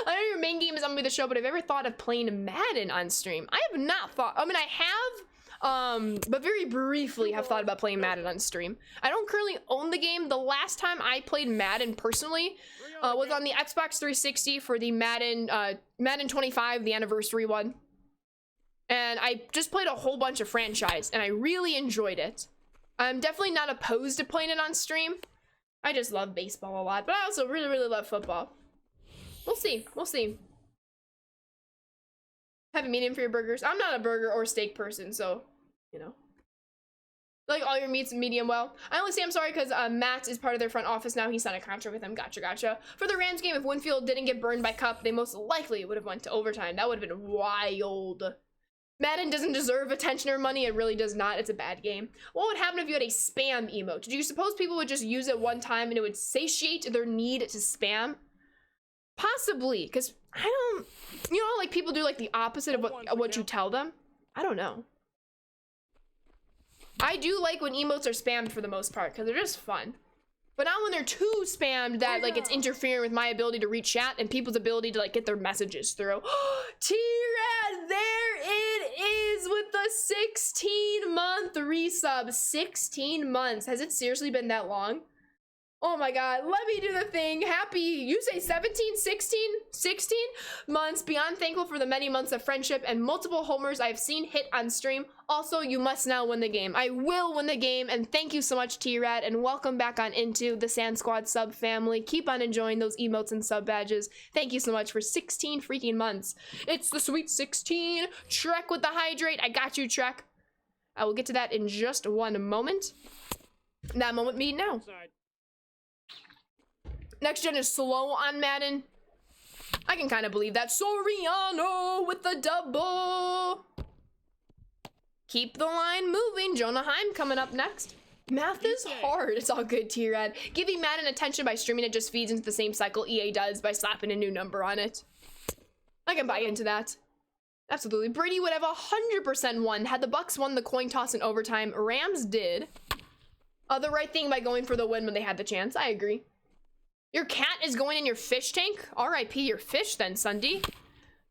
I know your main game is MLB The Show, but have you ever thought of playing Madden on stream? I have not thought. I mean, I have, but very briefly have thought about playing Madden on stream. I don't currently own the game. The last time I played Madden personally was on the Xbox 360 for the Madden 25, the anniversary one. And I just played a whole bunch of franchise, and I really enjoyed it. I'm definitely not opposed to playing it on stream. I just love baseball a lot, but I also really, really love football. We'll see. Have a medium for your burgers. I'm not a burger or steak person, so, you know. Like all your meats medium well. I only say I'm sorry because Matt is part of their front office now. He signed a contract with them. Gotcha. For the Rams game, if Winfield didn't get burned by Cup, they most likely would have went to overtime. That would have been wild. Madden doesn't deserve attention or money. It really does not. It's a bad game. What would happen if you had a spam emote? Do you suppose people would just use it one time and it would satiate their need to spam? Possibly, because I don't, you know, like people do like the opposite of what you tell them. I don't know. I do like when emotes are spammed for the most part because they're just fun. But not when they're too spammed that like it's interfering with my ability to read chat and people's ability to like get their messages through. T-Rad, there it Blaze with the 16-month resub. 16 months. Has it seriously been that long? Oh my god, let me do the thing. Happy, you say 17, 16 months. Beyond thankful for the many months of friendship and multiple homers I've seen hit on stream. Also, you must now win the game. I will win the game, and thank you so much, T-Rad, and welcome back on into the Sand Squad sub family. Keep on enjoying those emotes and sub badges. Thank you so much for 16 freaking months. It's the sweet 16. Trek with the hydrate. I got you, Trek. I will get to that in just one moment. That moment being now. Side. Next gen is slow on Madden. I can kind of believe that. Soriano with the double. Keep the line moving. Jonah Heim coming up next. Math is hard. It's all good, T-Rad. Giving Madden attention by streaming it just feeds into the same cycle EA does by slapping a new number on it. I can buy into that. Absolutely. Brady would have 100% won had the Bucks won the coin toss in overtime. Rams did. The right thing by going for the win when they had the chance. I agree. Your cat is going in your fish tank? RIP your fish then, Sunday.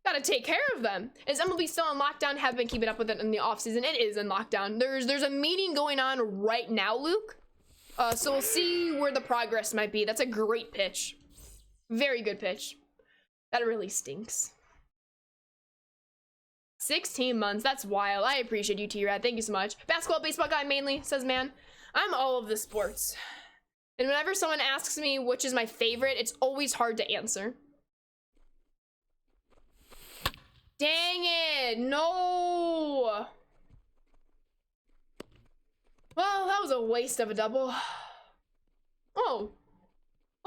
Gotta take care of them. Is MLB still on lockdown? Have been keeping up with it in the offseason. It is in lockdown. There's a meeting going on right now, Luke. So we'll see where the progress might be. That's a great pitch. Very good pitch. That really stinks. 16 months. That's wild. I appreciate you, T-Rad. Thank you so much. Basketball, baseball guy mainly, says man. I'm all of the sports. And whenever someone asks me which is my favorite, it's always hard to answer. Dang it, no. Well, that was a waste of a double. Oh,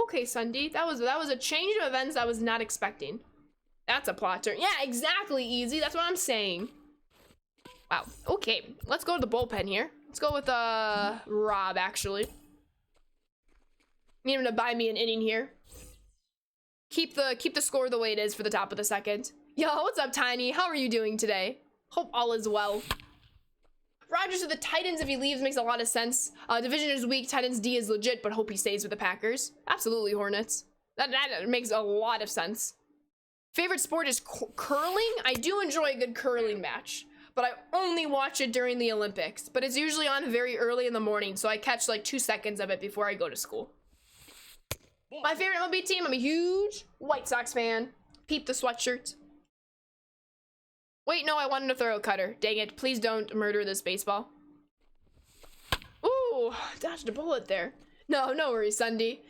okay, Sunday. That was a change of events I was not expecting. That's a plot turn. Yeah, exactly, Easy. That's what I'm saying. Wow. Okay, let's go to the bullpen here. Let's go with Rob, actually. Need him to buy me an inning here. Keep the score the way it is for the top of the second. Yo, what's up, Tiny? How are you doing today? Hope all is well. Rodgers to the Titans if he leaves makes a lot of sense. Division is weak. Titans D is legit, but hope he stays with the Packers. Absolutely, Hornets. That makes a lot of sense. Favorite sport is curling. I do enjoy a good curling match, but I only watch it during the Olympics. But it's usually on very early in the morning, so I catch like 2 seconds of it before I go to school. My favorite MLB team, I'm a huge White Sox fan. Peep the sweatshirt. Wait, no, I wanted a throw cutter. Dang it, please don't murder this baseball. Ooh, dodged a bullet there. No worries, Sunday.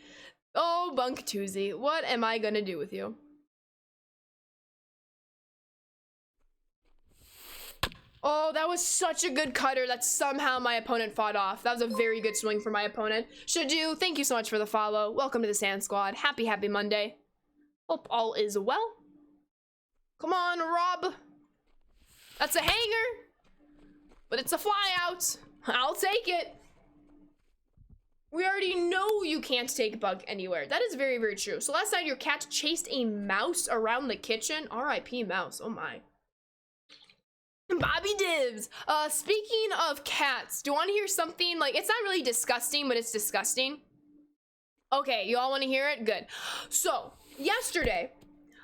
Oh, Bunk Tuesday, what am I gonna do with you? Oh, that was such a good cutter that somehow my opponent fought off. That was a very good swing for my opponent. Shadu, thank you so much for the follow. Welcome to the Sand Squad. Happy Monday. Hope all is well. Come on, Rob. That's a hanger, but it's a fly out. I'll take it. We already know you can't take Bug anywhere. That is very, very true. So last night your cat chased a mouse around the kitchen. RIP mouse, oh my. Bobby Divs. Speaking of cats, do you want to hear something? Like, it's not really disgusting, but it's disgusting. Okay, you all want to hear it? Good. So, yesterday,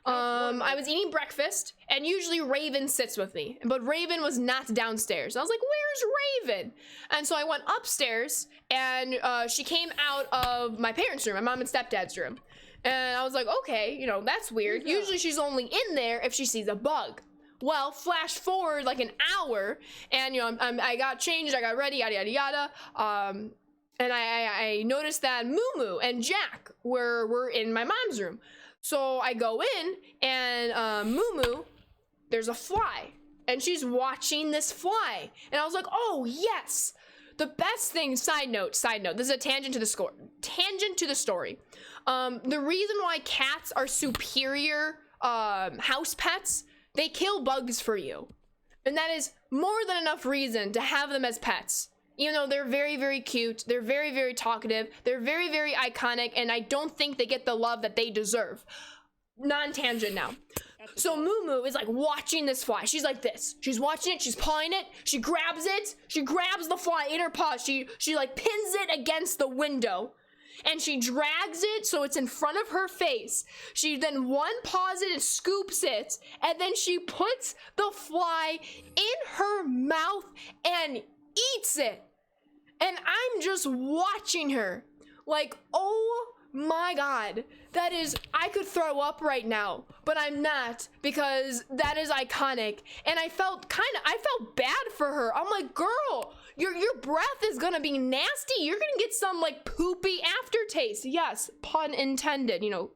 I was eating breakfast, and usually Raven sits with me, but Raven was not downstairs. I was like, where's Raven? And so I went upstairs, and she came out of my parents' room, my mom and stepdad's room. And I was like, okay, you know, that's weird. Usually she's only in there if she sees a bug. Well, flash forward like an hour, and you know, I got changed, I got ready, yada yada yada. And I noticed that Moo and Jack were in my mom's room. So I go in, and Moo, there's a fly, and she's watching this fly, and I was like, oh yes. The best thing, side note, this is a tangent to the story. The reason why cats are superior house pets, they kill bugs for you. And that is more than enough reason to have them as pets. You know, they're very, very cute. They're very, very talkative. They're very, very iconic. And I don't think they get the love that they deserve. Non-tangent now. So Moo is like watching this fly. She's like this. She's watching it. She's pawing it. She grabs it. She grabs the fly in her paw. She like pins it against the window. and she drags it so it's in front of her face. She then paws it and scoops it, and then she puts the fly in her mouth and eats it. And I'm just watching her like, oh my god, that is, I could throw up right now, but I'm not, because that is iconic. And I felt bad for her. I'm like, girl, your breath is gonna be nasty. You're gonna get some like poopy aftertaste. Yes, pun intended, you know.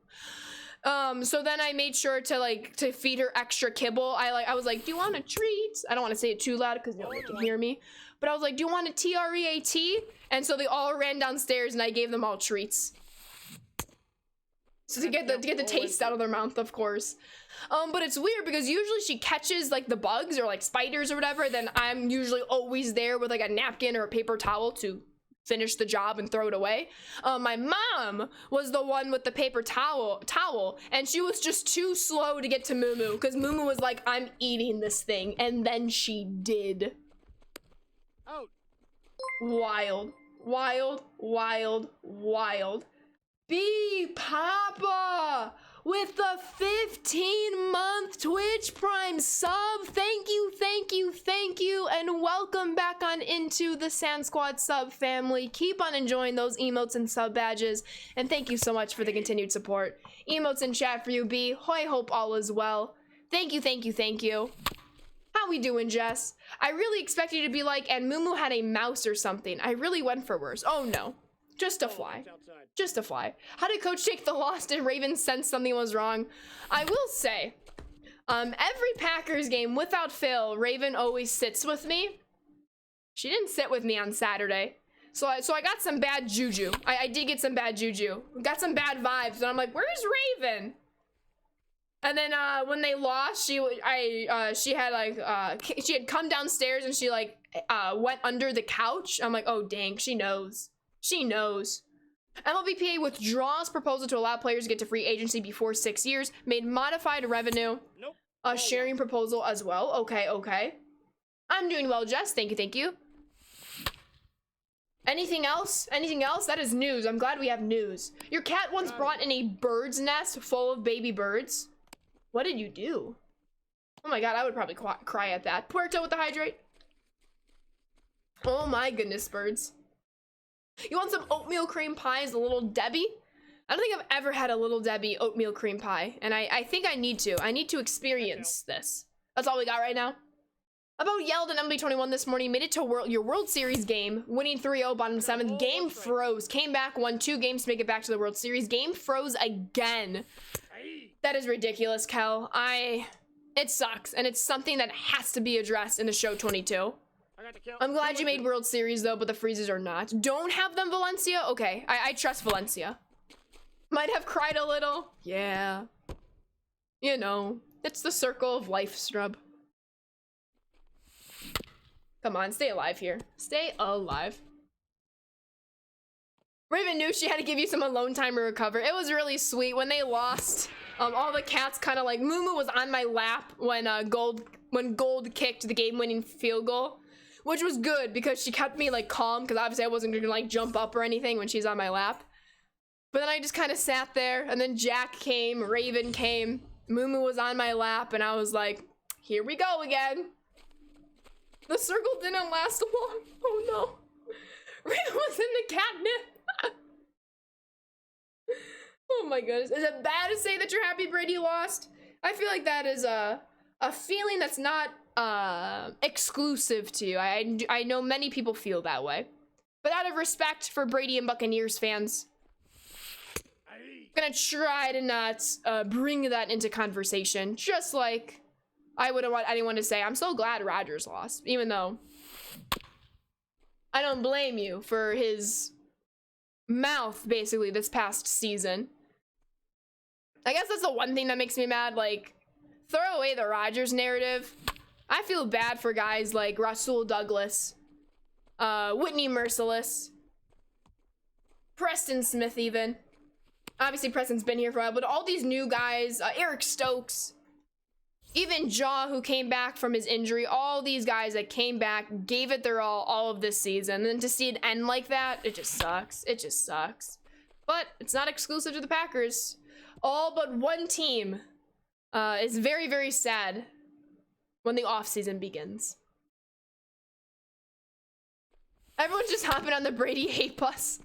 So then I made sure to feed her extra kibble. I was like, do you want a treat? I don't want to say it too loud because no one can hear me. But I was like, do you want a TREAT? And so they all ran downstairs and I gave them all treats. So to get the taste out of their mouth, of course. But it's weird because usually she catches like the bugs or like spiders or whatever, then I'm usually always there with like a napkin or a paper towel to finish the job and throw it away. My mom was the one with the paper towel, and she was just too slow to get to Mumu because Mumu was like, I'm eating this thing, and then she did. Out. Wild, wild, wild, wild. B Papa with the 15-month Twitch Prime sub. Thank you, thank you, thank you, and welcome back on into the Sand Squad sub family. Keep on enjoying those emotes and sub badges, and thank you so much for the continued support. Emotes in chat for you, B. I hope all is well. Thank you, thank you, thank you. How we doing, Jess? I really expected you to be like, and Mumu had a mouse or something. I really went for worse. Oh no, just a fly. Just a fly. How did Coach take the loss? Did Raven sense something was wrong? I will say, every Packers game, without fail, Raven always sits with me. She didn't sit with me on Saturday. So I got some bad juju. I did get some bad juju. Got some bad vibes, and I'm like, where's Raven? And then when they lost, she had come downstairs and she like went under the couch. I'm like, oh dang, she knows. She knows. MLBPA withdraws proposal to allow players to get to free agency before 6 years. Made modified revenue. Nope. Sharing proposal as well. Okay, okay. I'm doing well, Jess. Thank you, thank you. Anything else? Anything else? That is news. I'm glad we have news. Your cat once brought in a bird's nest full of baby birds. What did you do? Oh my god, I would probably cry at that. Puerto with the hydrate. Oh my goodness, birds. You want some oatmeal cream pie as a Little Debbie? I don't think I've ever had a Little Debbie oatmeal cream pie, and I think I need to. I need to experience this. That's all we got right now. About yelled at MB21 this morning, made it to your World Series game, winning 3-0, bottom 7th. Game froze, came back, won 2 games to make it back to the World Series. Game froze again. That is ridiculous, Kel. It sucks, and it's something that has to be addressed in the show 22. I'm glad you made World Series though, but the freezes are not. Don't have them, Valencia? Okay, I trust Valencia. Might have cried a little. Yeah. You know, it's the circle of life, Strub. Come on, stay alive here. Stay alive. Raven knew she had to give you some alone time to recover. It was really sweet when they lost. All the cats kind of like, Mumu was on my lap when Gold kicked the game-winning field goal. Which was good because she kept me like calm because obviously I wasn't gonna like jump up or anything when she's on my lap. But then I just kind of sat there, and then Jack came, Raven came, Mumu was on my lap, and I was like, here we go again. The circle didn't last long. Oh no. Raven was in the catnip. Oh my goodness. Is it bad to say that you're happy Brady lost? I feel like that is a feeling that's not exclusive to you. I know many people feel that way. But out of respect for Brady and Buccaneers fans, I'm gonna try to not bring that into conversation. Just like I wouldn't want anyone to say, I'm so glad Rodgers lost. Even though I don't blame you for his mouth, basically, this past season. I guess that's the one thing that makes me mad. Like, throw away the Rodgers narrative. I feel bad for guys like Rasul Douglas, Whitney Merciless, Preston Smith even. Obviously Preston's been here for a while, but all these new guys, Eric Stokes, even Jaw, who came back from his injury, all these guys that came back, gave it their all of this season. And then to see it end like that, it just sucks. It just sucks. But it's not exclusive to the Packers. All but one team is very, very sad when the offseason begins. Everyone's just hopping on the Brady hate bus.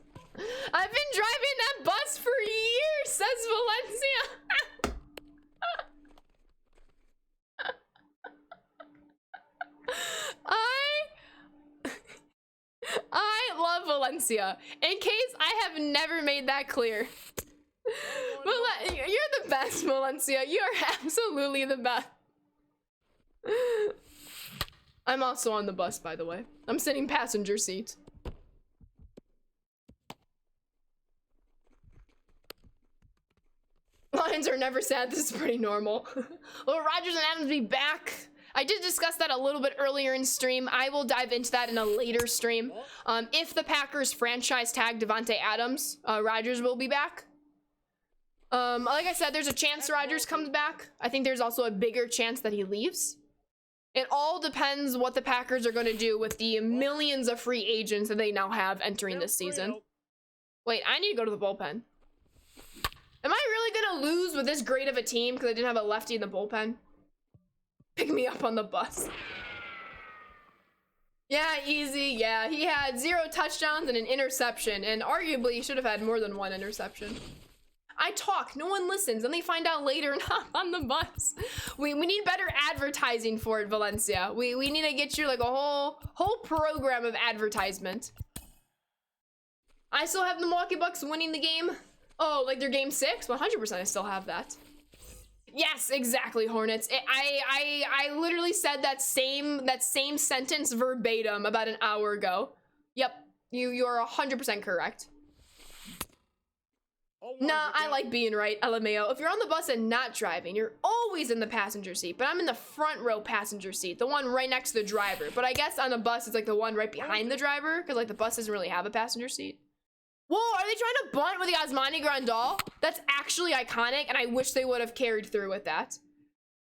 I've been driving that bus for years, says Valencia. I love Valencia. In case I have never made that clear. You're the best, Valencia. You are absolutely the best. I'm also on the bus, by the way. I'm sitting passenger seat. Lions are never sad. This is pretty normal. Will Rodgers and Adams be back? I did discuss that a little bit earlier in stream. I will dive into that in a later stream. If the Packers franchise tag Davante Adams, Rodgers will be back. Like I said, there's a chance Rodgers comes back. I think there's also a bigger chance that he leaves. It all depends what the Packers are going to do with the millions of free agents that they now have entering this season. Wait, I need to go to the bullpen. Am I really going to lose with this great of a team because I didn't have a lefty in the bullpen? Pick me up on the bus. Yeah, easy. Yeah, he had 0 touchdowns and an interception, and arguably he should have had more than 1 interception. I talk, no one listens, and they find out later and hop on the bus. We need better advertising for it, Valencia. We need to get you like a whole program of advertisement. I still have the Milwaukee Bucks winning the game. Oh, like their game 6? 100% I still have that. Yes, exactly, Hornets. I literally said that same sentence verbatim about an hour ago. Yep, you're 100% correct. Nah, I like being right, LMAO. If you're on the bus and not driving, you're always in the passenger seat. But I'm in the front row passenger seat, the one right next to the driver. But I guess on a bus, it's like the one right behind the driver, because like the bus doesn't really have a passenger seat. Whoa, are they trying to bunt with the Yasmani Grandal? That's actually iconic, and I wish they would have carried through with that.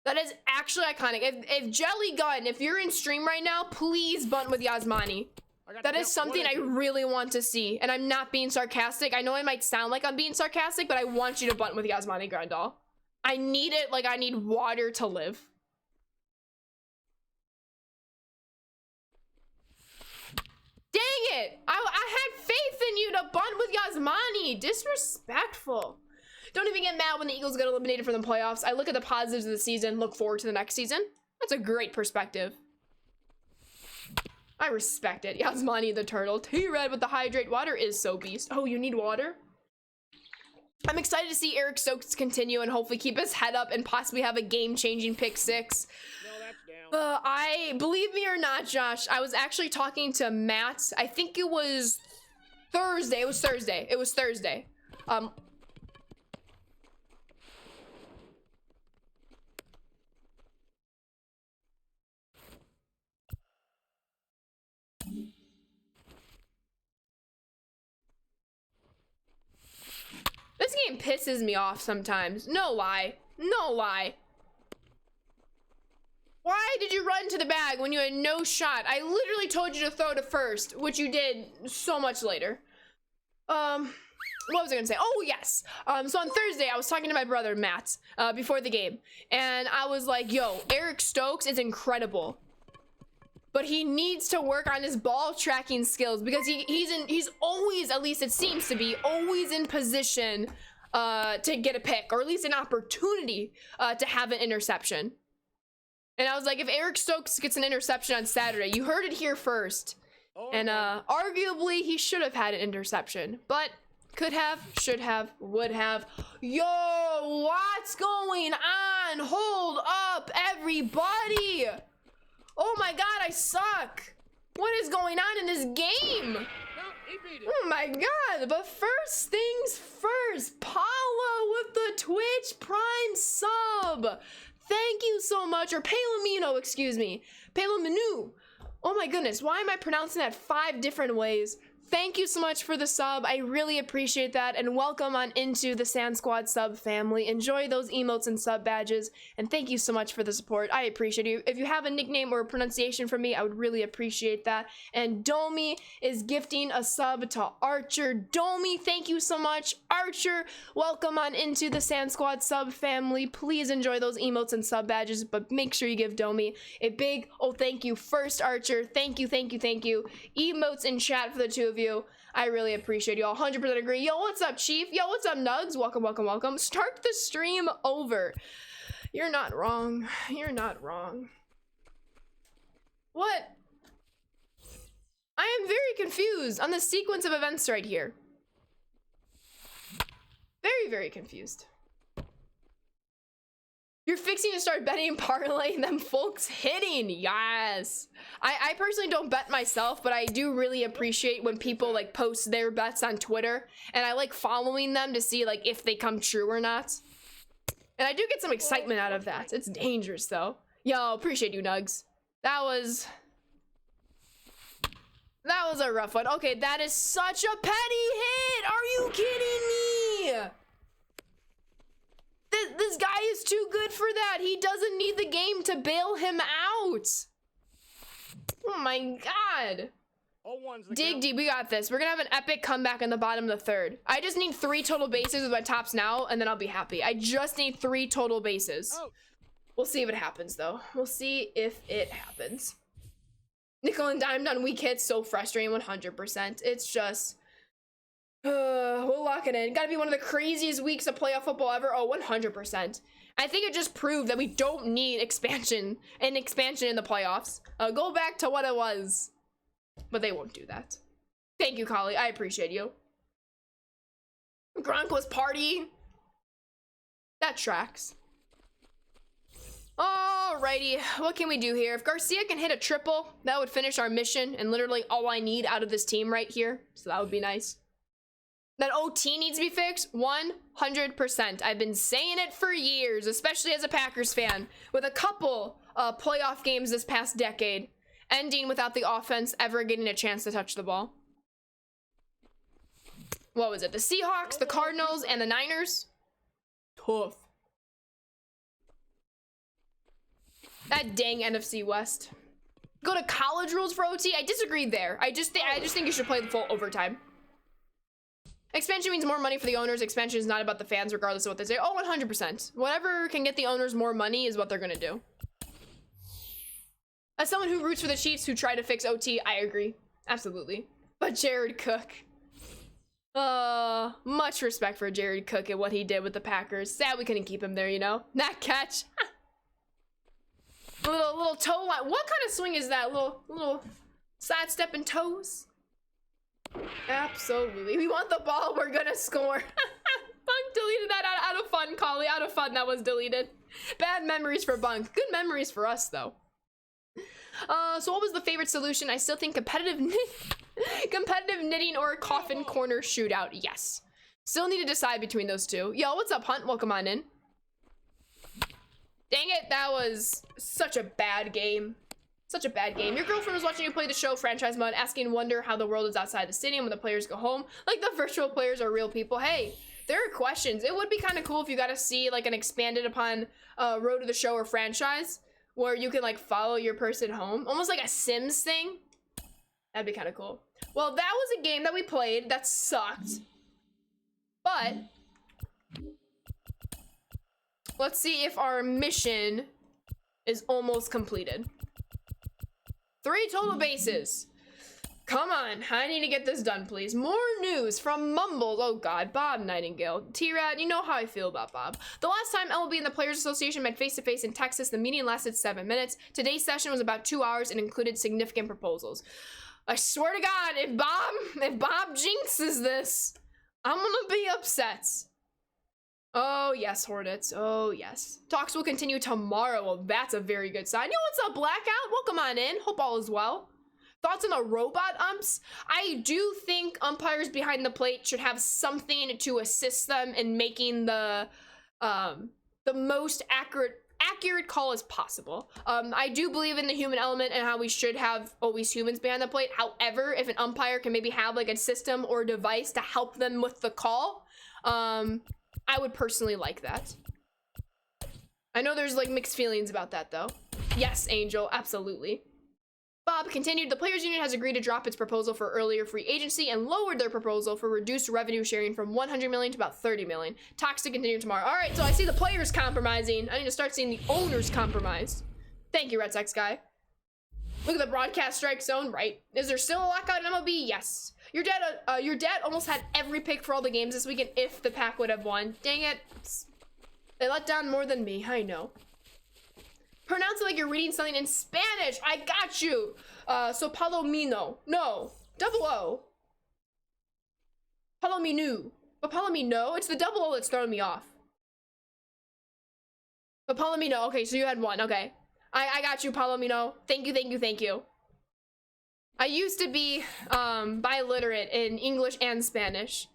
That is actually iconic. If Jelly Gun, if you're in stream right now, please bunt with Yasmani. That is something I really want to see, and I'm not being sarcastic. I know I might sound like I'm being sarcastic, but I want you to bunt with Yasmani Grandal. I need it like I need water to live. Dang it! I had faith in you to bunt with Yasmani. Disrespectful. Don't even get mad when the Eagles get eliminated from the playoffs. I look at the positives of the season, look forward to the next season. That's a great perspective. I respect it. Yasmani the turtle. T-Red with the hydrate. Water is so beast. Oh, you need water? I'm excited to see Eric Stokes continue and hopefully keep his head up and possibly have a game-changing pick 6. I believe me or not, Josh, I was actually talking to Matt. I think it was Thursday. It was Thursday. This game pisses me off sometimes. No lie. No lie. Why did you run to the bag when you had no shot? I literally told you to throw to first, which you did so much later. What was I gonna say? Oh, yes. So on Thursday, I was talking to my brother, Matt, before the game. And I was like, yo, Eric Stokes is incredible. But he needs to work on his ball tracking skills because he's always, at least it seems to be, always in position to get a pick, or at least an opportunity to have an interception. And I was like, if Eric Stokes gets an interception on Saturday, you heard it here first. And arguably he should have had an interception, but could have, should have, would have. Yo, what's going on? Hold up, everybody. Oh my god, I suck. What is going on in this game? Oh my god, but first things first, Paula with the Twitch Prime sub. Thank you so much. Or Palomino, excuse me. Palomino. Oh my goodness, why am I pronouncing that 5 different ways? thank you so much for the sub. I really appreciate that, and welcome on into the Sand Squad sub family. Enjoy those emotes and sub badges, and thank you so much for the support. I appreciate you. If you have a nickname or a pronunciation for me, I would really appreciate that. And Domi is gifting a sub to Archer. Domi, thank you so much. Archer, welcome on into the Sand Squad sub family. Please enjoy those emotes and sub badges, but make sure you give Domi a big thank you first, Archer. Thank you, thank you, thank you. Emotes in chat for the two of you. I really appreciate you all. 100% agree. Yo, what's up, Chief? Yo, what's up, Nugs? Welcome, welcome, welcome. Start the stream over. You're not wrong. You're not wrong. What? I am very confused on the sequence of events right here. Very, very confused. You're fixing to start betting parlay them folks hitting. Yes. I personally don't bet myself, but I do really appreciate when people like post their bets on Twitter, and I like following them to see like if they come true or not. And I do get some excitement out of that. It's dangerous though. Yo, appreciate you, Nugs. That was a rough one. Okay, that is such a petty hit. Are you kidding me? This guy is too good for that. He doesn't need the game to bail him out. Oh my god. Dig deep, we got this. We're gonna have an epic comeback in the bottom of the third. I just need 3 total bases with my tops now, and then I'll be happy. I just need 3 total bases. We'll see if it happens, though. We'll see if it happens. Nickel and dimed on weak hits, so frustrating, 100%. It's just... we'll lock it in. Gotta be one of the craziest weeks of playoff football ever. Oh, 100%. I think it just proved that we don't need expansion in the playoffs. Go back to what it was. But they won't do that. Thank you, Kali. I appreciate you. Gronk was party. That tracks. Alrighty, what can we do here? If Garcia can hit a triple, that would finish our mission and literally all I need out of this team right here. So that would be nice. That OT needs to be fixed, 100%. I've been saying it for years, especially as a Packers fan, with a couple playoff games this past decade, ending without the offense ever getting a chance to touch the ball. What was it? The Seahawks, the Cardinals, and the Niners? Tough. That dang NFC West. Go to college rules for OT? I disagree there. I just think you should play the full overtime. Expansion means more money for the owners. Expansion is not about the fans, regardless of what they say. Oh, 100%. Whatever can get the owners more money is what they're gonna do. As someone who roots for the Chiefs who try to fix OT, I agree. Absolutely. But Jared Cook. Much respect for Jared Cook and what he did with the Packers. Sad we couldn't keep him there, you know? That catch. little toe line. What kind of swing is that? Little sidestep and toes? Absolutely. We want the ball. We're gonna score. Bunk deleted that out of fun, Collie. Out of fun, that was deleted. Bad memories for Bunk. Good memories for us, though. So what was the favorite solution? I still think competitive knitting or a coffin corner shootout. Yes. Still need to decide between those two. Yo, what's up, Hunt? Welcome on in. Dang it, that was such a bad game. Such a bad game. Your girlfriend was watching you play the show Franchise Mode, asking wonder how the world is outside the stadium when the players go home. Like the virtual players are real people. Hey, there are questions. It would be kind of cool if you got to see like an expanded upon Road to the Show or franchise where you can like follow your person home. Almost like a Sims thing. That'd be kind of cool. Well, that was a game that we played that sucked. But let's see if our mission is almost completed. 3 total bases. Come on, I need to get this done, please. More news from Mumbles. Oh God, Bob Nightingale. T-Rad, you know how I feel about Bob. The last time MLB and the Players Association met face-to-face in Texas, the meeting lasted 7 minutes. Today's session was about 2 hours and included significant proposals. I swear to God, if Bob jinxes this, I'm gonna be upset. Oh yes, Hornets. Oh yes. Talks will continue tomorrow. Well, that's a very good sign. Yo, what's up, Blackout? Welcome on in. Hope all is well. Thoughts on the robot umps? I do think umpires behind the plate should have something to assist them in making the most accurate accurate call as possible. I do believe in the human element and how we should have always humans behind the plate. However, if an umpire can maybe have like a system or a device to help them with the call, I would personally like that. I know there's like mixed feelings about that though. Yes, Angel, absolutely. Bob continued, the Players Union has agreed to drop its proposal for earlier free agency and lowered their proposal for reduced revenue sharing from 100 million to about 30 million. Talks to continue tomorrow. All right, so I see the players compromising. I need to start seeing the owners compromise. Thank you, Red Sox guy. Look at the broadcast strike zone, right? Is there still a lockout in MLB? Yes. Your dad almost had every pick for all the games this weekend if the Pack would have won. Dang it. They let down more than me, I know. Pronounce it like you're reading something in Spanish. I got you. So Palomino. No. Double O. Palomino. But Palomino? It's the double O that's throwing me off. But Palomino. Okay, so you had one. Okay. I got you, Palomino. Thank you, thank you, thank you. I used to be biliterate in English and Spanish.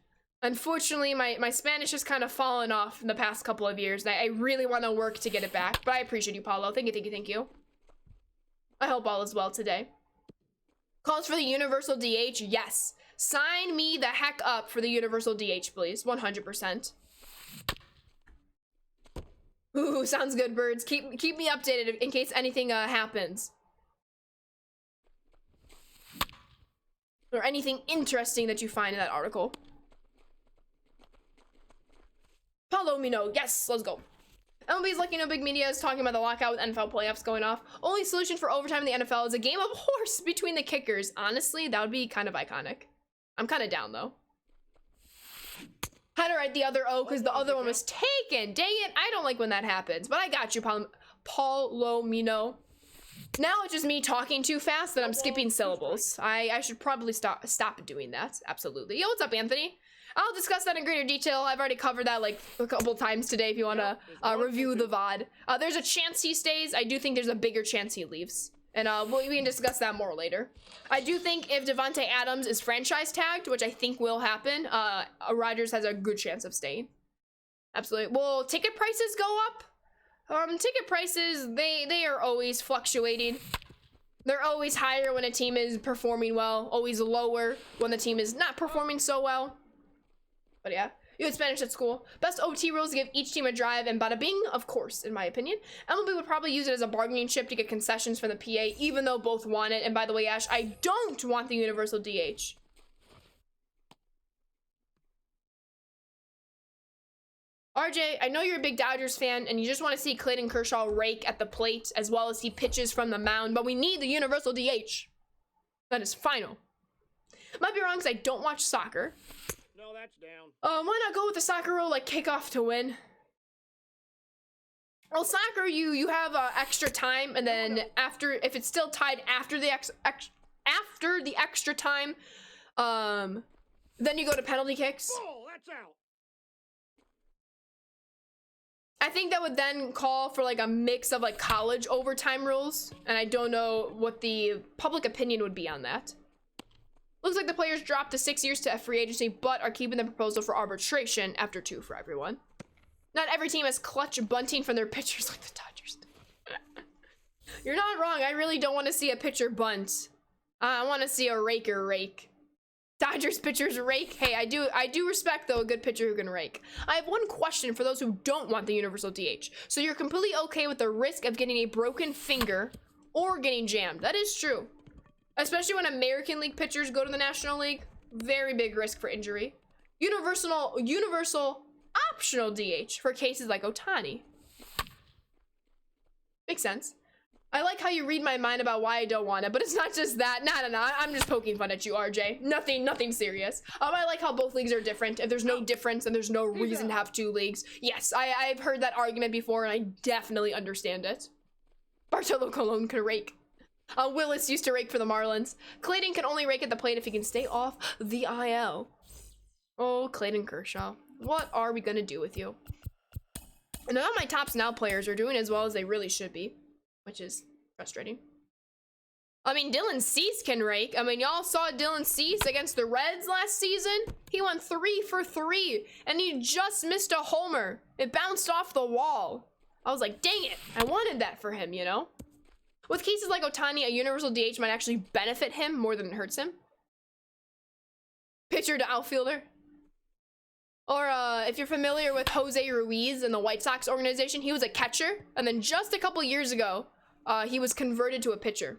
Unfortunately, my Spanish has kind of fallen off in the past couple of years, and I really want to work to get it back. But I appreciate you, Paulo. Thank you, thank you, thank you. I hope all is well today. Calls for the universal DH? Yes. Sign me the heck up for the universal DH, please. 100%. Ooh, sounds good, birds. Keep me updated in case anything happens. Or anything interesting that you find in that article. Palomino, yes, let's go. MLB's lucky no big media is talking about the lockout with NFL playoffs going off. Only solution for overtime in the NFL is a game of horse between the kickers. Honestly, that would be kind of iconic. I'm kind of down though. Had to write the other O because the other one was taken. Dang it, I don't like when that happens. But I got you, Palomino. Now it's just me talking too fast that I'm skipping syllables. I should probably stop doing that. Absolutely. Yo, what's up, Anthony? I'll discuss that in greater detail. I've already covered that like a couple times today if you want to review the VOD. There's a chance he stays. I do think there's a bigger chance he leaves. And we can discuss that more later. I do think if Devontae Adams is franchise tagged, which I think will happen, Rodgers has a good chance of staying. Absolutely. Will ticket prices go up? Ticket prices, they are always fluctuating. They're always higher when a team is performing well, always lower when the team is not performing so well. But yeah, you had Spanish at school. Best OT rules give each team a drive, and bada bing, of course, in my opinion. MLB would probably use it as a bargaining chip to get concessions from the PA, even though both want it. And by the way, Ash, I don't want the universal DH. RJ, I know you're a big Dodgers fan, and you just want to see Clayton Kershaw rake at the plate, as well as he pitches from the mound, but we need the universal DH. That is final. Might be wrong because I don't watch soccer. No, that's down. Why not go with the soccer rule, like kickoff to win? Well, soccer, you have extra time, and then after, if it's still tied after the extra time, then you go to penalty kicks. Oh, that's out. I think that would then call for like a mix of like college overtime rules, and I don't know what the public opinion would be on that. Looks like the players dropped the 6 years to a free agency, but are keeping the proposal for arbitration after 2 for everyone. Not every team has clutch bunting from their pitchers like the Dodgers. You're not wrong. I really don't want to see a pitcher bunt. I want to see a raker rake. Dodgers pitchers rake. Hey, I do respect though a good pitcher who can rake. I have one question for those who don't want the universal DH. So you're completely okay with the risk of getting a broken finger or getting jammed? That is true. Especially when American League pitchers go to the National League. Very big risk for injury. Universal optional DH for cases like Ohtani. Makes sense. I like how you read my mind about why I don't want it, but it's not just that. No. I'm just poking fun at you, RJ. Nothing serious. I like how both leagues are different. If there's no difference, then there's no reason to have 2 leagues. Yes, I've heard that argument before, and I definitely understand it. Bartolo Colon can rake. Willis used to rake for the Marlins. Clayton can only rake at the plate if he can stay off the IL. Oh, Clayton Kershaw. What are we gonna do with you? And none of my tops now players are doing as well as they really should be, which is frustrating. I mean, Dylan Cease can rake. I mean, y'all saw Dylan Cease against the Reds last season? He went 3 for 3, and he just missed a homer. It bounced off the wall. I was like, dang it, I wanted that for him, you know? With cases like Ohtani, a universal DH might actually benefit him more than it hurts him. Pitcher to outfielder. Or if you're familiar with Jose Ruiz in the White Sox organization, he was a catcher, and then just a couple years ago, he was converted to a pitcher.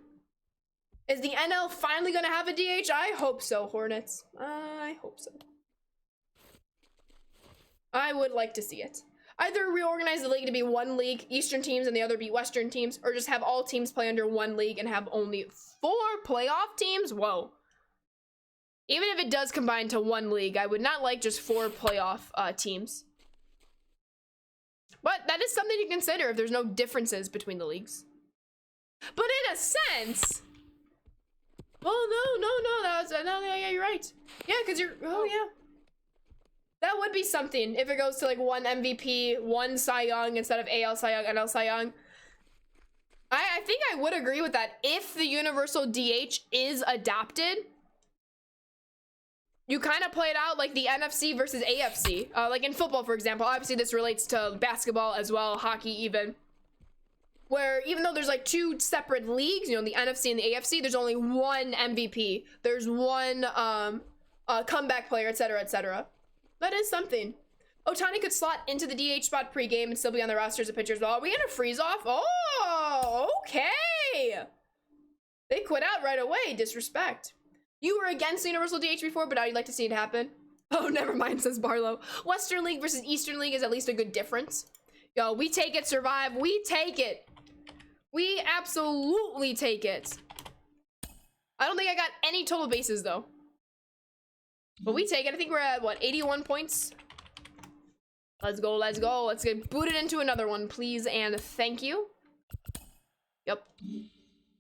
Is the NL finally gonna have a DH? I hope so, Hornets. I hope so. I would like to see it. Either reorganize the league to be one league, Eastern teams, and the other be Western teams, or just have all teams play under one league and have only 4 playoff teams? Whoa. Even if it does combine to one league, I would not like just 4 playoff teams. But that is something to consider if there's no differences between the leagues. But in a sense... Oh, no, yeah, you're right. Yeah, because yeah. That would be something if it goes to like 1 MVP, 1 Cy Young instead of AL Cy Young, NL Cy Young. I think I would agree with that if the universal DH is adopted. You kind of play it out like the NFC versus AFC. Like in football, for example. Obviously, this relates to basketball as well, hockey even. Where even though there's like 2 separate leagues, you know, the NFC and the AFC, there's only 1 MVP. There's 1 comeback player, etc., etc. That is something. Ohtani could slot into the DH spot pre-game and still be on the roster as a pitcher as well. Are we gonna freeze off? Oh, okay. They quit out right away. Disrespect. You were against the Universal DH before, but now you'd like to see it happen? Oh, never mind, says Barlow. Western League versus Eastern League is at least a good difference. Yo, we take it, Survive. We take it. We absolutely take it. I don't think I got any total bases, though. But we take it. I think we're at, what, 81 points? Let's go, let's go. Let's get booted into another one, please, and thank you. Yep.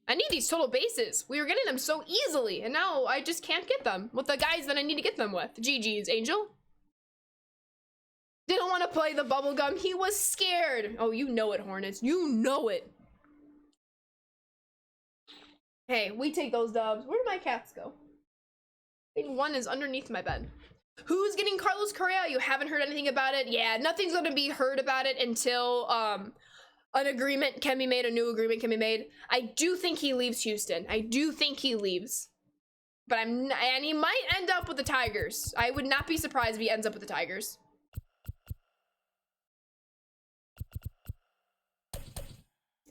I need these total bases. We were getting them so easily, and now I just can't get them with the guys that I need to get them with. GG's, Angel. Didn't want to play the bubblegum. He was scared. Oh, you know it, Hornets. You know it. Hey, we take those dubs. Where did my cats go? I think one is underneath my bed. Who's getting Carlos Correa? You haven't heard anything about it? Yeah, nothing's going to be heard about it until an agreement can be made, a new agreement can be made. I do think he leaves Houston. I do think he leaves. But and he might end up with the Tigers. I would not be surprised if he ends up with the Tigers.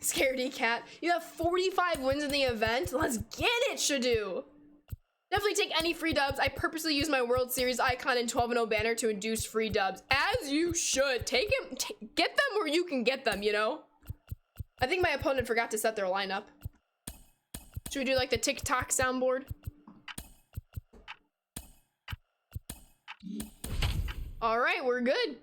Scaredy cat. You have 45 wins in the event? Let's get it, Shadu. Definitely take any free dubs. I purposely use my World Series icon and 12-0 banner to induce free dubs. As you should. Take him. Get them where you can get them, you know? I think my opponent forgot to set their lineup. Should we do like the TikTok soundboard? All right, we're good.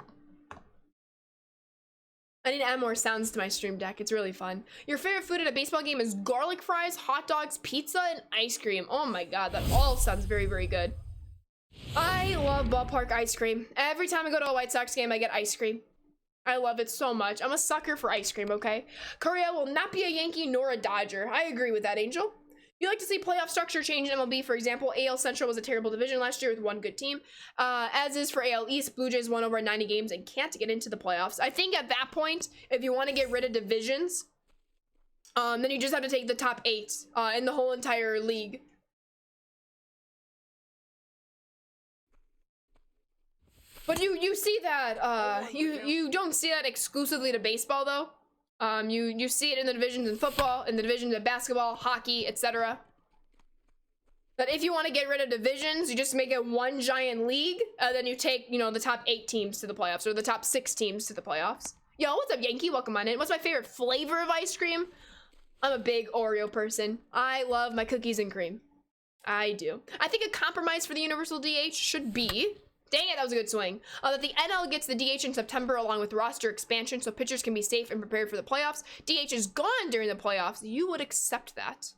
I need to add more sounds to my stream deck. It's really fun. Your favorite food at a baseball game is garlic fries, hot dogs, pizza, and ice cream. Oh my god, that all sounds very, very good. I love ballpark ice cream. Every time I go to a White Sox game, I get ice cream. I love it so much. I'm a sucker for ice cream, okay? Correa will not be a Yankee nor a Dodger. I agree with that, Angel. You like to see playoff structure change in MLB. For example, AL Central was a terrible division last year with 1 good team. As is for AL East, Blue Jays won over 90 games and can't get into the playoffs. I think at that point, if you want to get rid of divisions, then you just have to take the top 8 in the whole entire league. But you see that, you don't see that exclusively to baseball, though. You see it in the divisions in football, in the divisions of basketball, hockey, etc. But if you want to get rid of divisions, you just make it one giant league, then you take, you know, the top 8 teams to the playoffs, or the top 6 teams to the playoffs. Yo, what's up, Yankee? Welcome on in. What's my favorite flavor of ice cream? I'm a big Oreo person. I love my cookies and cream. I do. I think a compromise for the Universal DH should be... Dang it, that was a good swing. That the NL gets the DH in September along with roster expansion so pitchers can be safe and prepared for the playoffs. DH is gone during the playoffs. You would accept that.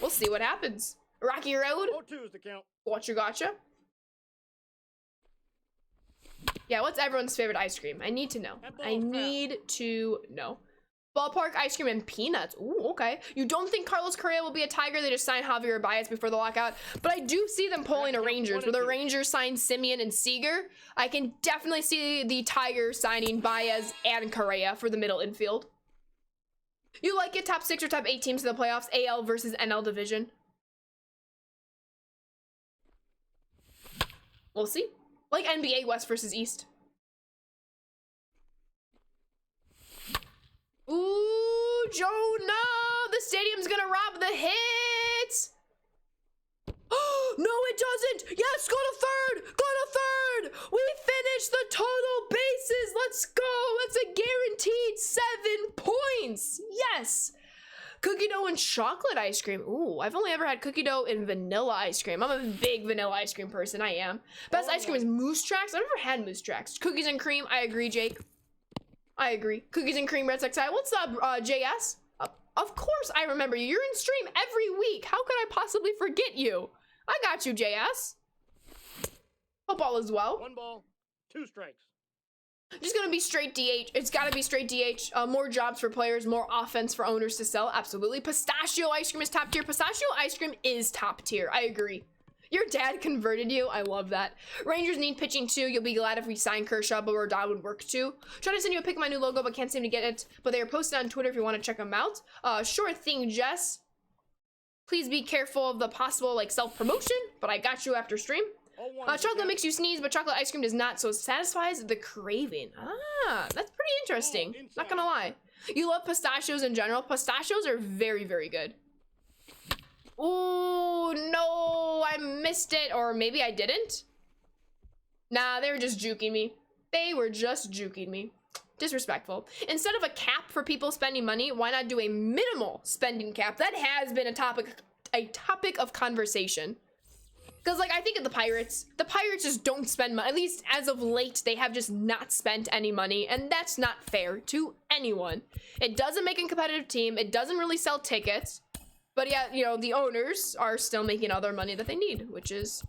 We'll see what happens. Rocky Road. 0-2 is the count. Gotcha. Yeah, what's everyone's favorite ice cream? I need to know. I need to know. Ballpark ice cream and peanuts. Ooh, okay. You don't think Carlos Correa will be a Tiger? They just signed Javier Baez before the lockout. But I do see them pulling a Rangers, where the Rangers signed Simeon and Seager. I can definitely see the Tigers signing Baez and Correa for the middle infield. You like it? Top 6 or top 8 teams in the playoffs? AL versus NL division. We'll see. Like NBA West versus East. Ooh, Jonah! The stadium's gonna rob the hits! No, it doesn't! Yes, go to third! Go to third! We finished the total bases! Let's go! That's a guaranteed 7 points! Yes! Cookie dough and chocolate ice cream. Ooh, I've only ever had cookie dough and vanilla ice cream. I'm a big vanilla ice cream person, I am. Best ice cream is Moose Tracks. I've never had Moose Tracks. Cookies and cream, I agree, Jake. I agree. Cookies and cream, Red Sox. What's up, JS? Of course I remember you. You're in stream every week. How could I possibly forget you? I got you, JS. Hope all is well. 1 ball, 2 strikes. Just gonna be straight DH. It's gotta be straight DH. More jobs for players, more offense for owners to sell. Absolutely. Pistachio ice cream is top tier. Pistachio ice cream is top tier. I agree. Your dad converted you. I love that. Rangers need pitching too. You'll be glad if we sign Kershaw, but Rodon would work too. Trying to send you a pic of my new logo, but can't seem to get it. But they are posted on Twitter if you want to check them out. Sure thing, Jess. Please be careful of the possible like self-promotion, but I got you after stream. Chocolate makes you sneeze, but chocolate ice cream does not, so it satisfies the craving. Ah, that's pretty interesting. Not gonna lie. You love pistachios in general. Pistachios are very, very good. Ooh, no, I missed it. Or maybe I didn't. Nah, they were just juking me. They were just juking me. Disrespectful. Instead of a cap for people spending money, why not do a minimal spending cap? That has been a topic of conversation. Because, like, I think of the Pirates just don't spend money. At least as of late, they have just not spent any money. And that's not fair to anyone. It doesn't make a competitive team. It doesn't really sell tickets. But yeah, you know, the owners are still making all their money that they need, which is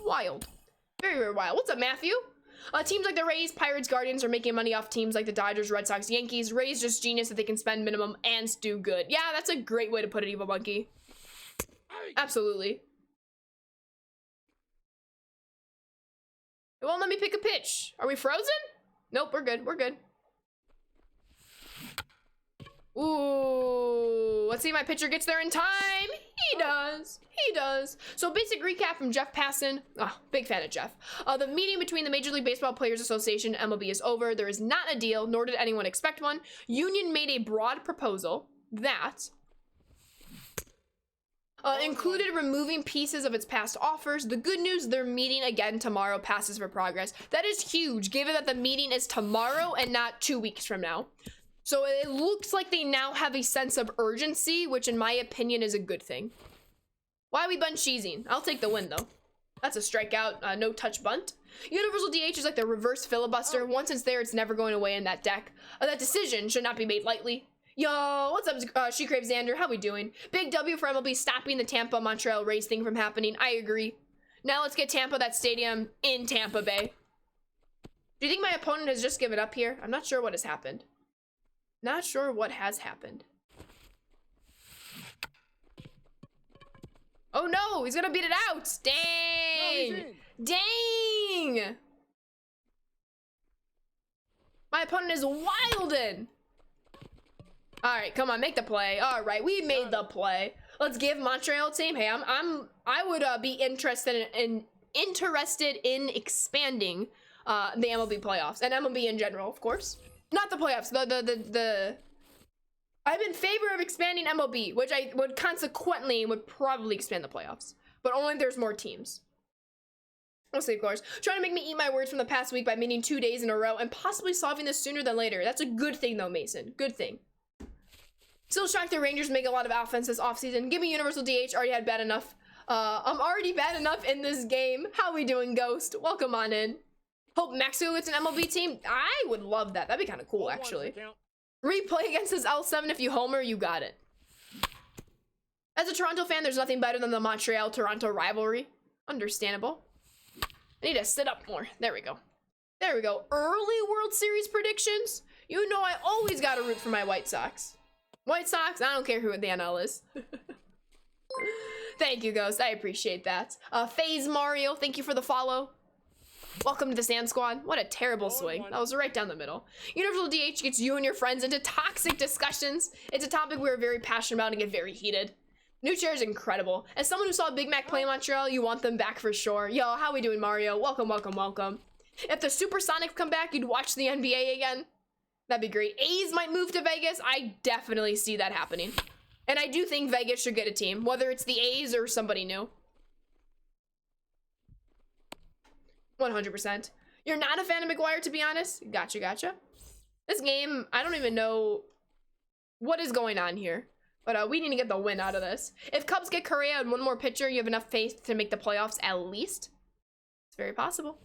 wild. Very, very wild. What's up, Matthew? Teams like the Rays, Pirates, Guardians are making money off teams like the Dodgers, Red Sox, Yankees. Rays just genius that they can spend minimum and do good. Yeah, that's a great way to put it, Evil Monkey. Absolutely. It won't let me pick a pitch. Are we frozen? Nope, we're good. We're good. Ooh, let's see if my pitcher gets there in time. He does. He does. So basic recap from Jeff Passan. Oh, big fan of Jeff. The meeting between the Major League Baseball Players Association and MLB is over. There is not a deal, nor did anyone expect one. Union made a broad proposal that included removing pieces of its past offers. The good news, they're meeting again tomorrow, passes for progress. That is huge, given that the meeting is tomorrow and not 2 weeks from now. So it looks like they now have a sense of urgency, which in my opinion is a good thing. Why are we bunt cheesing? I'll take the win though. That's a strikeout, no touch bunt. Universal DH is like the reverse filibuster. Once it's there, it's never going away in that deck. That decision should not be made lightly. Yo, what's up, She Craves Xander? How we doing? Big W for MLB stopping the Tampa Montreal Rays thing from happening. I agree. Now let's get Tampa that stadium in Tampa Bay. Do you think my opponent has just given up here? I'm not sure what has happened. Not sure what has happened. Oh no, he's gonna beat it out. Dang. Dang. My opponent is wildin'. All right, come on, make the play. All right, we made the play. Let's give Montreal team. Hey, I would be interested in expanding the MLB playoffs and MLB in general, of course. Not the playoffs. I'm in favor of expanding MLB, which I would consequently would probably expand the playoffs, but only if there's more teams. We'll see, of course. Trying to make me eat my words from the past week by meeting 2 days in a row and possibly solving this sooner than later. That's a good thing, though, Mason. Good thing. Still shocked the Rangers make a lot of offense this offseason. Give me Universal DH. Already had bad enough. I'm already bad enough in this game. How we doing, Ghost? Welcome on in. Hope Mexico gets an MLB team. I would love that. That'd be kind of cool, actually. Replay against this L7 if you homer, you got it. As a Toronto fan, there's nothing better than the Montreal-Toronto rivalry. Understandable. I need to sit up more. There we go. There we go. Early World Series predictions. You know I always gotta root for my White Sox. White Sox, I don't care who the NL is. Thank you, Ghost. I appreciate that. FaZe Mario, thank you for the follow. Welcome to the Sand Squad. What a terrible swing. That was right down the middle. Universal DH gets you and your friends into toxic discussions. It's a topic we're very passionate about and get very heated. New chair is incredible. As someone who saw Big Mac play in Montreal, you want them back for sure. Yo, how we doing, Mario? Welcome, welcome, welcome. If the Supersonics come back, you'd watch the NBA again? That'd be great. A's might move to Vegas. I definitely see that happening. And I do think Vegas should get a team, whether it's the A's or somebody new. 100%. You're not a fan of McGuire, to be honest? Gotcha, gotcha. This game, I don't even know what is going on here. But we need to get the win out of this. If Cubs get Correa and one more pitcher, you have enough faith to make the playoffs at least. It's very possible.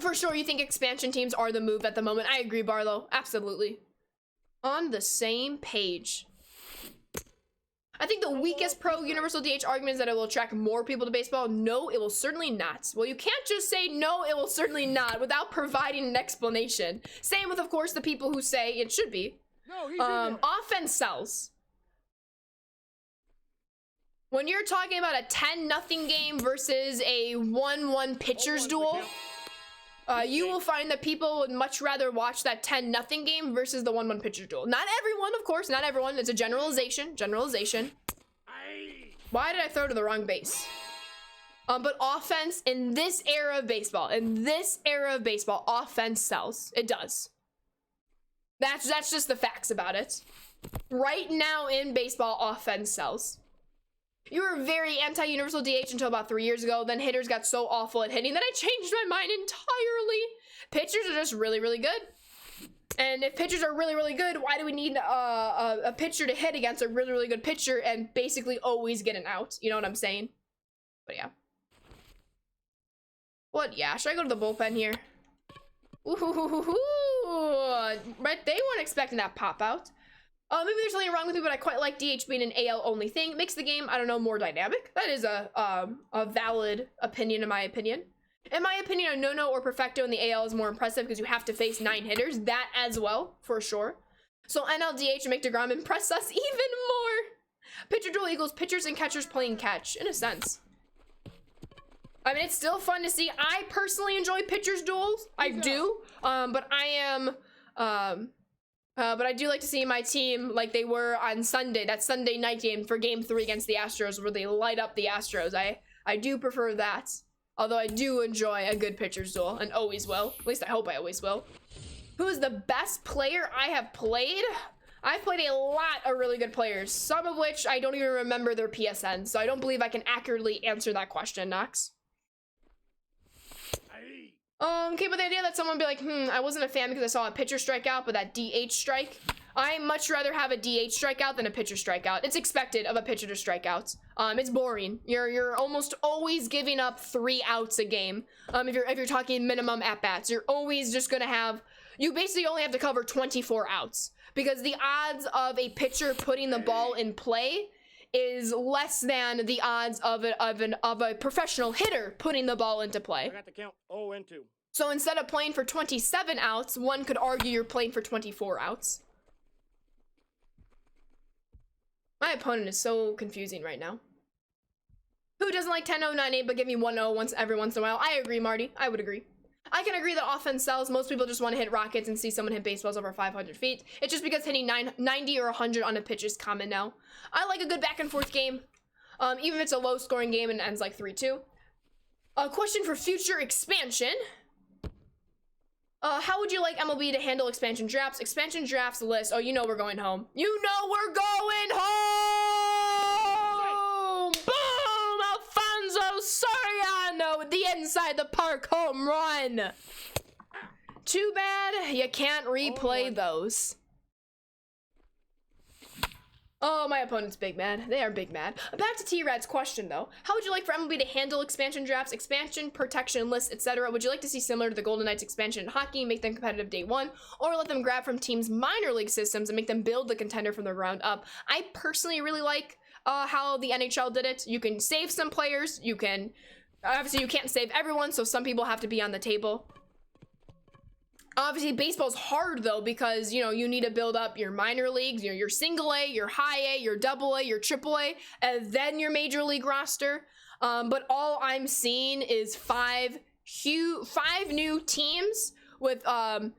For sure, you think expansion teams are the move at the moment. I agree, Barlow. Absolutely. On the same page. I think the weakest pro Universal DH argument is that it will attract more people to baseball. No, it will certainly not. Well, you can't just say no, it will certainly not without providing an explanation. Same with, of course, the people who say it should be. No, Offense sells. When you're talking about a 10-0 game versus a 1-1 pitcher's duel, you will find that people would much rather watch that 10-0 game versus the 1-1 pitcher's duel. Not everyone, of course, not everyone. It's a generalization. Why did I throw to the wrong base? But offense in this era of baseball, offense sells. It does. That's just the facts about it. Right now in baseball, offense sells. You were very anti-Universal DH until about 3 years ago. Then hitters got so awful at hitting that I changed my mind entirely. Pitchers are just really, really good. And if pitchers are really, really good, why do we need a pitcher to hit against a really, really good pitcher and basically always get an out? You know what I'm saying? But yeah. What? Yeah, should I go to the bullpen here? Ooh, but they weren't expecting that pop out. Maybe there's something wrong with me, but I quite like DH being an AL only thing. It makes the game, I don't know, more dynamic. That is a valid opinion in my opinion. In my opinion, a no-no or perfecto in the AL is more impressive because you have to face 9 hitters. That as well, for sure. So NLDH and make DeGrom impress us even more. Pitcher duel equals pitchers and catchers playing catch, in a sense. I mean, it's still fun to see. I personally enjoy pitchers duels. I do. But I do like to see my team like they were on Sunday, that Sunday night game for game 3 against the Astros where they light up the Astros. I do prefer that. Although I do enjoy a good pitcher's duel and always will. At least I hope I always will. Who is the best player I have played? I've played a lot of really good players, some of which I don't even remember their PSN, so I don't believe I can accurately answer that question, Nox. Came with the idea that someone would be like, I wasn't a fan because I saw a pitcher strike out, but that DH strike. I much rather have a DH strikeout than a pitcher strikeout. It's expected of a pitcher to strike out. It's boring. You're almost always giving up 3 outs a game. If you're talking minimum at bats, you're always just gonna have. You basically only have to cover 24 outs because the odds of a pitcher putting the ball in play is less than the odds of a professional hitter putting the ball into play. I got to count 0 and 2. So instead of playing for 27 outs, one could argue you're playing for 24 outs. My opponent is so confusing right now. Who doesn't like 10-0-9-8 but give me 1-0 every once in a while? I agree, Marty. I would agree. I can agree that offense sells. Most people just want to hit rockets and see someone hit baseballs over 500 feet. It's just because hitting 90 or 100 on a pitch is common now. I like a good back and forth game. Even if it's a low scoring game and it ends like 3-2. A question for future expansion. How would you like MLB to handle expansion drafts? Expansion drafts list. Oh, you know we're going home. You know we're going home! Boom! Alfonso Soriano with the inside the park home run. Too bad you can't replay those. Oh, my opponent's big mad. They are big mad. Back to T-Rad's question, though. How would you like for MLB to handle expansion drafts, expansion, protection lists, etc.? Would you like to see similar to the Golden Knights expansion in hockey, make them competitive day 1, or let them grab from teams' minor league systems and make them build the contender from the ground up? I personally really like how the NHL did it. You can save some players. You can... Obviously, you can't save everyone, so some people have to be on the table. Obviously, baseball's hard though because you need to build up your minor leagues, your single A, your high A, your double A, your triple A, and then your major league roster. But all I'm seeing is five new teams with five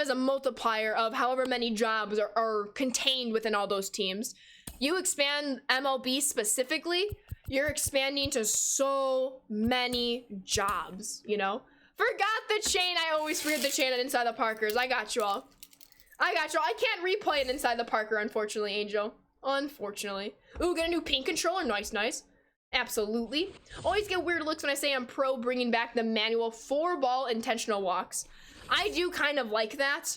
as a multiplier of however many jobs are contained within all those teams. You expand MLB specifically, you're expanding to so many jobs, Forgot the chain. I always forget the chain on Inside the Parkers. I got you all. I can't replay it Inside the Parker, unfortunately, Angel. Unfortunately. Ooh, get a new pink controller. Nice. Absolutely. Always get weird looks when I say I'm pro bringing back the manual 4-ball intentional walks. I do kind of like that.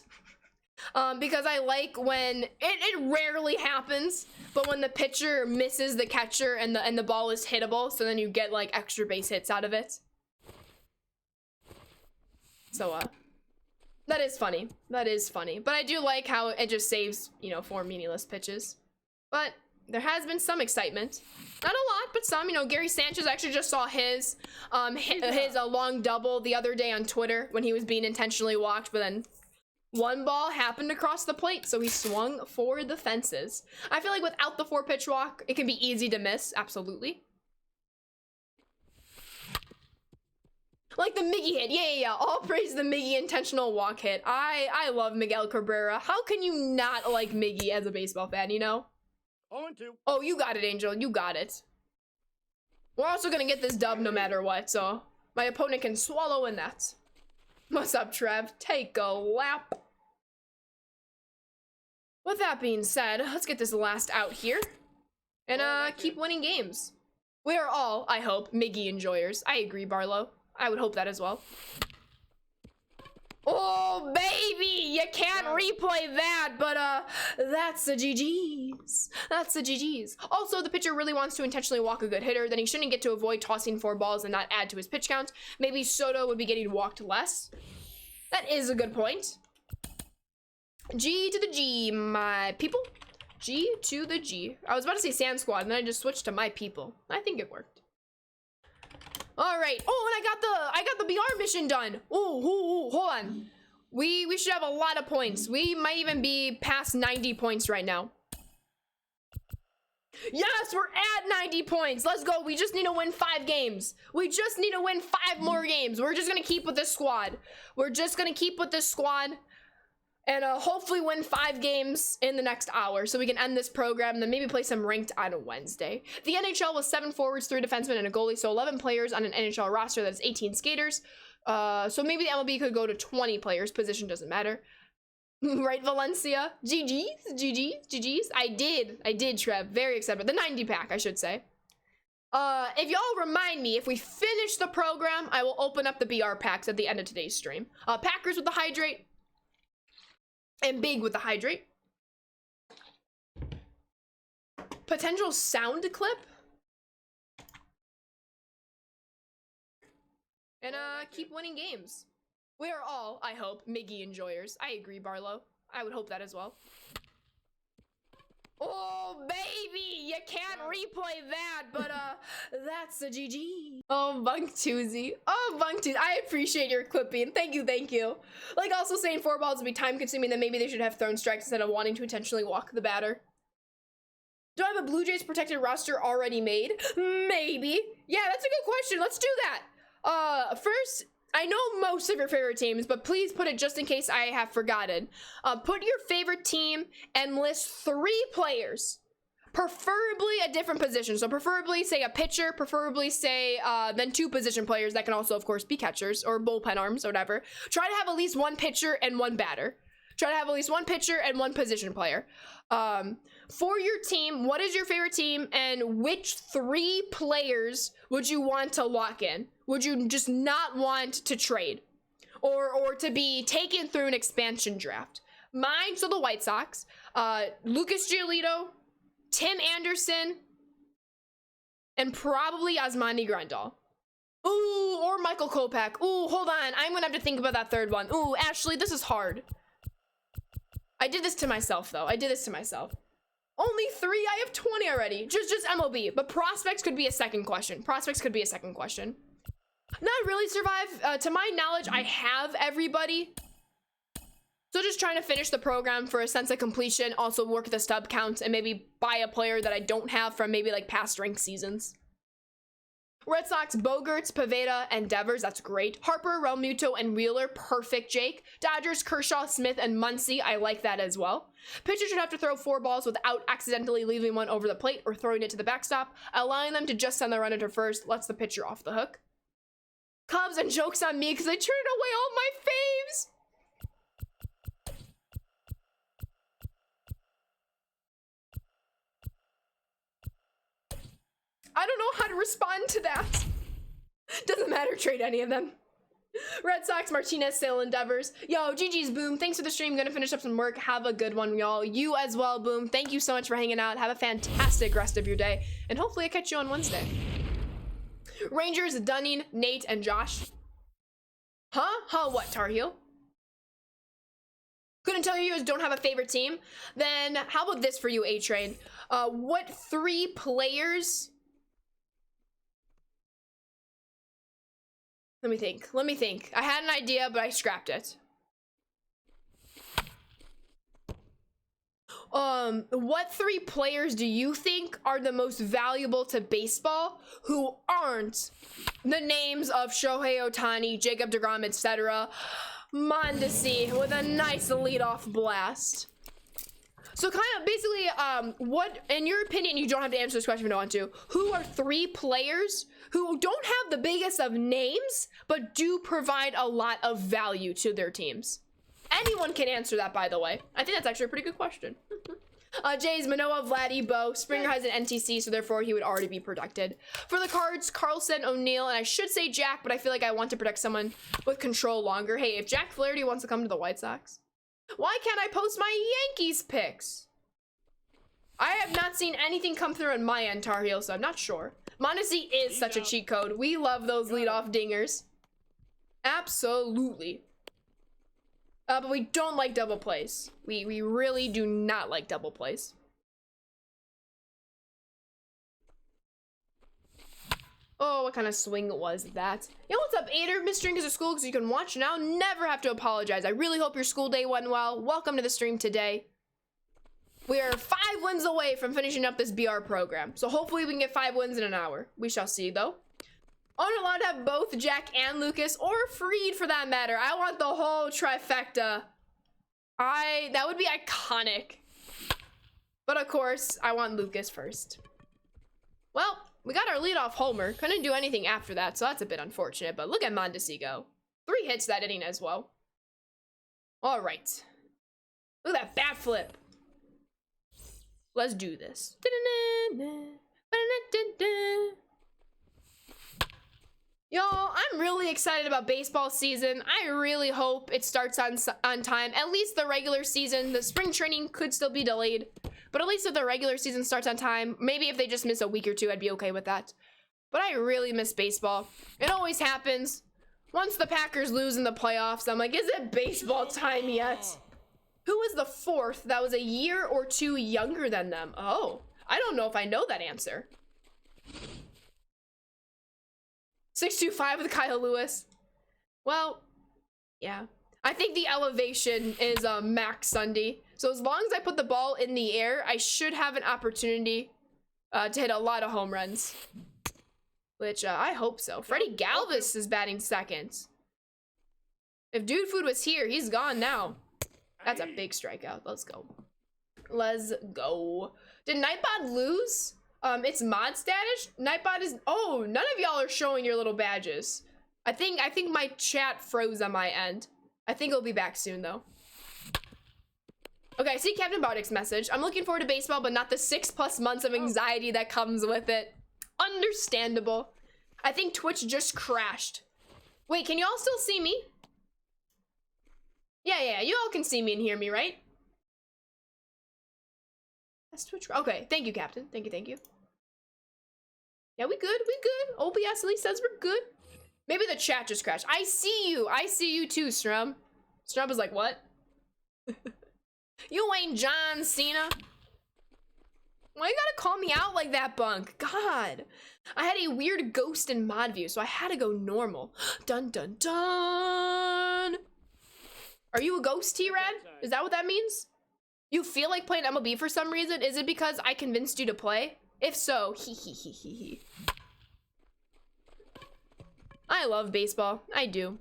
Because I like when it rarely happens, but when the pitcher misses the catcher and the ball is hittable, so then you get like extra base hits out of it. So that is funny. But I do like how it just saves 4 meaningless pitches. But there has been some excitement, not a lot, but some. Gary Sanchez, actually just saw his long double the other day on Twitter when he was being intentionally walked, but then one ball happened across the plate, so he swung for the fences. I feel like without the 4-pitch walk, it can be easy to miss. Absolutely. Like the Miggy hit. Yeah. All praise the Miggy intentional walk hit. I love Miguel Cabrera. How can you not like Miggy as a baseball fan, 0-2. Oh, you got it, Angel. You got it. We're also gonna get this dub no matter what, so my opponent can swallow in that. What's up, Trev? Take a lap. With that being said, let's get this last out here and keep winning games. We are all, I hope, Miggy enjoyers. I agree, Barlow. I would hope that as well. Oh, baby! You can't replay that, but that's the GGs. That's the GGs. Also, the pitcher really wants to intentionally walk a good hitter, then he shouldn't get to avoid tossing 4 balls and not add to his pitch count. Maybe Soto would be getting walked less. That is a good point. G to the G, my people. G to the G. I was about to say Sand Squad, and then I just switched to my people. I think it worked. All right. Oh, and I got the BR mission done. Ooh, hold on. We should have a lot of points. We might even be past 90 points right now. Yes, we're at 90 points. Let's go. We just need to win 5 games. We just need to win 5 more games. We're just going to keep with this squad. And hopefully win 5 games in the next hour so we can end this program and then maybe play some ranked on a Wednesday. The NHL was 7 forwards, 3 defensemen, and a goalie, so 11 players on an NHL roster that is 18 skaters. So maybe the MLB could go to 20 players. Position doesn't matter. Right, Valencia? GG's. I did, Trev. Very excited. The 90 pack, I should say. If y'all remind me, if we finish the program, I will open up the BR packs at the end of today's stream. Packers with the hydrate. And big with the hydrate. Potential sound clip. And keep winning games. We are all, I hope, Miggy enjoyers. I agree, Barlow. I would hope that as well. Oh, baby! You can't replay that, but that's a GG. Oh, Bunktoozy. I appreciate your clipping. Thank you. Like, also saying 4 balls would be time-consuming, then maybe they should have thrown strikes instead of wanting to intentionally walk the batter. Do I have a Blue Jays protected roster already made? Maybe. Yeah, that's a good question. Let's do that. First, I know most of your favorite teams, but please put it just in case I have forgotten. Put your favorite team and list 3 players, preferably a different position. So preferably, say, a pitcher, preferably, say, then 2 position players that can also, of course, be catchers or bullpen arms or whatever. Try to have at least 1 pitcher and 1 batter. Try to have at least 1 pitcher and 1 position player. For your team, what is your favorite team and which 3 players would you want to lock in? Would you just not want to trade or to be taken through an expansion draft? Mine, so the White Sox, Lucas Giolito, Tim Anderson, and probably Yasmani Grandal. Ooh, or Michael Kopech. Ooh, hold on. I'm gonna have to think about that 3rd one. Ooh, Ashley, this is hard. I did this to myself, though. Only 3? I have 20 already. Just MLB. But prospects could be a second question. Not really survive. To my knowledge, I have everybody. So just trying to finish the program for a sense of completion, also work the stub counts, and maybe buy a player that I don't have from maybe like past ranked seasons. Red Sox, Bogarts, Pavetta, and Devers, that's great. Harper, Realmuto, and Wheeler, perfect, Jake. Dodgers, Kershaw, Smith, and Muncy, I like that as well. Pitcher should have to throw 4 balls without accidentally leaving one over the plate or throwing it to the backstop, allowing them to just send the runner to first, lets the pitcher off the hook. Cubs, and joke's on me because I traded away all my faves. I don't know how to respond to that. Doesn't matter, trade any of them. Red Sox, Martinez, Sale, and Devers. Yo, GG's, Boom. Thanks for the stream. Gonna finish up some work. Have a good one, y'all. You as well, Boom. Thank you so much for hanging out. Have a fantastic rest of your day. And hopefully I catch you on Wednesday. Rangers, Dunning, Nate, and Josh. Huh, what, Tar Heel? Couldn't tell you guys don't have a favorite team? Then how about this for you, A-Train? What 3 players... Let me think. I had an idea, but I scrapped it. What 3 players do you think are the most valuable to baseball who aren't the names of Shohei Ohtani, Jacob deGrom, etc.? Mondesi with a nice leadoff blast. So kind of basically, what, in your opinion, you don't have to answer this question if you don't want to, who are 3 players who don't have the biggest of names, but do provide a lot of value to their teams? Anyone can answer that, by the way. I think that's actually a pretty good question. Jays, Manoah, Vladdy, Bo. Springer has an NTC, so therefore he would already be protected. For the Cards, Carlson, O'Neill, and I should say Jack, but I feel like I want to protect someone with control longer. Hey, if Jack Flaherty wants to come to the White Sox, why can't I post my Yankees picks? I have not seen anything come through on my end, Tar Heel, so I'm not sure. Mondesi is such a cheat code. We love those leadoff dingers. Absolutely. But we don't like double plays. We really do not like double plays. Oh, what kind of swing was that? Yo, what's up, Ader? Missed stream because of school, because you can watch now. Never have to apologize. I really hope your school day went well. Welcome to the stream today. We are 5 wins away from finishing up this BR program. So hopefully we can get 5 wins in an hour. We shall see, though. I'm allowed to have both Jack and Lucas, or Freed for that matter. I want the whole trifecta. That would be iconic. But of course, I want Lucas first. Well, we got our leadoff homer. Couldn't do anything after that, so that's a bit unfortunate. But look at Mondesi go. 3 hits that inning as well. All right. Look at that bat flip. Let's do this. Y'all, I'm really excited about baseball season. I really hope it starts on time. At least the regular season. The spring training could still be delayed. But at least if the regular season starts on time, maybe if they just miss a week or 2, I'd be okay with that. But I really miss baseball. It always happens. Once the Packers lose in the playoffs, I'm like, is it baseball time yet? Who was the 4th that was a year or 2 younger than them? Oh, I don't know if I know that answer. 625 with Kyle Lewis. Well, yeah. I think the elevation is Max Sunday. So as long as I put the ball in the air, I should have an opportunity to hit a lot of home runs. Which I hope so. Freddie Galvis is batting 2nd. If Dude Food was here, he's gone now. That's a big strikeout. Let's go. Let's go. Did Nightbot lose? It's mod status. Nightbot is. Oh, none of y'all are showing your little badges. I think my chat froze on my end. I think it'll be back soon though. Okay, I see Captain Bardick's message. I'm looking forward to baseball, but not the 6+ months of anxiety that comes with it. Understandable. I think Twitch just crashed. Wait, can y'all still see me? Yeah, you all can see me and hear me, right? That's Twitch. Okay, thank you, Captain. Thank you. Yeah, we good. OBS at least says we're good. Maybe the chat just crashed. I see you too, Strum. Strum is like, what? You ain't John Cena. Why you gotta call me out like that, Bunk? God. I had a weird ghost in mod view, so I had to go normal. Dun dun dun. Are you a ghost, T-Rad? Is that what that means? You feel like playing MLB for some reason? Is it because I convinced you to play? If so, hee hee hee hee hee. I love baseball. I do.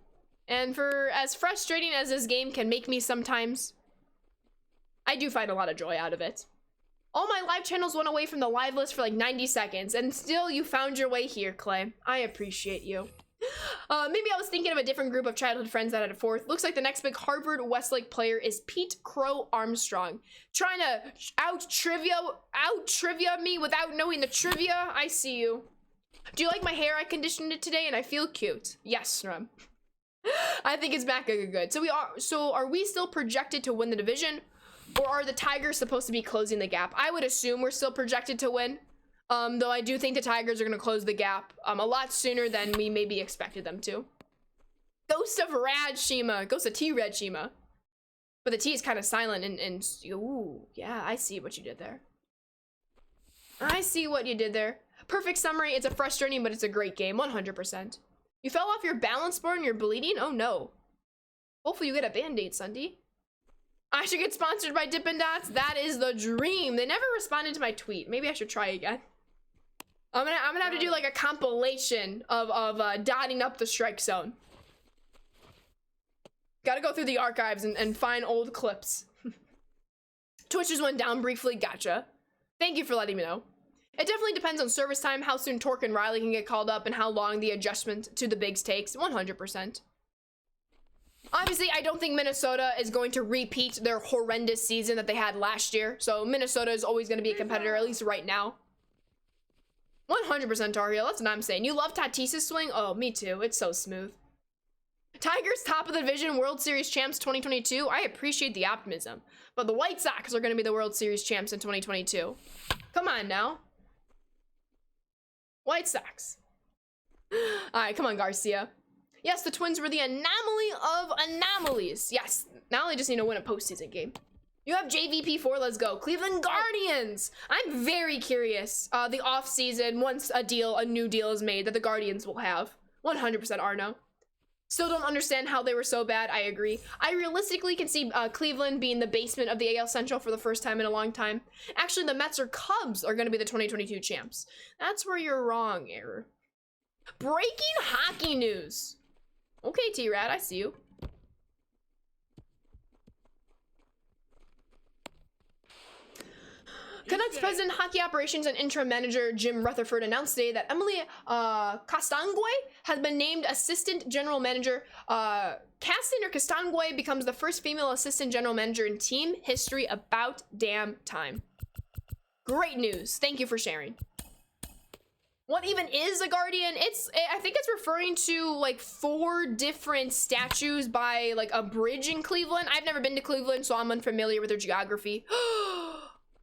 And for as frustrating as this game can make me sometimes, I do find a lot of joy out of it. All my live channels went away from the live list for like 90 seconds, and still you found your way here, Clay. I appreciate you. Maybe I was thinking of a different group of childhood friends that had a fourth. Looks like the next big Harvard Westlake player is Pete Crow Armstrong. Trying to out trivia me without knowing the trivia. I see you. Do you like my hair? I conditioned it today and I feel cute. Yes, Rum. I think it's back good. So are we still projected to win the division? Or are the Tigers supposed to be closing the gap? I would assume we're still projected to win. Though I do think the Tigers are going to close the gap a lot sooner than we maybe expected them to. Ghost of Rad Shima. Ghost of T-Red Shima. But the T is kind of silent and ooh, yeah, I see what you did there. I see what you did there. Perfect summary. It's a frustrating, but it's a great game. 100%. You fell off your balance board and you're bleeding? Oh no. Hopefully you get a band-aid, Sunday. I should get sponsored by Dippin' Dots. That is the dream. They never responded to my tweet. Maybe I should try again. I'm gonna have to do like a compilation of dotting up the strike zone. Gotta go through the archives and find old clips. Twitch just went down briefly. Gotcha. Thank you for letting me know. It definitely depends on service time, how soon Torque and Riley can get called up, and how long the adjustment to the bigs takes. 100%. Obviously, I don't think Minnesota is going to repeat their horrendous season that they had last year. So Minnesota is always going to be a competitor, at least right now. 100% Tar Heel. That's what I'm saying. You love Tatis's swing? Oh, me too. It's so smooth. Tigers top of the division, World Series champs 2022. I appreciate the optimism. But the White Sox are going to be the World Series champs in 2022. Come on now. White Sox. All right, come on, Garcia. Yes, the Twins were the anomaly of anomalies. Yes, now they just need to win a postseason game. You have JVP4, let's go. Cleveland Guardians. I'm very curious. The offseason, once a new deal is made, that the Guardians will have. 100% Arno. Still don't understand how they were so bad, I agree. I realistically can see Cleveland being the basement of the AL Central for the first time in a long time. Actually, the Mets or Cubs are going to be the 2022 champs. That's where you're wrong, Error. Breaking hockey news. Okay, T-Rad, I see you. Canucks president, hockey operations, and interim manager Jim Rutherford announced today that Emily Castangwe has been named assistant general manager. Castan or Castangwe becomes the first female assistant general manager in team history. About damn time. Great news. Thank you for sharing. What even is a Guardian? I think it's referring to like 4 different statues by like a bridge in Cleveland. I've never been to Cleveland, so I'm unfamiliar with their geography.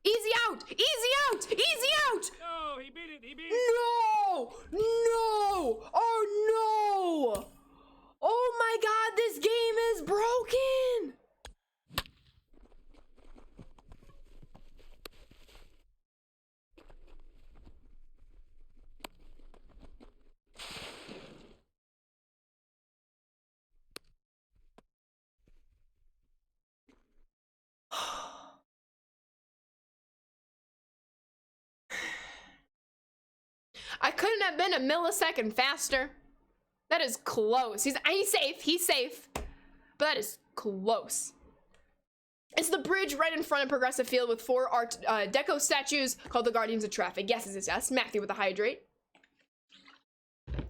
Easy out! Easy out! Easy out! No, he beat it. No! No! Oh no! Oh my god, this game is broken! I couldn't have been a millisecond faster. That is close. He's safe. He's safe. But that is close. It's the bridge right in front of Progressive Field with 4 Art Deco statues called the Guardians of Traffic. Yes, it's yes. Matthew with the hydrate.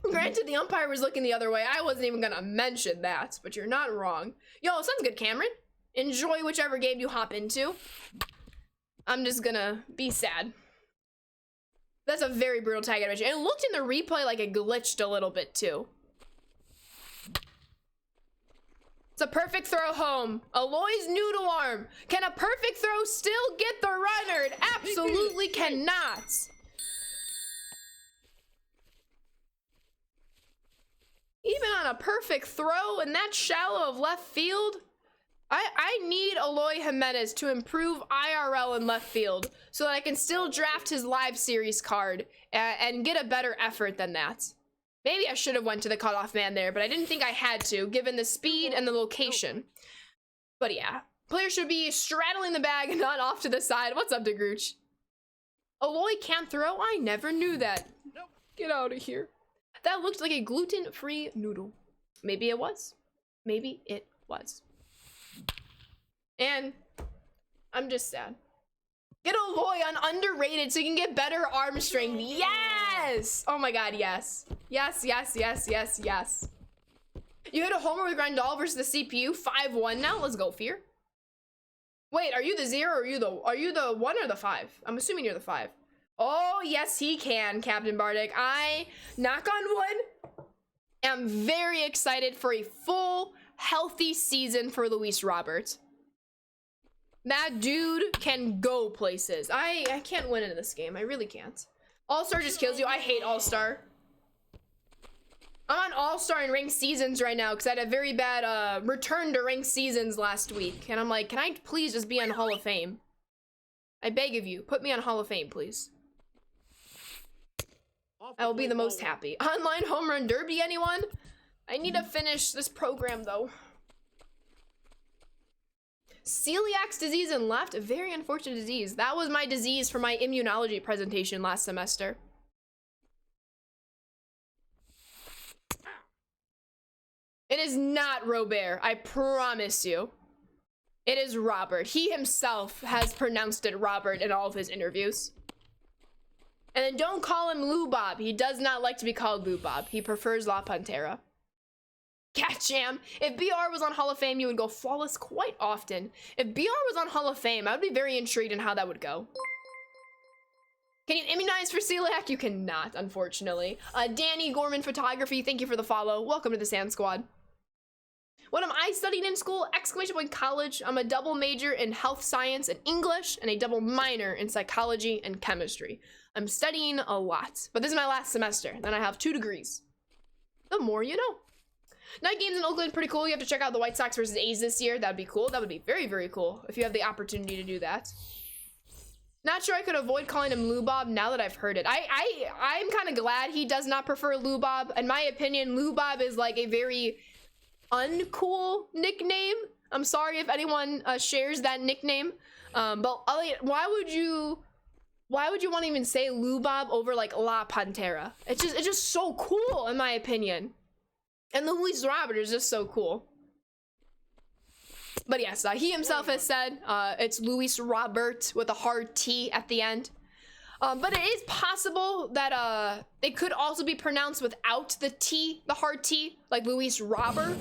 Granted, the umpire was looking the other way. I wasn't even gonna mention that, but you're not wrong. Yo, sounds good, Cameron. Enjoy whichever game you hop into. I'm just gonna be sad. That's a very brutal tag animation. It looked in the replay like it glitched a little bit too. It's a perfect throw home. Aloy's noodle arm. Can a perfect throw still get the runner? It absolutely cannot. Even on a perfect throw in that shallow of left field, I need Eloy Jimenez to improve IRL in left field so that I can still draft his live series card and get a better effort than that. Maybe I should have went to the cutoff man there, but I didn't think I had to, given the speed and the location. But yeah, players should be straddling the bag and not off to the side. What's up, DeGrooch? Eloy can't throw? I never knew that. Nope. Get out of here. That looked like a gluten-free noodle. Maybe it was. Maybe it was. And I'm just sad. Get Eloy on underrated so you can get better arm strength. Yes! Oh my god, yes. Yes, yes, yes, yes, yes. You hit a homer with Grandal versus the CPU. 5-1 now. Let's go, Fear. Wait, are you the 0 or are you the 1 or the 5? I'm assuming you're the 5. Oh, yes, he can, Captain Bardic. I, knock on wood, am very excited for a full, healthy season for Luis Robert. That dude can go places. I can't win in this game. I really can't. All-Star just kills you. I hate All-Star. I'm on All-Star and ranked seasons right now because I had a very bad return to ranked seasons last week. And I'm like, can I please just be on Hall of Fame? I beg of you, put me on Hall of Fame, please. I will be the most happy. Online home run derby, anyone? I need to finish this program though. Celiac disease in left, a very unfortunate disease. That was my disease for my immunology presentation last semester. It is not Robert, I promise you. It is Robert. He himself has pronounced it Robert in all of his interviews. And then don't call him Lubob. He does not like to be called Lubob. He prefers La Pantera. Cat Jam. If BR was on Hall of Fame, you would go flawless quite often. If BR was on Hall of Fame, I would be very intrigued in how that would go. Can you immunize for celiac? You cannot, unfortunately. Danny Gorman Photography, thank you for the follow. Welcome to the Sand Squad. What am I studying in school? Exclamation point college. I'm a double major in health science and English and a double minor in psychology and chemistry. I'm studying a lot, but this is my last semester. Then I have 2 degrees. The more you know. Night games in Oakland, pretty cool. You have to check out the White Sox versus A's this year. That'd be cool. That would be very, very cool if you have the opportunity to do that. Not sure I could avoid calling him Lubob now that I've heard it. I'm kind of glad he does not prefer Lubob. In my opinion, Lubob is like a very uncool nickname. I'm sorry if anyone shares that nickname. But why would you want to even say Lubob over like La Pantera? It's just so cool in my opinion. And Luis Robert is just so cool. But yes, he himself has said it's Luis Robert with a hard T at the end. But it is possible that it could also be pronounced without the T, the hard T, like Luis Robert.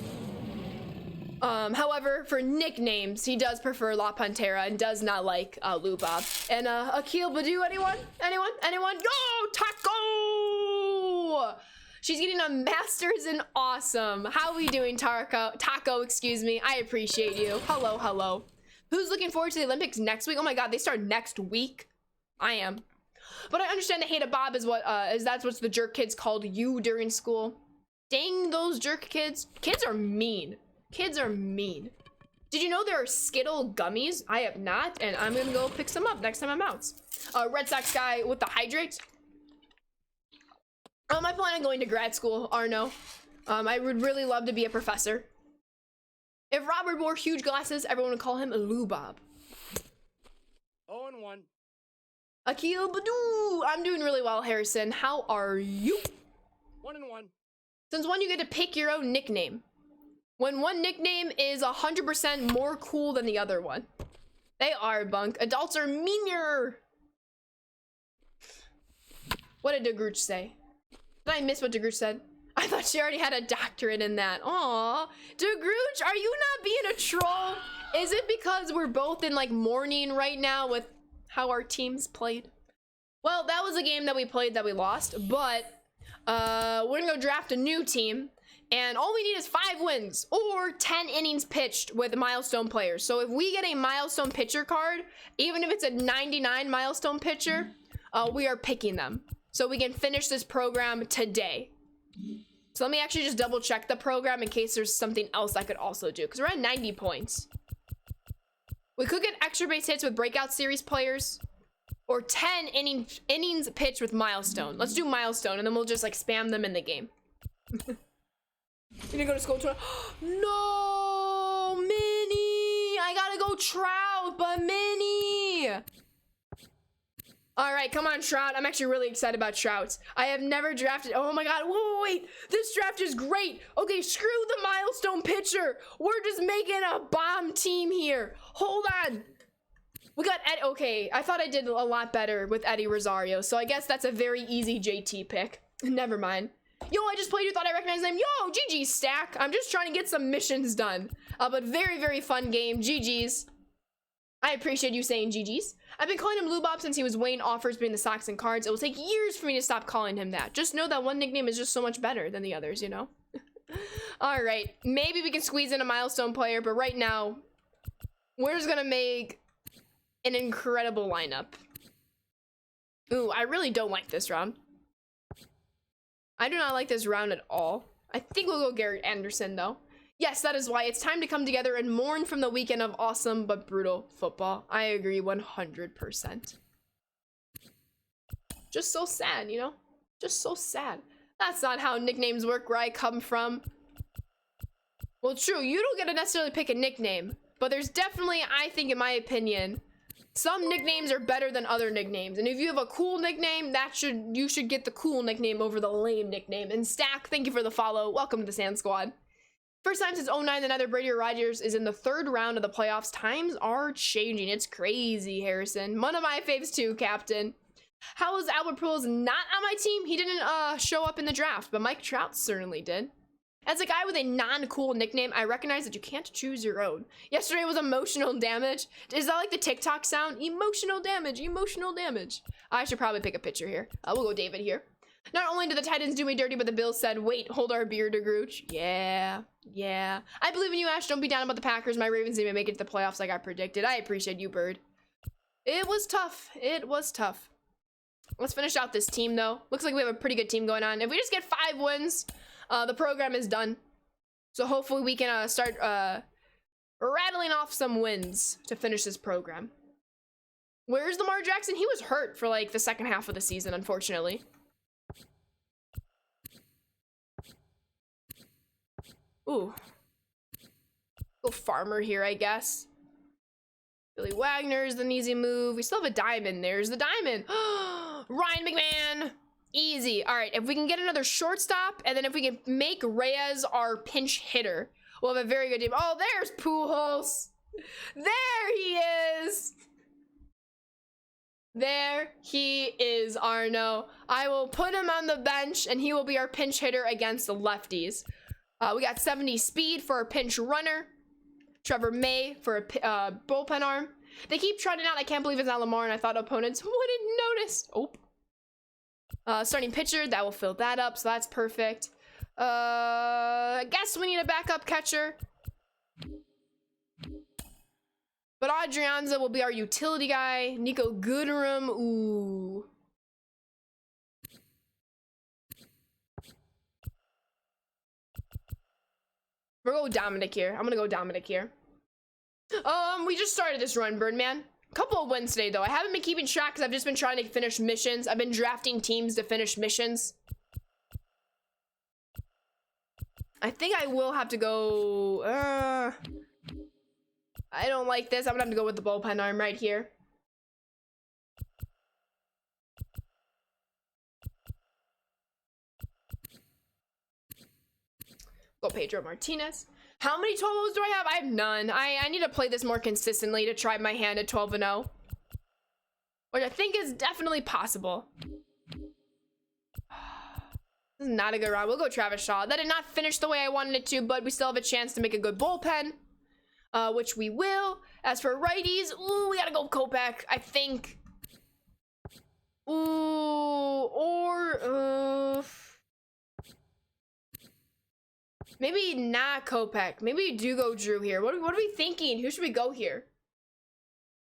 However, for nicknames, he does prefer La Pantera and does not like Lubob. And Akil Badu, anyone? Anyone? Yo, Taco! She's getting a master's in awesome. How are we doing, Taco, excuse me. I appreciate you. Hello. Who's looking forward to the Olympics next week? Oh my god, they start next week. I am. But I understand that Hate a Bob is that's what the jerk kids called you during school. Dang those jerk kids. Kids are mean. Kids are mean. Did you know there are Skittle gummies? I have not, and I'm gonna go pick some up next time I'm out. Red Sox guy with the hydrate. I plan on going to grad school, Arno. I would really love to be a professor. If Robert wore huge glasses, everyone would call him Lubob. 0-1. Akil Badu! I'm doing really well, Harrison. How are you? 1-1. Since when you get to pick your own nickname? When one nickname is 100% more cool than the other one. They are, Bunk. Adults are meaner. What did DeGrooch say? Did I miss what DeGrooch said? I thought she already had a doctorate in that. Aw. DeGrooch, are you not being a troll? Is it because we're both in like mourning right now with how our teams played? Well, that was a game that we played that we lost, but we're gonna go draft a new team. And all we need is 5 wins or 10 innings pitched with milestone players. So if we get a milestone pitcher card, even if it's a 99 milestone pitcher, we are picking them. So we can finish this program today. So let me actually just double check the program in case there's something else I could also do. Because we're at 90 points. We could get extra base hits with breakout series players, or 10 innings pitched with milestone. Let's do milestone, and then we'll just like spam them in the game. You're gonna go to school. No, Mini. I gotta go Trout, but Mini. All right, come on, Trout. I'm actually really excited about Trout. I have never drafted. Oh my God, wait. This draft is great. Okay, screw the milestone pitcher. We're just making a bomb team here. Hold on. We got Eddie. Okay, I thought I did a lot better with Eddie Rosario, so I guess that's a very easy JT pick. Never mind. Yo, I just played you, thought I recognized his name. Yo, GG's, Stack. I'm just trying to get some missions done. But very, very fun game. GG's. I appreciate you saying GG's. I've been calling him Lubob since he was Wayne Offers being the Sox and Cards. It will take years for me to stop calling him that. Just know that one nickname is just so much better than the others, you know? All right, maybe we can squeeze in a milestone player, but right now, we're just gonna make an incredible lineup. Ooh, I really don't like this round. I do not like this round at all. I think we'll go Garrett Anderson, though. Yes, that is why it's time to come together and mourn from the weekend of awesome but brutal football. I agree 100%. Just so sad, you know? Just so sad. That's not how nicknames work where I come from. Well, true, you don't get to necessarily pick a nickname, but there's definitely, I think, in my opinion, some nicknames are better than other nicknames. And if you have a cool nickname, you should get the cool nickname over the lame nickname. And Stack, thank you for the follow. Welcome to the Sand Squad. First time since 09 that neither Brady or Rodgers is in the third round of the playoffs. Times are changing. It's crazy, Harrison. One of my faves too, Captain. How is Albert Pujols not on my team? He didn't show up in the draft, but Mike Trout certainly did. As a guy with a non-cool nickname, I recognize that you can't choose your own. Yesterday was emotional damage. Is that like the TikTok sound? Emotional damage, emotional damage. I should probably pick a pitcher here. We'll go David here. Not only did the Titans do me dirty, but the Bills said, wait, hold our beer, DeGrooch. Yeah. I believe in you, Ash. Don't be down about the Packers. My Ravens didn't even make it to the playoffs like I predicted. I appreciate you, Bird. It was tough. It was tough. Let's finish out this team, though. Looks like we have a pretty good team going on. If we just get 5 wins, the program is done. So hopefully we can start rattling off some wins to finish this program. Where's Lamar Jackson? He was hurt for like the second half of the season, unfortunately. Ooh. Go Farmer here, I guess. Billy Wagner is an easy move. We still have a diamond. There's the diamond. Ryan McMahon. Easy. All right, if we can get another shortstop, and then if we can make Reyes our pinch hitter, we'll have a very good team. Oh, there's Pujols. There he is. There he is, Arno. I will put him on the bench, and he will be our pinch hitter against the lefties. We got 70 speed for a pinch runner. Trevor May for a bullpen arm. They keep trotting out. I can't believe it's not Lamar, and I thought opponents wouldn't notice. Oh. Starting pitcher, that will fill that up, so that's perfect. I guess we need a backup catcher. But Adrianza will be our utility guy. Nico Gooderum, ooh. We're going Dominic here. I'm gonna go Dominic here. We just started this run, Birdman. Couple of wins today, though. I haven't been keeping track because I've just been trying to finish missions. I've been drafting teams to finish missions. I think I will have to go... I don't like this. I'm gonna have to go with the bullpen arm right here. Go Pedro Martinez. How many 12-0s do I have? I have none. I need to play this more consistently to try my hand at 12-0. Which I think is definitely possible. This is not a good round. We'll go Travis Shaw. That did not finish the way I wanted it to, but we still have a chance to make a good bullpen. Which we will. As for righties, ooh, we gotta go Kopech, I think. Ooh, or... maybe not Kopech. Maybe we do go Drew here. What are we thinking? Who should we go here?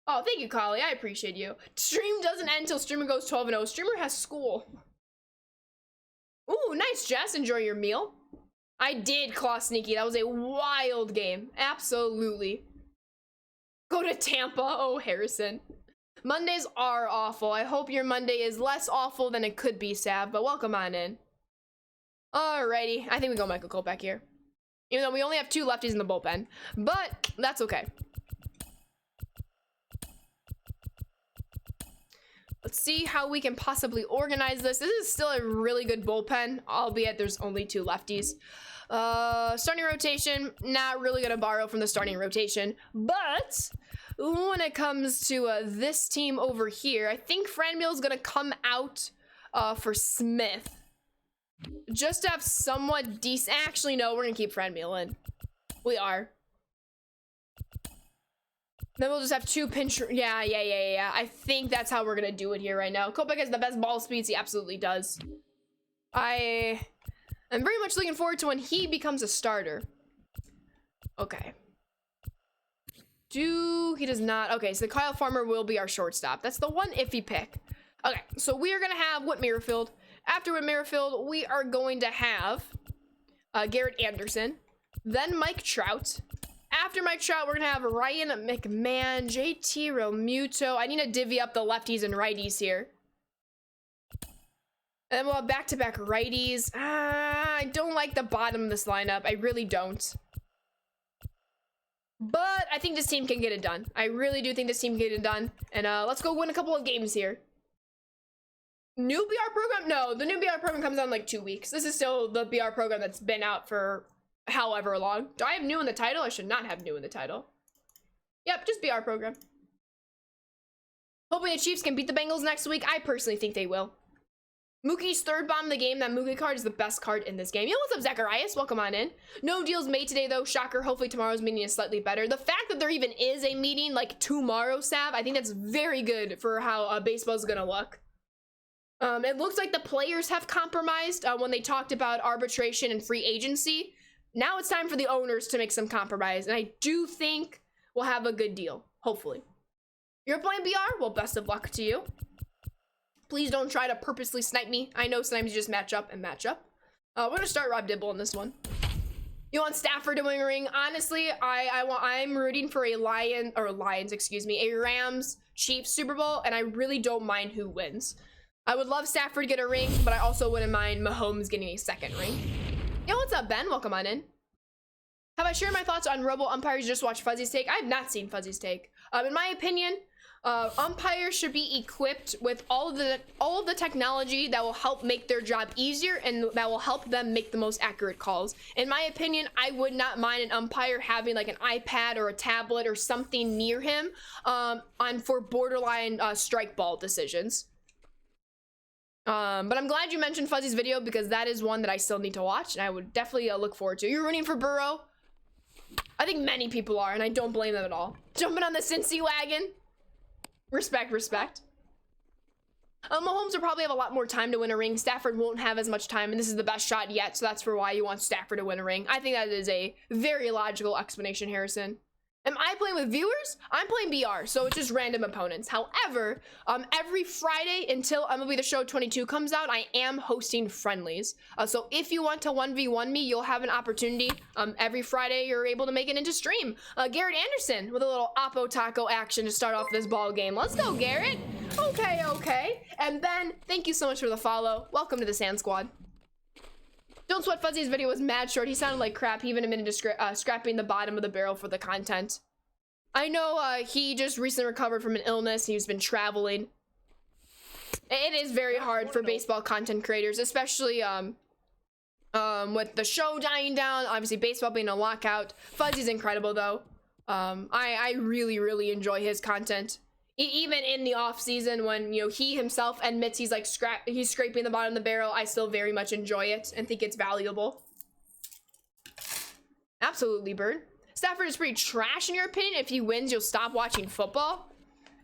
Oh, thank you, Kali. I appreciate you. Stream doesn't end until streamer goes 12-0. Streamer has school. Ooh, nice, Jess. Enjoy your meal. I did claw sneaky. That was a wild game. Absolutely. Go to Tampa. Oh, Harrison. Mondays are awful. I hope your Monday is less awful than it could be, Sav, but welcome on in. Alrighty. I think we go Michael Cole back here. Even though we only have 2 lefties in the bullpen. But that's okay. Let's see how we can possibly organize this. This is still a really good bullpen, albeit there's only 2 lefties. Starting rotation, not really gonna borrow from the starting rotation. But when it comes to this team over here, I think Franmil's gonna come out for Smith. Just to have somewhat decent. Actually, no, we're gonna keep Franmil in. We are. Then we'll just have 2 pinch. Yeah. I think that's how we're gonna do it here right now. Kopech has the best ball speeds. He absolutely does. I'm very much looking forward to when he becomes a starter. Okay. He does not. Okay, so Kyle Farmer will be our shortstop. That's the one iffy pick. Okay, so we are gonna have Whit Merrifield. After Whit Merrifield, we are going to have Garrett Anderson, then Mike Trout. After Mike Trout, we're gonna have Ryan McMahon, JT Realmuto. I need to divvy up the lefties and righties here. And then we'll have back-to-back righties. I don't like the bottom of this lineup. I really don't. But I think this team can get it done. I really do think this team can get it done. And let's go win a couple of games here. New BR program? No, the new BR program comes out in like 2 weeks. This is still the BR program that's been out for however long. Do I have new in the title? I should not have new in the title. Yep, just BR program. Hoping the Chiefs can beat the Bengals next week. I personally think they will. Mookie's 3rd bomb of the game. That Mookie card is the best card in this game. Yo, what's up, Zacharias? Welcome on in. No deals made today, though. Shocker. Hopefully tomorrow's meeting is slightly better. The fact that there even is a meeting like tomorrow, Sav, I think that's very good for how baseball's gonna look. It looks like the players have compromised when they talked about arbitration and free agency. Now it's time for the owners to make some compromise, and I do think we'll have a good deal, hopefully. You're playing BR? Well, best of luck to you. Please don't try to purposely snipe me. I know sometimes you just match up and match up. We're gonna start Rob Dibble in this one. You want Stafford to win a ring? Honestly, I'm rooting for a a Rams Chiefs Super Bowl, and I really don't mind who wins. I would love Stafford to get a ring, but I also wouldn't mind Mahomes getting a 2nd ring. Yo, what's up, Ben? Welcome on in. Have I shared my thoughts on Robo Umpires? Just watch Fuzzy's take. I have not seen Fuzzy's take. In my opinion, umpires should be equipped with all of the technology that will help make their job easier and that will help them make the most accurate calls. In my opinion, I would not mind an umpire having like an iPad or a tablet or something near him for borderline strike ball decisions. But I'm glad you mentioned Fuzzy's video because that is one that I still need to watch and I would definitely look forward to. You're rooting for Burrow? I think many people are, and I don't blame them at all. Jumping on the Cincy wagon. Respect. Mahomes will probably have a lot more time to win a ring. Stafford won't have as much time, and this is the best shot yet, so that's for why you want Stafford to win a ring. I think that is a very logical explanation, Harrison. Am I playing with viewers? I'm playing BR, so it's just random opponents. However, every Friday until MLB The Show 22 comes out, I am hosting friendlies. So if you want to 1v1 me, you'll have an opportunity. Every Friday, you're able to make it into stream. Garrett Anderson with a little Oppo Taco action to start off this ball game. Let's go, Garrett. Okay. And Ben, thank you so much for the follow. Welcome to the Sand Squad. Don't Sweat Fuzzy's video was mad short. He sounded like crap. He even admitted to scrapping the bottom of the barrel for the content. I know he just recently recovered from an illness. He's been traveling. It is very hard for baseball content creators, especially with the show dying down. Obviously, baseball being a lockout. Fuzzy's incredible, though. I really enjoy his content. Even in the off season when, you know, he himself admits he's like he's scraping the bottom of the barrel, I still very much enjoy it and think it's valuable. Absolutely, Bird. Stafford is pretty trash in your opinion. If he wins, you'll stop watching football.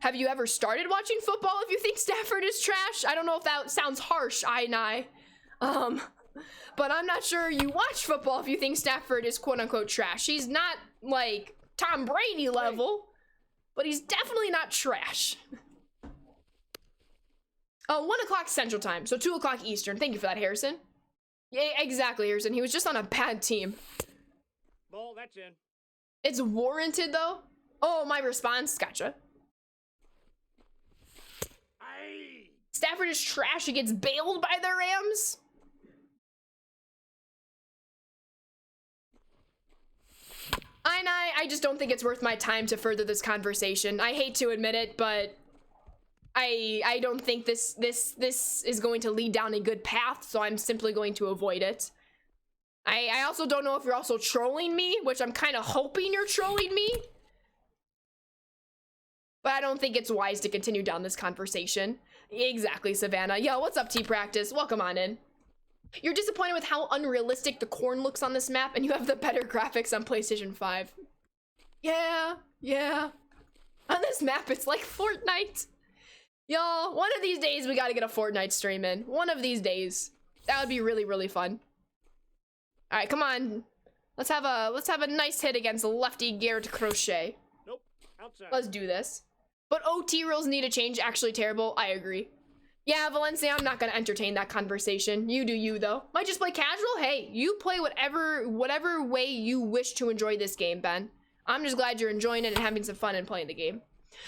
Have you ever started watching football if you think Stafford is trash? I don't know if that sounds harsh, but I'm not sure you watch football if you think Stafford is quote unquote trash. He's not like Tom Brady level. But he's definitely not trash. 1 o'clock Central Time, so 2 o'clock Eastern. Thank you for that, Harrison. Yeah, exactly, Harrison. He was just on a bad team. Ball, that's in. It's warranted, though. Oh, my response. Gotcha. Aye. Stafford is trash. He gets bailed by the Rams. I just don't think it's worth my time to further this conversation. I hate to admit it, but I don't think this is going to lead down a good path, so I'm simply going to avoid it. I also don't know if you're also trolling me, which I'm kind of hoping you're trolling me. But I don't think it's wise to continue down this conversation. Exactly, Savannah. Yo, what's up, T-Practice? Welcome on in. You're disappointed with how unrealistic the corn looks on this map, and you have the better graphics on PlayStation 5. Yeah. On this map, it's like Fortnite. Y'all, one of these days, we gotta get a Fortnite stream in. One of these days. That would be really, really fun. All right, come on. Let's have a nice hit against lefty Garrett Crochet. Nope. Outside. Let's do this. But OT rules need a change. Actually terrible. I agree. Yeah, Valencia, I'm not gonna entertain that conversation. You do you, though. Might just play casual? Hey, you play whatever way you wish to enjoy this game, Ben. I'm just glad you're enjoying it and having some fun and playing the game.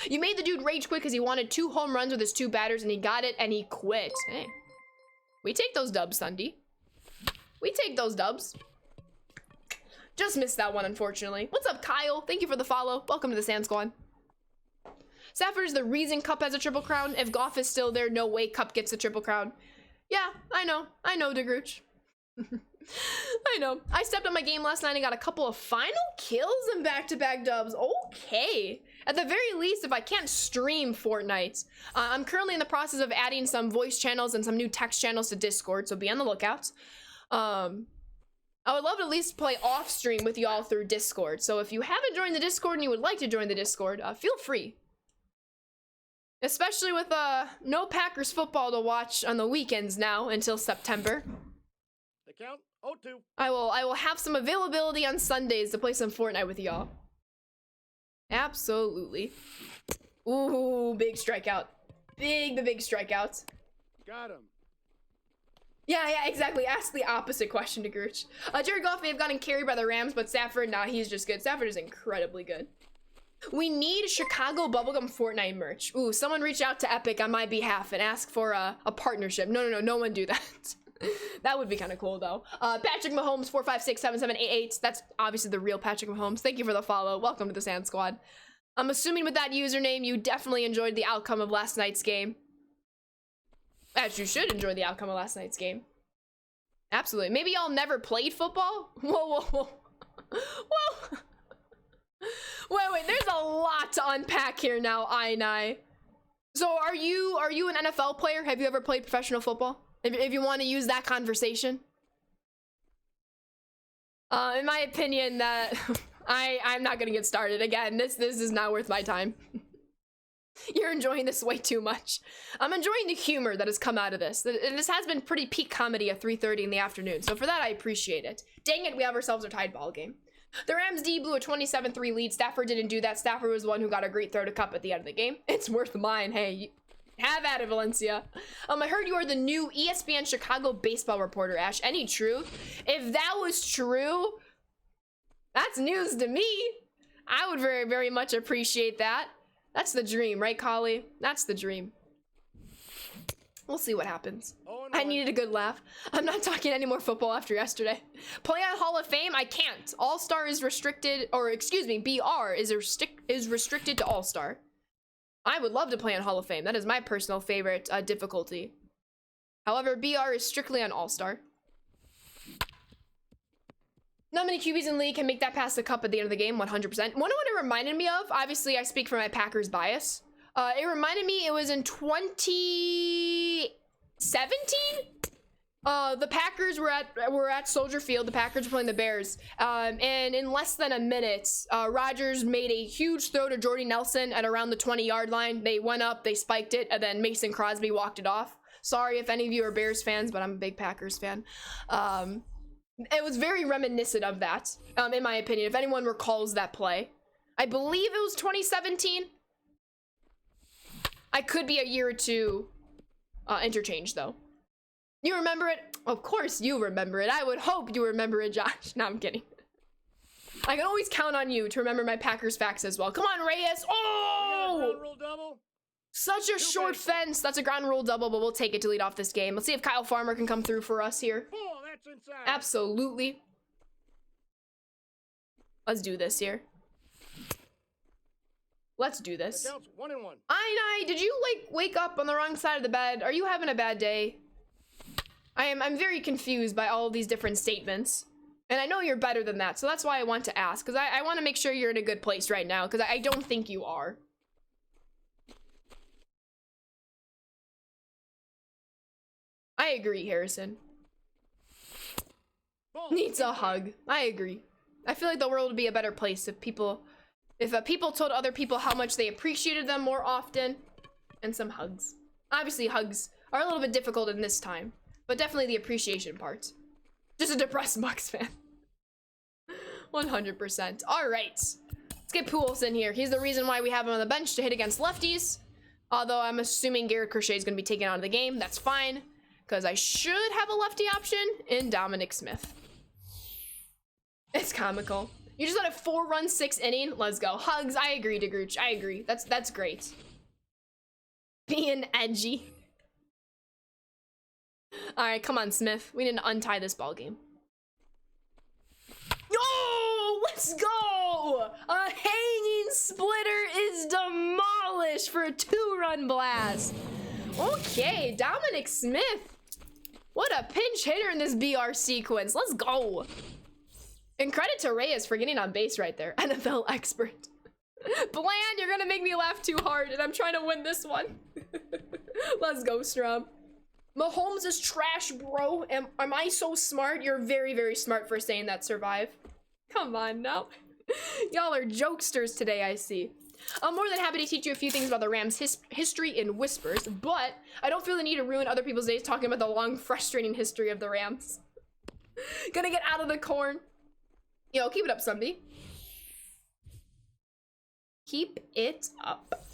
You made the dude rage quit because he wanted 2 home runs with his 2 batters, and he got it, and he quit. Hey. We take those dubs, Sunday. We take those dubs. Just missed that one, unfortunately. What's up, Kyle? Thank you for the follow. Welcome to the Sand Squad. Stafford is the reason Cup has a Triple Crown. If Goff is still there, no way Cup gets a Triple Crown. Yeah, I know, DeGrooch. I know. I stepped on my game last night and got a couple of final kills and back-to-back dubs. Okay. At the very least, if I can't stream Fortnite, I'm currently in the process of adding some voice channels and some new text channels to Discord, so be on the lookout. I would love to at least play off stream with y'all through Discord. So if you haven't joined the Discord and you would like to join the Discord, feel free. Especially with no Packers football to watch on the weekends now until September. The count 0-2. I will have some availability on Sundays to play some Fortnite with y'all. Absolutely. Ooh, big strikeout. Big strikeout. Got him. Yeah, exactly. Ask the opposite question to Gerch. Jared Goff may have gotten carried by the Rams, but Stafford, nah, he's just good. Stafford is incredibly good. We need Chicago Bubblegum Fortnite merch. Ooh, someone reach out to Epic on my behalf and ask for a partnership. No one do that. That would be kind of cool, though. Patrick Mahomes, 4567788. That's obviously the real Patrick Mahomes. Thank you for the follow. Welcome to the Sand Squad. I'm assuming with that username, you definitely enjoyed the outcome of last night's game. As you should enjoy the outcome of last night's game. Absolutely. Maybe y'all never played football? Whoa. Wait, there's a lot to unpack here now, Ainai. So are you an NFL player? Have you ever played professional football? If you want to use that conversation. In my opinion, that I'm not gonna get started again. This is not worth my time. You're enjoying this way too much. I'm enjoying the humor that has come out of this. This has been pretty peak comedy at 3:30 in the afternoon, so for that I appreciate it. Dang it, we have ourselves a tied ball game. The Rams D blew a 27-3 lead. Stafford didn't do that. Stafford was the one who got a great throw to Cup at the end of the game. It's worth mine. Hey, have at it, Valencia. I heard you are the new ESPN Chicago baseball reporter, Ash. Any truth? If that was true, that's news to me. I would very, very much appreciate that. That's the dream, right, Collie? That's the dream. We'll see what happens. I needed a good laugh. I'm not talking any more football after yesterday. Play on Hall of Fame? I can't. All-Star is restricted, or excuse me, BR is restricted to All-Star. I would love to play on Hall of Fame. That is my personal favorite difficulty. However, BR is strictly on All-Star. Not many QBs in the league can make that past the Cup at the end of the game, 100%. Wonder what it reminded me of? Obviously, I speak from my Packers bias. It reminded me, it was in 2017? The Packers were at Soldier Field. The Packers were playing the Bears. And in less than a minute, Rodgers made a huge throw to Jordy Nelson at around the 20-yard line. They went up, they spiked it, and then Mason Crosby walked it off. Sorry if any of you are Bears fans, but I'm a big Packers fan. It was very reminiscent of that, in my opinion, if anyone recalls that play. I believe it was 2017. I could be a year or two interchange, though. You remember it? Of course you remember it. I would hope you remember it, Josh. No, I'm kidding. I can always count on you to remember my Packers facts as well. Come on, Reyes. We got a Oh! ground rule double. Such a short fence. That's a ground rule double, but we'll take it to lead off this game. Let's see if Kyle Farmer can come through for us here. Oh, that's inside. Absolutely. Let's do this here. Let's do The this. count's 1-1. I, did you like wake up on the wrong side of the bed? Are you having a bad day? I'm very confused by all of these different statements. And I know you're better than that, so that's why I want to ask. Because I want to make sure you're in a good place right now, because I don't think you are. I agree, Harrison. Ball Needs a inside. hug. I agree. I feel like the world would be a better place if people told other people how much they appreciated them more often, and some hugs. Obviously, hugs are a little bit difficult in this time, but definitely the appreciation part. Just a depressed Bucks fan. 100%. All right, let's get Pujols in here. He's the reason why we have him on the bench to hit against lefties. Although I'm assuming Garrett Crochet is going to be taken out of the game. That's fine, because I should have a lefty option in Dominic Smith. It's comical. You just had a 4-run 6th inning. Let's go. Hugs. I agree, DeGrooch. I agree. That's great. Being edgy. All right, come on, Smith. We need to untie this ball game. Oh, let's go! A hanging splitter is demolished for a 2-run blast. Okay, Dominic Smith. What a pinch hitter in this BR sequence. Let's go. And credit to Reyes for getting on base right there. NFL expert. Bland, you're gonna make me laugh too hard, and I'm trying to win this one. Let's go, Strum. Mahomes is trash, bro. Am I so smart? You're very, very smart for saying that, Survive. Come on now. Y'all are jokesters today, I see. I'm more than happy to teach you a few things about the Rams' history in whispers, but I don't feel the need to ruin other people's days talking about the long, frustrating history of the Rams. Gonna get out of the corn. Yo, keep it up, Sunby. Keep it up.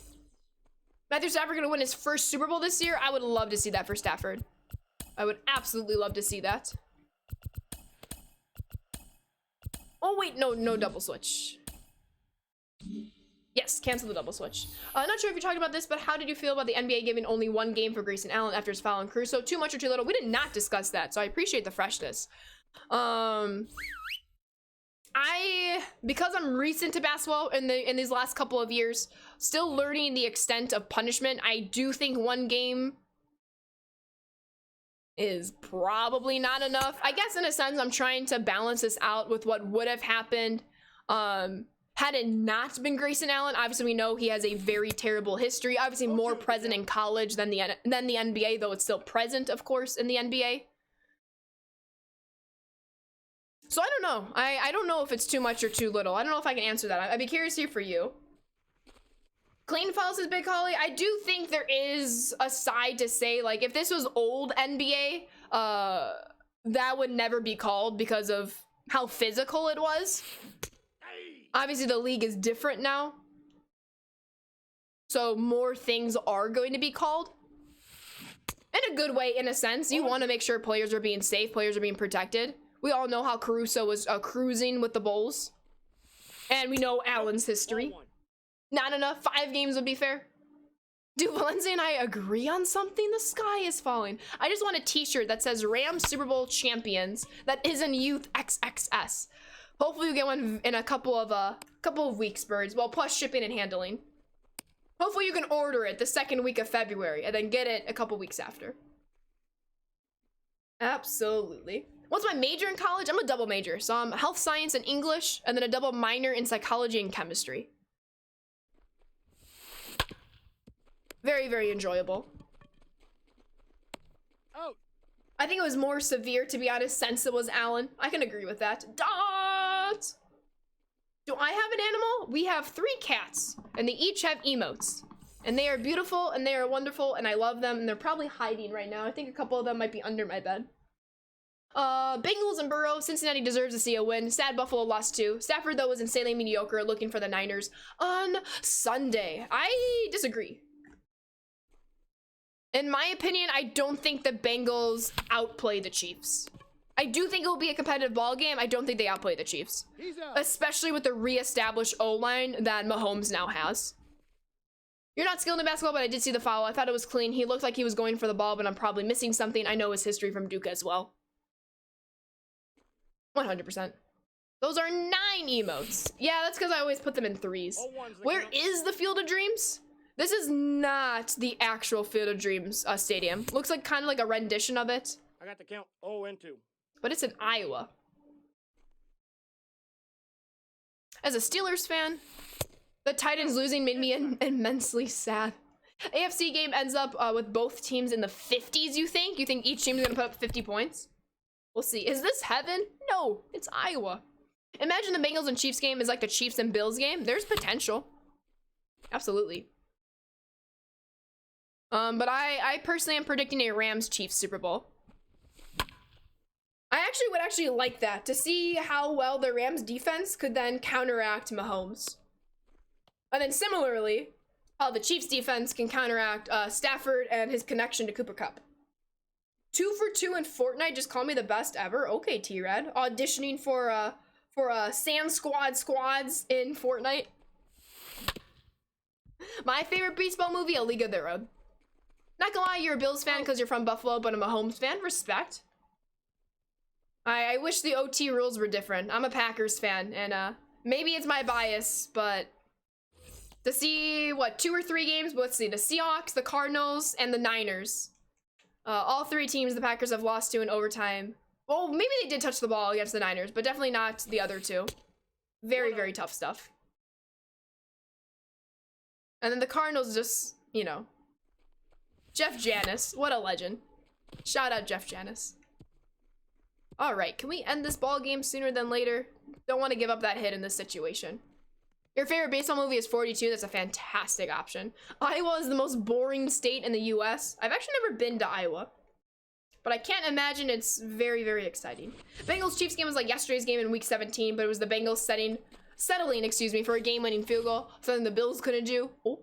Matthew Stafford gonna win his first Super Bowl this year? I would love to see that for Stafford. I would absolutely love to see that. Oh wait, no double switch. Yes, cancel the double switch. I'm not sure if you're talking about this, but how did you feel about the NBA giving only 1 game for Grayson Allen after his foul on Caruso? Too much or too little? We did not discuss that, so I appreciate the freshness. Because I'm recent to basketball in these last couple of years, still learning the extent of punishment, I do think 1 game is probably not enough. I guess in a sense, I'm trying to balance this out with what would have happened had it not been Grayson Allen. Obviously, we know he has a very terrible history. Obviously, more present in college than the NBA, though it's still present, of course, in the NBA. So I don't know. I don't know if it's too much or too little. I don't know if I can answer that. I'd be curious here for you. Clean fouls is Big Holly. I do think there is a side to say, like, if this was old NBA, that would never be called because of how physical it was. Obviously, the league is different now. So more things are going to be called. In a good way, in a sense. You want to make sure players are being safe, players are being protected. We all know how Caruso was cruising with the Bulls. And we know Allen's history. Not enough. 5 games would be fair. Do Valencia and I agree on something? The sky is falling. I just want a t-shirt that says Rams Super Bowl champions that is in youth XXS. Hopefully we get one in a couple of weeks, birds. Well, plus shipping and handling. Hopefully you can order it the 2nd week of February and then get it a couple weeks after. Absolutely. What's my major in college? I'm a double major. So I'm health science and English, and then a double minor in psychology and chemistry. Very, very enjoyable. Oh. I think it was more severe, to be honest, since it was Allen. I can agree with that. Dot! Do I have an animal? We have 3 cats, and they each have emotes. And they are beautiful, and they are wonderful, and I love them, and they're probably hiding right now. I think a couple of them might be under my bed. Bengals and Burrow. Cincinnati deserves to see a win. Sad Buffalo lost 2. Stafford, though, was insanely mediocre, looking for the Niners on Sunday. I disagree. In my opinion, I don't think the Bengals outplay the Chiefs. I do think it will be a competitive ball game. I don't think they outplay the Chiefs, He's up. especially with the reestablished O-line that Mahomes now has. You're not skilled in basketball, but I did see the foul. I thought it was clean. He looked like he was going for the ball, but I'm probably missing something. I know his history from Duke as well. 100%. Those are 9 emotes. Yeah, that's because I always put them in 3s. Oh, one's the Where count. is the Field of Dreams? This is not the actual Field of Dreams stadium. Looks like kind of like a rendition of it, I got the count 0 and 2. but it's in Iowa. As a Steelers fan, the Titans losing made me immensely sad. AFC game ends up with both teams in the 50s, you think? You think each team's gonna put up 50 points? We'll see. Is this heaven? No, it's Iowa. Imagine the Bengals and Chiefs game is like the Chiefs and Bills game. There's potential. Absolutely. But I personally am predicting a Rams-Chiefs Super Bowl. I actually would actually like that, to see how well the Rams defense could then counteract Mahomes. And then similarly, how the Chiefs defense can counteract Stafford and his connection to Cooper Kupp. 2 for 2 in Fortnite, just call me the best ever. Okay, T-Rad. Auditioning for Sam Squads in Fortnite. My favorite baseball movie, A League of Their Own. Not gonna lie, you're a Bills fan because you're from Buffalo, but I'm a Mahomes fan. Respect. I wish the OT rules were different. I'm a Packers fan, and maybe it's my bias, but to see, what, 2 or 3 games? Let's see, the Seahawks, the Cardinals, and the Niners. All 3 teams the Packers have lost to in overtime. Well, maybe they did touch the ball against the Niners, but definitely not the other 2. Very, very tough stuff. And then the Cardinals just, you know. Jeff Janis, what a legend. Shout out Jeff Janis. All right, can we end this ball game sooner than later? Don't want to give up that hit in this situation. Your favorite baseball movie is 42. That's a fantastic option. Iowa is the most boring state in the US. I've actually never been to Iowa, but I can't imagine it's very, very exciting. Bengals Chiefs game was like yesterday's game in week 17, but it was the Bengals settling, for a game-winning field goal, something the Bills couldn't do. Oh.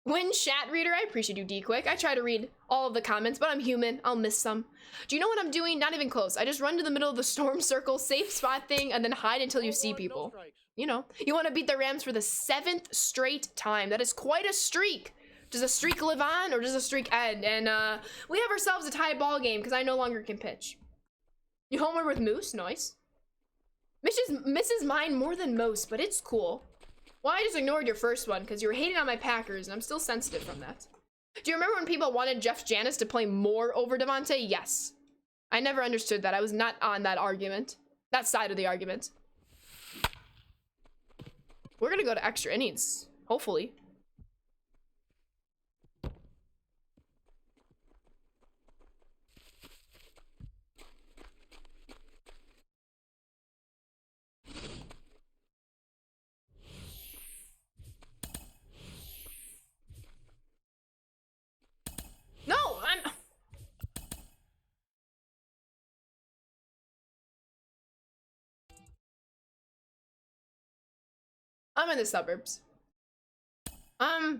Win chat reader, I appreciate you, D-Quick. I try to read all of the comments, but I'm human. I'll miss some. Do you know what I'm doing? Not even close. I just run to the middle of the storm circle, safe spot thing, and then hide until you see people. You know, you want to beat the Rams for the 7th straight time. That is quite a streak. Does a streak live on, or does a streak end? And we have ourselves a tie ball game because I no longer can pitch. You homer with Moose? Nice. Misses mine more than most, but it's cool. Well, I just ignored your first one because you were hating on my Packers, and I'm still sensitive from that. Do you remember when people wanted Jeff Janis to play more over Devontae? Yes. I never understood that. I was not on that argument. That side of the argument. We're gonna go to extra innings, hopefully. No, I'm in the suburbs. I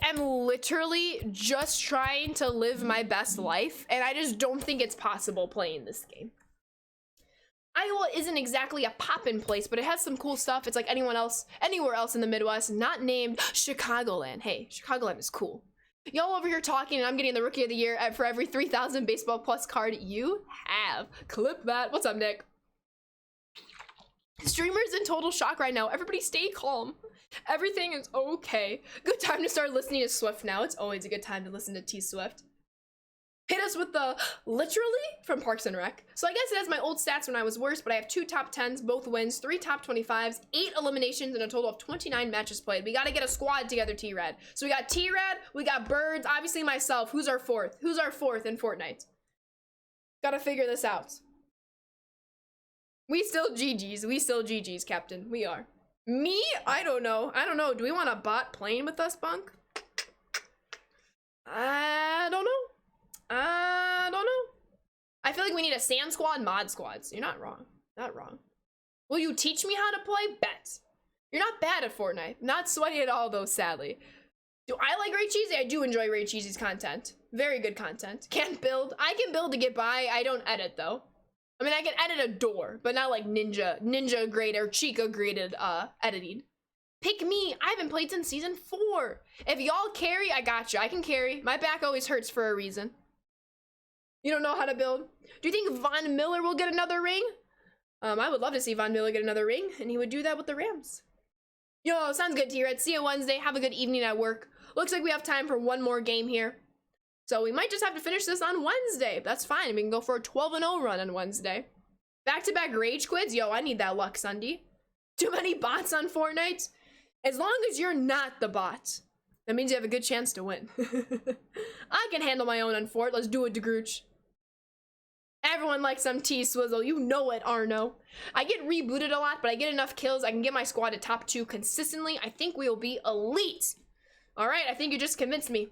am literally just trying to live my best life, and I just don't think it's possible playing this game. Iowa isn't exactly a poppin' place, but it has some cool stuff. It's like anywhere else in the Midwest, not named Chicagoland. Hey, Chicagoland is cool. Y'all over here talking, and I'm getting the Rookie of the Year for every 3,000 Baseball Plus card you have. Clip that. What's up, Nick? Streamers in total shock right now. Everybody stay calm. Everything is okay. Good time to start listening to Swift now. It's always a good time to listen to T Swift. Hit us with the literally from Parks and Rec. So I guess it has my old stats when I was worse, but I have 2 top 10s, both wins, 3 top 25s, 8 eliminations, and a total of 29 matches played. We gotta get a squad together, T-Rad. So we got T-Rad, we got Birds, obviously myself. Who's our 4th? Who's our 4th in Fortnite? Gotta figure this out. We still GG's, Captain. We are. Me? I don't know. Do we want a bot playing with us, Bunk? I don't know. I feel like we need a Sand Squad, Mod Squads. You're not wrong. Not wrong. Will you teach me how to play? Bet. You're not bad at Fortnite. Not sweaty at all, though, sadly. Do I like Ray Cheesy? I do enjoy Ray Cheesy's content. Very good content. Can't build. I can build to get by. I don't edit, though. I mean, I can edit a door, but not like Ninja grade or Chica graded editing. Pick me. I haven't played since season 4. If y'all carry, I got you. I can carry. My back always hurts for a reason. You don't know how to build. Do you think Von Miller will get another ring? I would love to see Von Miller get another ring, and he would do that with the Rams. Yo, sounds good, T-Red. See you Wednesday. Have a good evening at work. Looks like we have time for one more game here. So we might just have to finish this on Wednesday. That's fine. We can go for a 12-0 run on Wednesday. Back-to-back rage quits? Yo, I need that luck, Sunday. Too many bots on Fortnite? As long as you're not the bot, that means you have a good chance to win. I can handle my own on Fort. Let's do it, DeGrooch. Everyone likes some T-Swizzle. You know it, Arno. I get rebooted a lot, but I get enough kills. I can get my squad to top 2 consistently. I think we will be elite. All right, I think you just convinced me.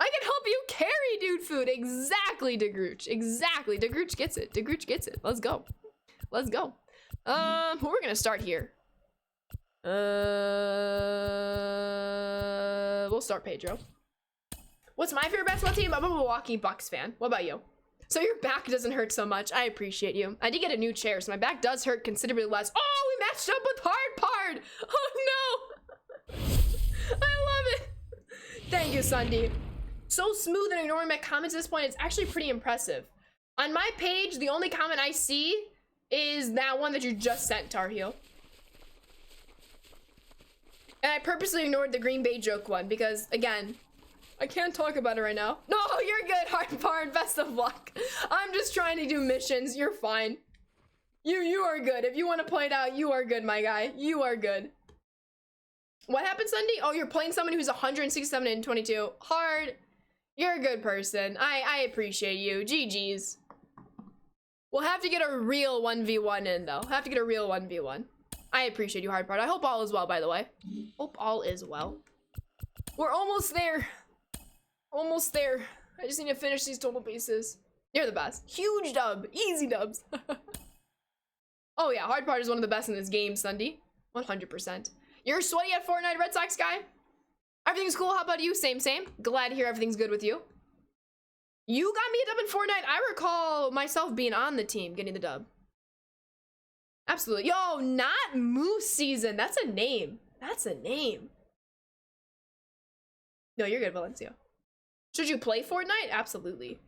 I can help you carry dude food. Exactly, DeGrooch. Exactly. DeGrooch gets it. DeGrooch gets it. Let's go. Let's go. We're gonna start here. We'll start Pedro. What's my favorite basketball team? I'm a Milwaukee Bucks fan. What about you? So your back doesn't hurt so much. I appreciate you. I did get a new chair, so my back does hurt considerably less. Oh, we matched up with Hard Pard. Oh no. I love it. Thank you, Sunday. So smooth and ignoring my comments at this point. It's actually pretty impressive. On my page, the only comment I see is that one that you just sent, Tar Heel. And I purposely ignored the Green Bay joke one because, again, I can't talk about it right now. No, you're good, Hard Part. Best of luck. I'm just trying to do missions. You're fine. You are good. If you want to play it out, you are good, my guy. You are good. What happened, Sunday? Oh, you're playing someone who's 167 and 22. Hard. You're a good person. I appreciate you. GG's. We'll have to get a real 1v1 in, though. Have to get a real 1v1. I appreciate you, Hard Part. I hope all is well, by the way. Hope all is well. We're almost there. Almost there. I just need to finish these total bases. You're the best. Huge dub. Easy dubs. Oh yeah, Hard Part is one of the best in this game, Sunday. 100%. You're sweaty at Fortnite, Red Sox guy? Everything's cool. How about you? Same. Glad to hear everything's good with you. You got me a dub in Fortnite. I recall myself being on the team getting the dub. Absolutely. Yo, not Moose Season. That's a name. That's a name. No, you're good, Valencia. Should you play Fortnite? Absolutely.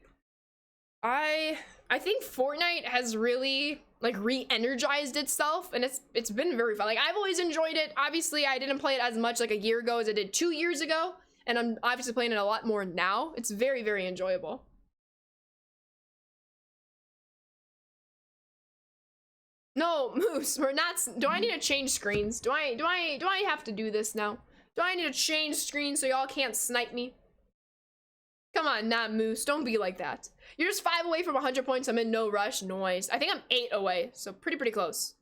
I think Fortnite has really like re-energized itself, and it's been very fun. Like, I've always enjoyed it. Obviously, I didn't play it as much like a year ago as I did 2 years ago, and I'm obviously playing it a lot more now. It's very, very enjoyable. No, Moose, we're not. Do I need to change screens? Do I have to do this now? Do I need to change screens so y'all can't snipe me? Come on, not Moose. Don't be like that. You're just 5 away from 100 points. I'm in no rush. Noise. I think I'm 8 away, so pretty close.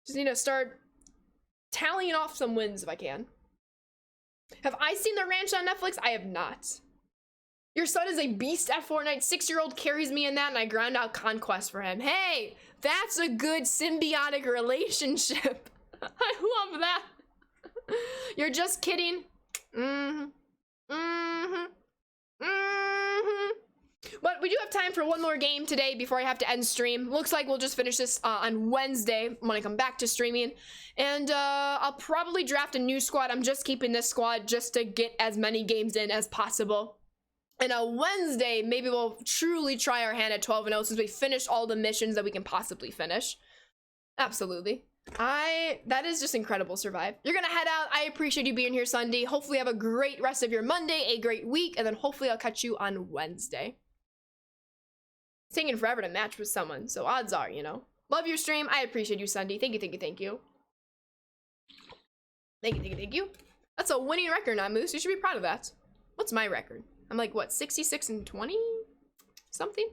Just need to start tallying off some wins if I can. Have I seen The Ranch on Netflix? I have not. Your son is a beast at Fortnite. 6-year-old carries me in that, and I grind out Conquest for him. Hey, that's a good symbiotic relationship. I love that. You're just kidding. But we do have time for one more game today before I have to end stream. Looks like we'll just finish this on Wednesday when I come back to streaming. And I'll probably draft a new squad. I'm just keeping this squad just to get as many games in as possible. And on Wednesday, maybe we'll truly try our hand at 12-0 since we finished all the missions that we can possibly finish. Absolutely. That is just incredible, Survive. You're gonna head out. I appreciate you being here, Sunday. Hopefully you have a great rest of your Monday, a great week, and then hopefully I'll catch you on Wednesday. It's taking forever to match with someone, so odds are, you know. Love your stream. I appreciate you, Sunday. Thank you. Thank you. That's a winning record, not Moose. You should be proud of that. What's my record? I'm like, what, 66 and 20? Something?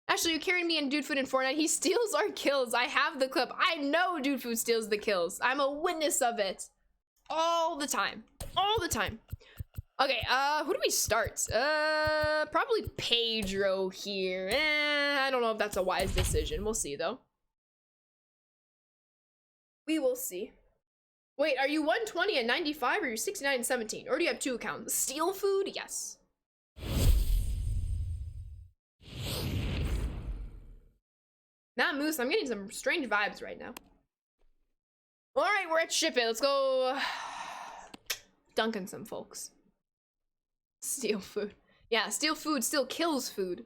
Actually, you carried me in Dude Food in Fortnite. He steals our kills. I have the clip. I know Dude Food steals the kills. I'm a witness of it. All the time. All the time. Okay, who do we start? Probably Pedro here. I don't know if that's a wise decision. We'll see, though. We will see. Wait, are you 120 and 95 or you're 69 and 17? Or do you have 2 accounts? Steal food? Yes. Nah, Moose, I'm getting some strange vibes right now. Alright, we're at Ship It. Let's go dunking some folks. Steal food. Yeah, steal food still kills food.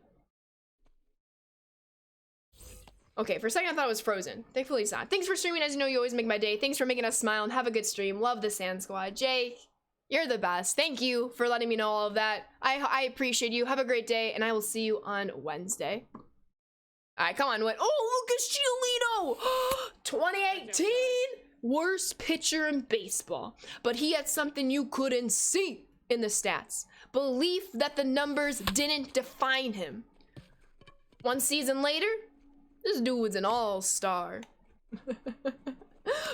Okay, for a second I thought it was Frozen. Thankfully it's not. Thanks for streaming. As you know, you always make my day. Thanks for making us smile and have a good stream. Love the Sand Squad. Jake, you're the best. Thank you for letting me know all of that. I appreciate you. Have a great day, and I will see you on Wednesday. All right, come on. What? Oh, Lucas Giolito! 2018! Worst pitcher in baseball. But he had something you couldn't see in the stats. Belief that the numbers didn't define him. One season later, this dude's an all-star. Who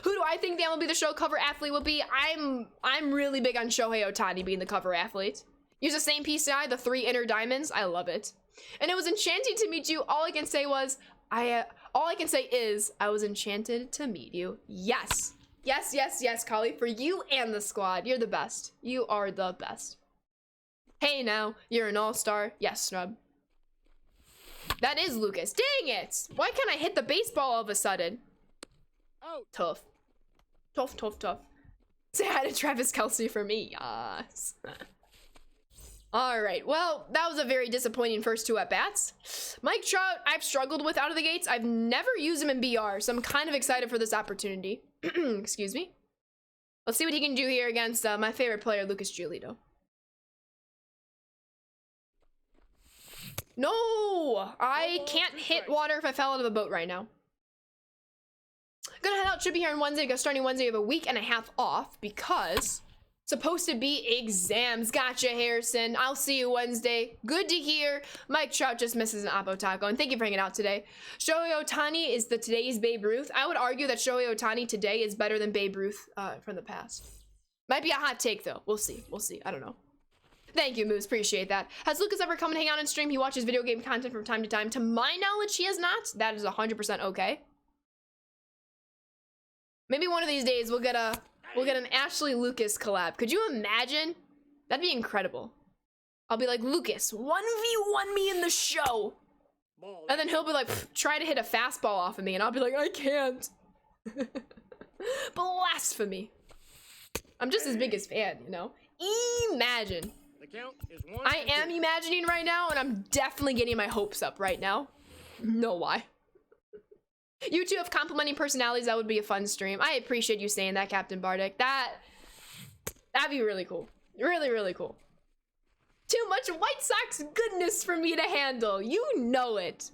do I think the MLB The Show cover athlete will be? I'm really big on Shohei Ohtani being the cover athlete. Use the same PCI, the 3 inner diamonds. I love it. And it was enchanting to meet you. All I can say is I was enchanted to meet you. Yes. Yes, yes, yes, Kali. For you and the squad. You're the best. You are the best. Hey now, you're an all-star. Yes, Snub. That is Lucas. Dang it! Why can't I hit the baseball all of a sudden? Oh, Tough. Tough, tough, tough. Say hi to Travis Kelce for me. Yes. Alright, well, that was a very disappointing first 2 at-bats. Mike Trout, I've struggled with out of the gates. I've never used him in BR, so I'm kind of excited for this opportunity. Excuse me. Let's see what he can do here against my favorite player, Lucas Giolito. No! I can't hit water if I fell out of a boat right now. Gonna head out, should be here on Wednesday, because starting Wednesday, I have a week and a half off because supposed to be exams. Gotcha, Harrison. I'll see you Wednesday. Good to hear. Mike Trout just misses an Oppo Taco, and thank you for hanging out today. Shohei Ohtani is today's Babe Ruth. I would argue that Shohei Ohtani today is better than Babe Ruth from the past. Might be a hot take, though. We'll see. We'll see. I don't know. Thank you, Moose. Appreciate that. Has Lucas ever come and hang out and stream? He watches video game content from time to time. To my knowledge, he has not. That is 100% okay. Maybe one of these days we'll get an Ashley Lucas collab. Could you imagine? That'd be incredible. I'll be like, Lucas, 1v1 me in the show. And then he'll be like, try to hit a fastball off of me. And I'll be like, I can't. Blasphemy. I'm just his biggest fan, you know? Imagine. the count is 1. I am imagining right now, and I'm definitely getting my hopes up right now. No why. You two have complimenting personalities. That would be a fun stream. I appreciate you saying that, Captain Bardic. That'd be really cool. Really, really cool. Too much White Sox goodness for me to handle. You know it.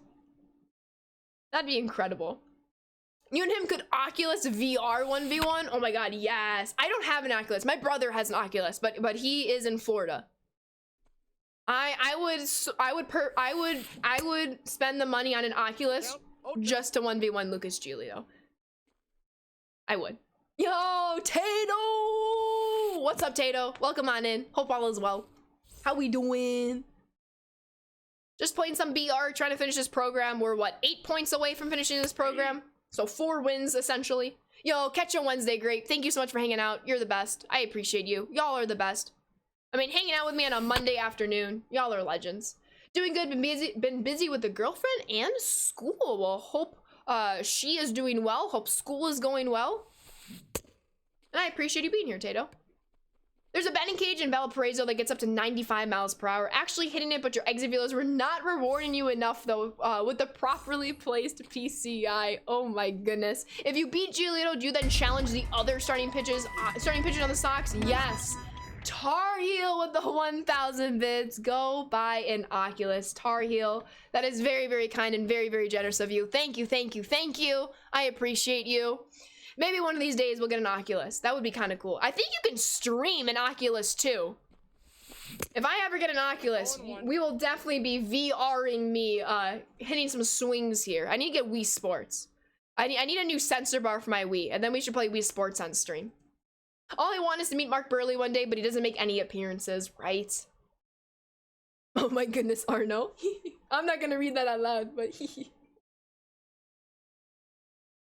That'd be incredible. You and him could Oculus VR 1v1. Oh my god, yes. I don't have an Oculus. My brother has an Oculus, but he is in Florida. I would spend the money on an Oculus just to 1v1 Lucas Giolito. I would. Yo, Tato! What's up, Tato? Welcome on in. Hope all is well. How we doing? Just playing some BR, trying to finish this program. We're what, 8 points away from finishing this program? So 4 wins, essentially. Yo, catch you on Wednesday, great. Thank you so much for hanging out. You're the best. I appreciate you. Y'all are the best. I mean, hanging out with me on a Monday afternoon. Y'all are legends. Doing good, been busy with the girlfriend and school. Well, hope she is doing well. Hope school is going well. And I appreciate you being here, Tato. There's a batting cage in Valparaiso that gets up to 95 miles per hour. Actually hitting it, but your exit velos were not rewarding you enough, though, with the properly placed PCI. Oh my goodness. If you beat Giolito, do you then challenge the other starting pitchers on the Sox? Yes. Tar Heel with the 1,000 bits. Go buy an Oculus. Tar Heel. That is very, very kind and very, very generous of you. Thank you, thank you, thank you. I appreciate you. Maybe one of these days we'll get an Oculus. That would be kind of cool. I think you can stream an Oculus too. If I ever get an Oculus, we will definitely be VRing me hitting some swings here. I need to get Wii Sports. I need a new sensor bar for my Wii, and then we should play Wii Sports on stream. All I want is to meet Mark Burley one day, but he doesn't make any appearances, right? Oh my goodness, Arno. I'm not gonna read that out loud, but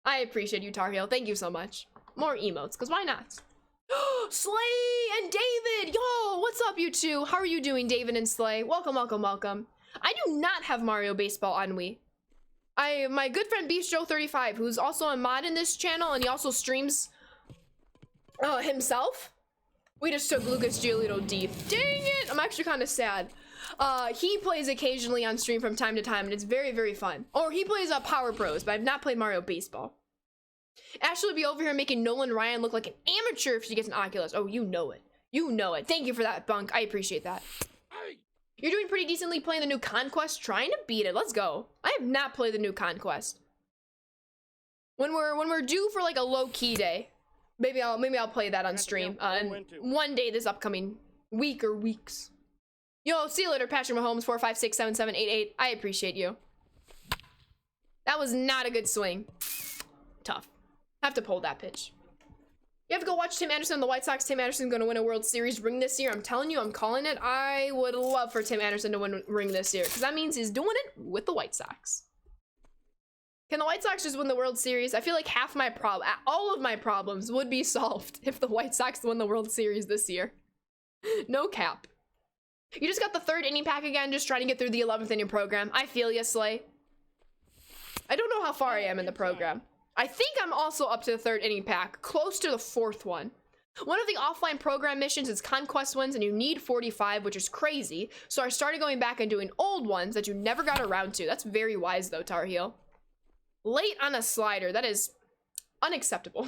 I appreciate you, Tar Heel. Thank you so much. More emotes, because why not? Slay and David! Yo, what's up, you two? How are you doing, David and Slay? Welcome, welcome, welcome. I do not have Mario Baseball on Wii. My good friend BeastJoe35, who's also a mod in this channel, and he also streams himself. We just took Lucas Giolito deep. Dang it! I'm actually kind of sad. He plays occasionally on stream from time to time, and it's very, very fun. Or he plays Power Pros, but I've not played Mario Baseball. Ashley will be over here making Nolan Ryan look like an amateur if she gets an Oculus. Oh, you know it. You know it. Thank you for that, Bunk. I appreciate that. You're doing pretty decently playing the new Conquest, trying to beat it. Let's go. I have not played the new Conquest. When we're due for like a low-key day, maybe I'll play that on stream. And one day this upcoming week or weeks. Yo, see you later, Patrick Mahomes 4567788. I appreciate you. That was not a good swing. Tough. Have to pull that pitch. You have to go watch Tim Anderson and the White Sox. Tim Anderson's going to win a World Series ring this year. I'm telling you, I'm calling it. I would love for Tim Anderson to win a ring this year, because that means he's doing it with the White Sox. Can the White Sox just win the World Series? I feel like all of my problems would be solved if the White Sox won the World Series this year. No cap. You just got the 3rd inning pack again, just trying to get through the 11th inning program. I feel ya, Slay. I don't know how far I am in the program. I think I'm also up to the 3rd inning pack, close to the 4th one. One of the offline program missions is Conquest wins, and you need 45, which is crazy. So I started going back and doing old ones that you never got around to. That's very wise, though, Tar Heel. Late on a slider. That is unacceptable.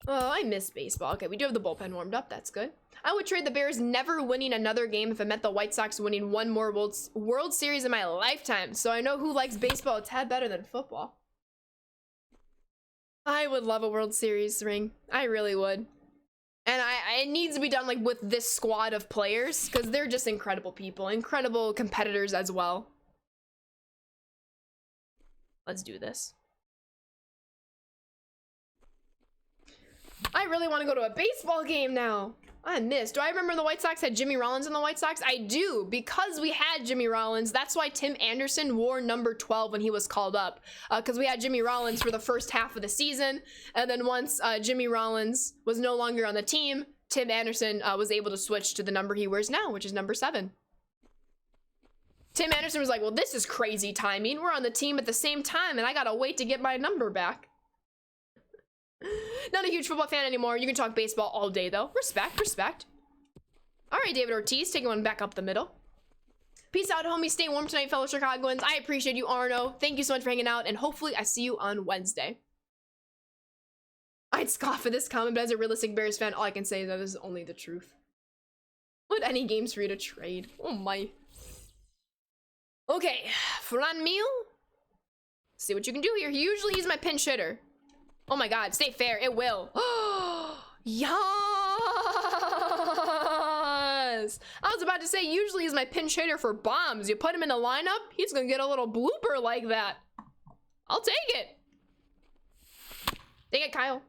Oh, I miss baseball. Okay, we do have the bullpen warmed up. That's good. I would trade the Bears never winning another game if it meant the White Sox winning one more World Series in my lifetime. So I know who likes baseball a tad better than football. I would love a World Series ring. I really would. And it needs to be done like with this squad of players, because they're just incredible people, incredible competitors as well. Let's do this. I really want to go to a baseball game now. I missed. Do I remember the White Sox had Jimmy Rollins in the White Sox? I do, because we had Jimmy Rollins. That's why Tim Anderson wore number 12 when he was called up, because we had Jimmy Rollins for the first half of the season, and then once Jimmy Rollins was no longer on the team, Tim Anderson was able to switch to the number he wears now, which is number 7. Tim Anderson was like, well, this is crazy timing. We're on the team at the same time, and I gotta wait to get my number back. Not a huge football fan anymore. You can talk baseball all day, though. Respect, respect. All right, David Ortiz, taking one back up the middle. Peace out, homie. Stay warm tonight, fellow Chicagoans. I appreciate you, Arno. Thank you so much for hanging out, and hopefully I see you on Wednesday. I'd scoff at this comment, but as a realistic Bears fan, all I can say is that this is only the truth. What any games for you to trade? Oh my. Okay, Franmil. See what you can do here. Usually he's my pinch hitter. Oh my god, stay fair. It will. Yes! I was about to say, usually he's my pinch hitter for bombs. You put him in the lineup, he's gonna get a little blooper like that. I'll take it. Dang it, Kyle.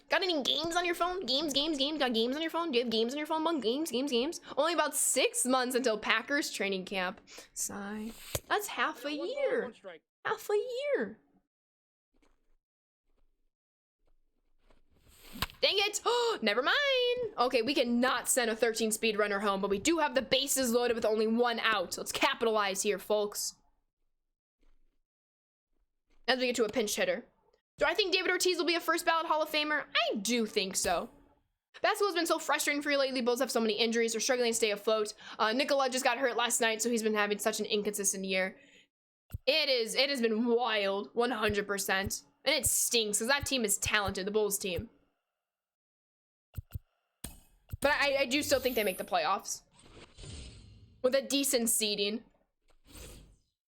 Got any games on your phone? Games. Got games on your phone? Do you have games on your phone, Bunk? Games. Only about 6 months until Packers training camp. Sigh. That's half a year. Half a year. Dang it! Oh, never mind! Okay, we cannot send a 13-speed runner home, but we do have the bases loaded with only 1 out. Let's capitalize here, folks. As we get to a pinch hitter. Do I think David Ortiz will be a first ballot Hall of Famer? I do think so. Basketball's been so frustrating for you lately. Bulls have so many injuries. They're struggling to stay afloat. Nikola just got hurt last night, so he's been having such an inconsistent year. It has been wild, 100%. And it stinks, because that team is talented, the Bulls team. But I do still think they make the playoffs. With a decent seeding.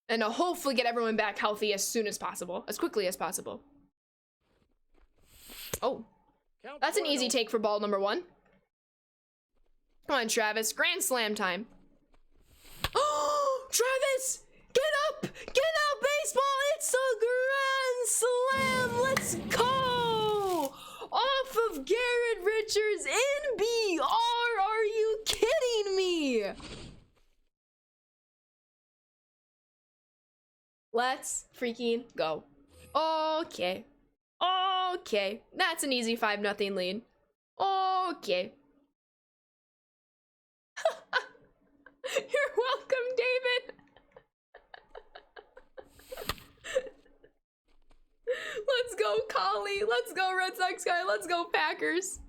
And to hopefully get everyone back healthy as soon as possible. As quickly as possible. Oh. That's an easy take for ball number 1. Come on, Travis. Grand slam time. Oh, Travis! Get up! Get out, baseball! It's a grand slam! Let's go! Off of Garrett Richards in BR! Are you kidding me? Let's freaking go. Okay. Okay. That's an easy 5-0 lead. Okay. You're welcome, David. Let's go, Collie. Let's go, Red Sox guy. Let's go, Packers.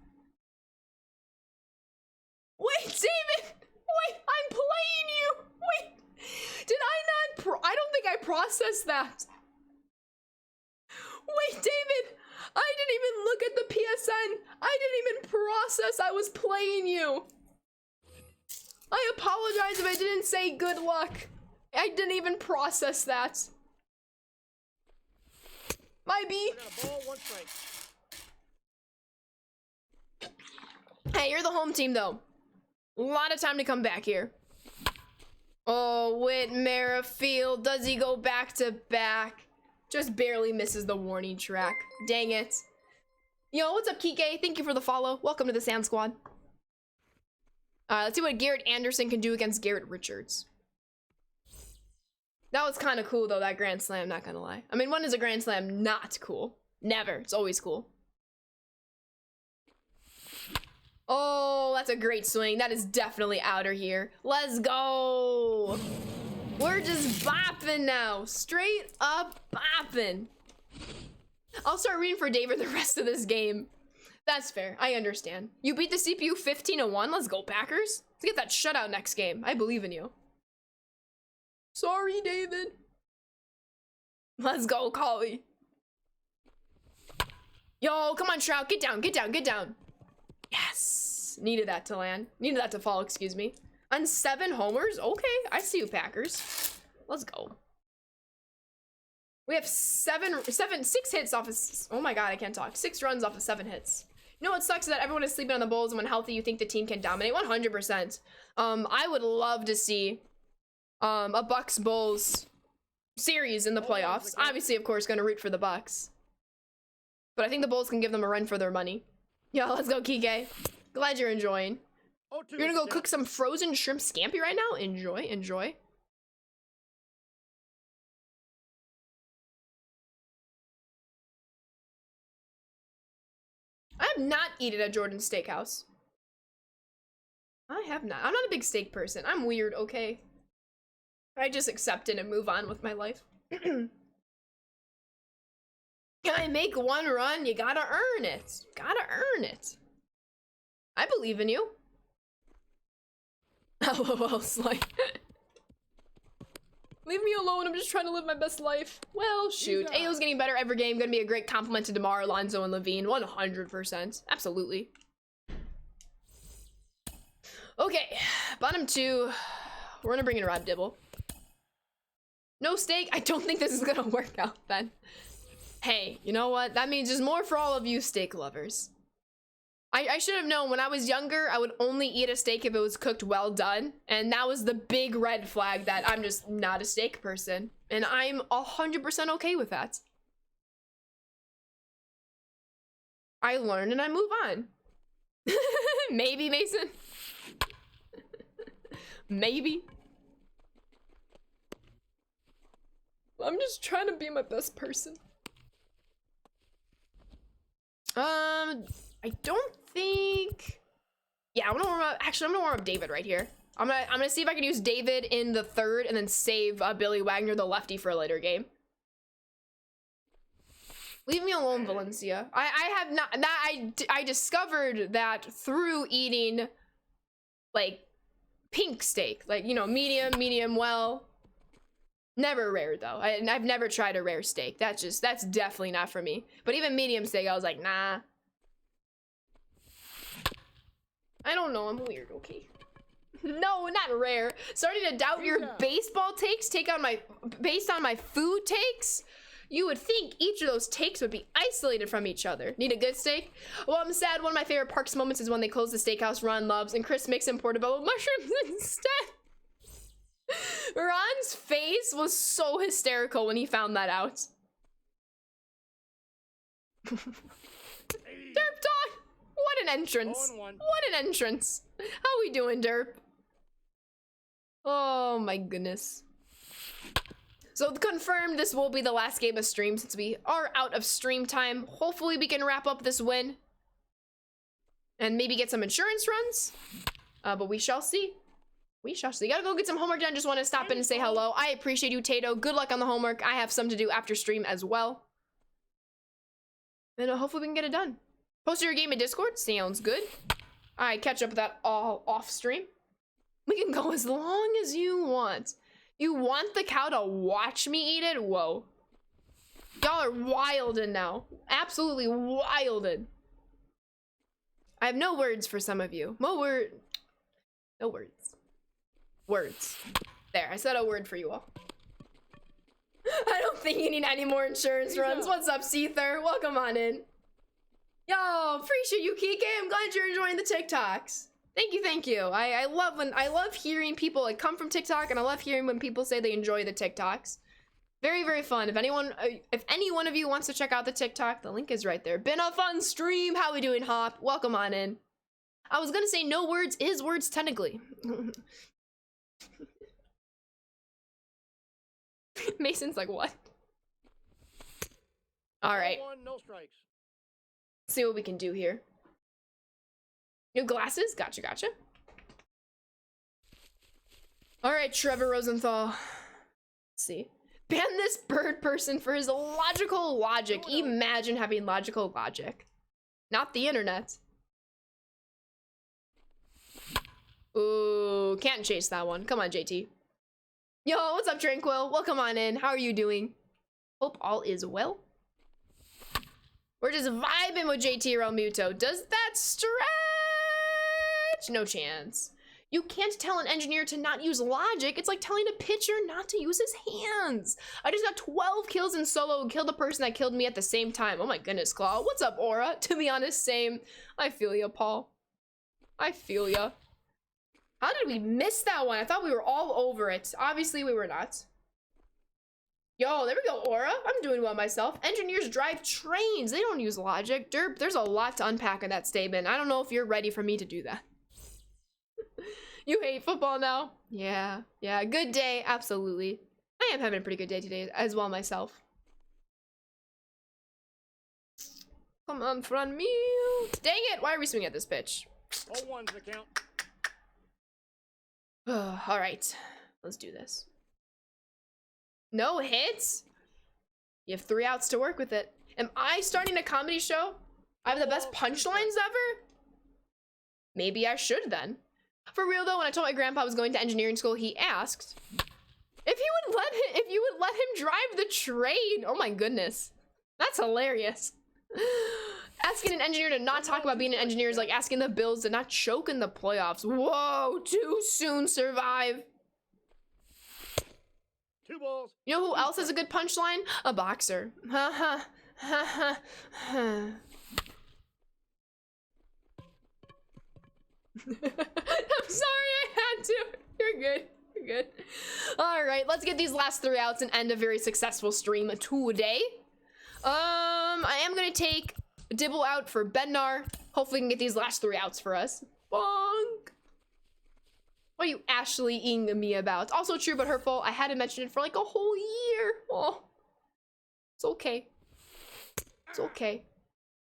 Wait, David. Wait, I'm playing you. Wait. Did I not I don't think I processed that. Wait, David. I didn't even look at the PSN. I didn't even process I was playing you. I apologize if I didn't say good luck. I didn't even process that. My B. Ball, 1 strike. Hey, you're the home team though. A lot of time to come back here. Oh, Whit Merrifield. Does he go back to back? Just barely misses the warning track. Dang it. Yo, what's up, Kike? Thank you for the follow. Welcome to the Sand Squad. Let's see what Garrett Anderson can do against Garrett Richards. That was kind of cool, though, that Grand Slam, not gonna lie. I mean, when is a Grand Slam not cool? Never. It's always cool. Oh, that's a great swing. That is definitely outer here. Let's go. We're just bopping now. Straight up bopping. I'll start reading for David the rest of this game. That's fair. I understand. You beat the CPU 15-1. Let's go, Packers. Let's get that shutout next game. I believe in you. Sorry, David. Let's go, Collie. Yo, come on, Trout. Get down, get down, get down. Yes. Needed that to land. Needed that to fall, excuse me. On 7 homers? Okay, I see you, Packers. Let's go. We have 6 hits off of, oh my god, I can't talk. 6 runs off of 7 hits. You know what sucks is that everyone is sleeping on the Bulls, and when healthy, you think the team can dominate. 100%. I would love to see a Bucks Bulls series in the playoffs. Obviously, of course, gonna root for the Bucks. But I think the Bulls can give them a run for their money. Yo, let's go, Kike. Glad you're enjoying. You're gonna go cook some frozen shrimp scampi right now? Enjoy, enjoy. I have not eaten at Jordan's Steakhouse. I have not. I'm not a big steak person. I'm weird, okay? I just accept it and move on with my life. I make one run, you gotta earn it. Gotta earn it. I believe in you. LOL, Sly. Leave me alone, I'm just trying to live my best life. Well, shoot. Yeah. Ayo's getting better every game. Gonna be a great compliment to DeMar, Alonzo, and Levine. 100%. Absolutely. Okay, bottom 2. We're gonna bring in Rob Dibble. No steak? I don't think this is gonna work out then. Hey, you know what? That means there's more for all of you steak lovers. I should have known when I was younger, I would only eat a steak if it was cooked well done. And that was the big red flag that I'm just not a steak person. And I'm 100% okay with that. I learn and I move on. Maybe, Mason. Maybe. I'm just trying to be my best person. I don't think. Yeah, I'm gonna warm up. Actually, I'm gonna warm up David right here. I'm gonna see if I can use David in the 3rd and then save Billy Wagner, the lefty, for a later game. Leave me alone, Valencia. I have not. I discovered that through eating, like, pink steak, like, you know, medium well. Never rare though. I've never tried a rare steak. That's definitely not for me. But even medium steak, I was like, nah. I don't know, I'm weird, okay? No, not rare. Starting to doubt your baseball takes based on my food takes? You would think each of those takes would be isolated from each other. Need a good steak? Well, I'm sad. One of my favorite Parks moments is when they close the steakhouse Ron loves and Chris makes him portobello mushrooms instead. Ron's face was so hysterical when he found that out. Derp Dog! What an entrance. What an entrance. How we doing, Derp? Oh my goodness. So confirmed, this will be the last game of stream since we are out of stream time. Hopefully we can wrap up this win. And maybe get some insurance runs. But we shall see. We shall see. Gotta go get some homework done. Just want to stop in and say hello. I appreciate you, Tato. Good luck on the homework. I have some to do after stream as well. And hopefully we can get it done. Post your game in Discord. Sounds good. Alright, catch up with that all off stream. We can go as long as you want. You want the cow to watch me eat it? Whoa. Y'all are wildin' now. Absolutely wildin'. I have no words for some of you. No words. Words. There, I said a word for you all. I don't think you need any more insurance runs. What's up, Seether? Welcome on in. Yo, appreciate you, Kike. I'm glad you're enjoying the TikToks. Thank you. I love hearing people like come from TikTok, and I love hearing when people say they enjoy the TikToks. Very, very fun. If any one of you wants to check out the TikTok, the link is right there. Been a fun stream. How we doing, Hop? Welcome on in. I was gonna say no words is words technically. Mason's like, what? All right. No strikes. See what we can do here. New glasses? Gotcha. All right, Trevor Rosenthal. Let's see. Ban this bird person for his logical logic. Imagine having logical logic. Not the internet. Ooh, can't chase that one. Come on, JT. Yo, what's up, Tranquil? Welcome on in. How are you doing? Hope all is well. We're just vibing with JT Realmuto. Does that stretch? No chance. You can't tell an engineer to not use logic. It's like telling a pitcher not to use his hands. I just got 12 kills in solo and killed the person that killed me at the same time. Oh my goodness, Claw. What's up, Aura? To be honest, same. I feel ya, Paul. I feel ya. How did we miss that one? I thought we were all over it. Obviously, we were not. Yo, there we go, Aura. I'm doing well myself. Engineers drive trains. They don't use logic. Derp, there's a lot to unpack in that statement. I don't know if you're ready for me to do that. You hate football now? Yeah, good day, absolutely. I am having a pretty good day today as well myself. Come on, front me. Dang it, why are we swinging at this pitch? All ones the count. All right, let's do this. No hits? You have 3 outs to work with it. Am I starting a comedy show? I have the best punchlines ever? Maybe I should then. For real though, when I told my grandpa I was going to engineering school, he asked if you would let him drive the train. Oh my goodness. That's hilarious. Asking an engineer to not talk about being an engineer is like asking the Bills to not choke in the playoffs. Whoa, too soon, Survive. 2 balls. You know who else has a good punchline? A boxer. Ha ha ha ha. I'm sorry, I had to. You're good. All right, let's get these last 3 outs and end a very successful stream today. I am gonna take Dibble out for Bednar. Hopefully we can get these last 3 outs for us. Bonk. What are you Ashley-ing me about? Also true but hurtful. I hadn't mentioned it for like a whole year. Oh, it's okay. It's okay.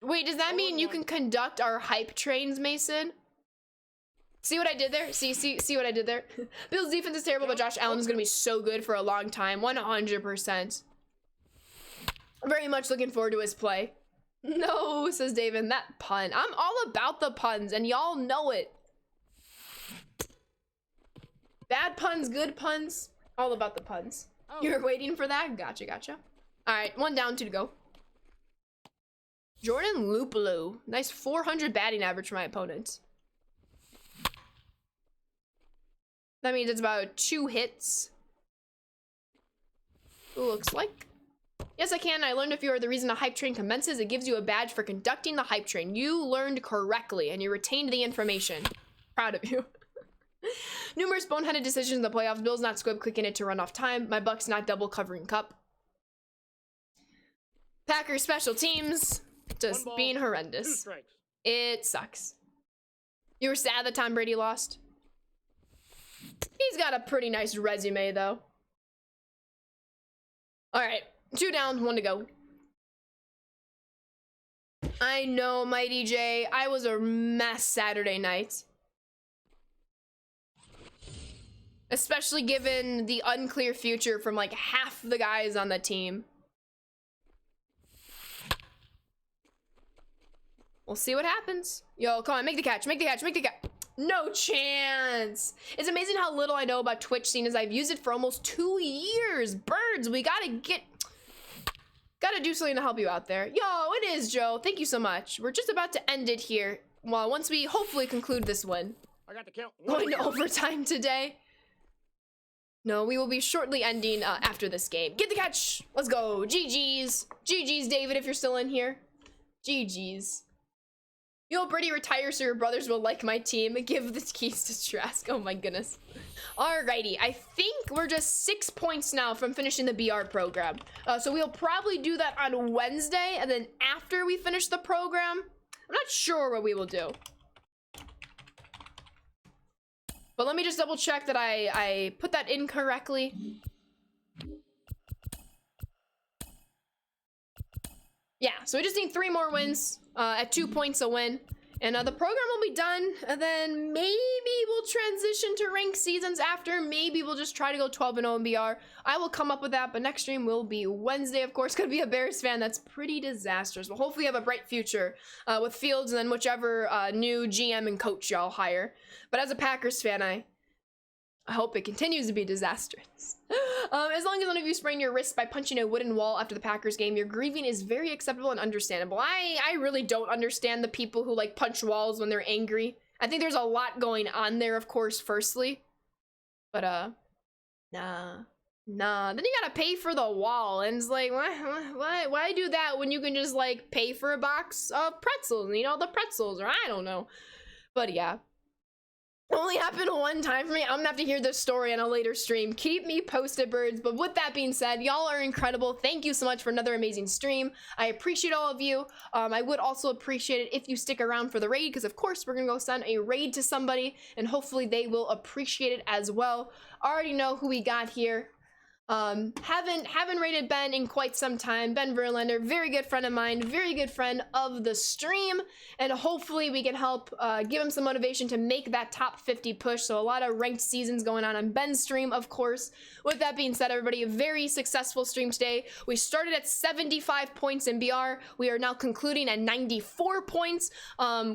Wait, does that mean you can conduct our hype trains, Mason? See what I did there? See what I did there? Bills defense is terrible, but Josh Allen is gonna be so good for a long time. 100%. I'm very much looking forward to his play. No, says David, that pun. I'm all about the puns, and y'all know it. Bad puns, good puns, all about the puns. Oh. You're waiting for that? Gotcha. All right, 1 down, 2 to go. Jordan Lupalo. Nice 400 batting average for my opponent. That means it's about 2 hits. Looks like. Yes, I can. I learned if you are the reason a hype train commences, it gives you a badge for conducting the hype train. You learned correctly, and you retained the information. Proud of you. Numerous boneheaded decisions in the playoffs. Bills not squib clicking it to run off time. My Bucks not double covering Cup. Packers special teams. Just being horrendous. 2 strikes. It sucks. You were sad that Tom Brady lost? He's got a pretty nice resume, though. All right, 2 down, 1 to go. I know, Mighty J. I was a mess Saturday night. Especially given the unclear future from like half the guys on the team. We'll see what happens. Yo, come on, make the catch, make the catch, make the catch. No chance. It's amazing how little I know about Twitch, seeing as I've used it for almost 2 years. Birds, we gotta do something to help you out there. Yo, it is, Joe. Thank you so much. We're just about to end it here. Well, once we hopefully conclude this win. I got the count. Going to overtime today. No, we will be shortly ending after this game. Get the catch. Let's go. GG's. GG's, David, if you're still in here. GG's. You hope Brady retires so your brothers will like my team. Give the keys to Trask. Oh my goodness. Alrighty, I think we're just 6 points now from finishing the BR program. So we'll probably do that on Wednesday, and then after we finish the program, I'm not sure what we will do. But let me just double check that I put that in correctly. Yeah, so we just need 3 more wins at 2 points a win. And the program will be done, and then maybe we'll transition to ranked seasons after. Maybe we'll just try to go 12-0 in BR. I will come up with that, but next stream will be Wednesday, of course. Gonna be a Bears fan. That's pretty disastrous. But hopefully you have a bright future with Fields and then whichever new GM and coach y'all hire. But as a Packers fan, I hope it continues to be disastrous. As long as none of you sprain your wrist by punching a wooden wall after the Packers game, your grieving is very acceptable and understandable. I really don't understand the people who like punch walls when they're angry. I think there's a lot going on there, of course, firstly. But, nah. Then you gotta pay for the wall, and it's like, why do that when you can just, like, pay for a box of pretzels, you know, the pretzels, or I don't know. But, yeah. It only happened 1 time for me. I'm gonna have to hear this story on a later stream. Keep me posted, birds. But with that being said, y'all are incredible. Thank you so much for another amazing stream. I appreciate all of you. I would also appreciate it if you stick around for the raid, because of course we're gonna go send a raid to somebody, and hopefully they will appreciate it as well. Already know who we got here. Haven't rated Ben in quite some time. Ben Verlander, very good friend of mine, very good friend of the stream, and hopefully we can help give him some motivation to make that top 50 push. So a lot of ranked seasons going on Ben's stream, of course. With that being said, everybody, a very successful stream today. We started at 75 points in BR. We are now concluding at 94 points.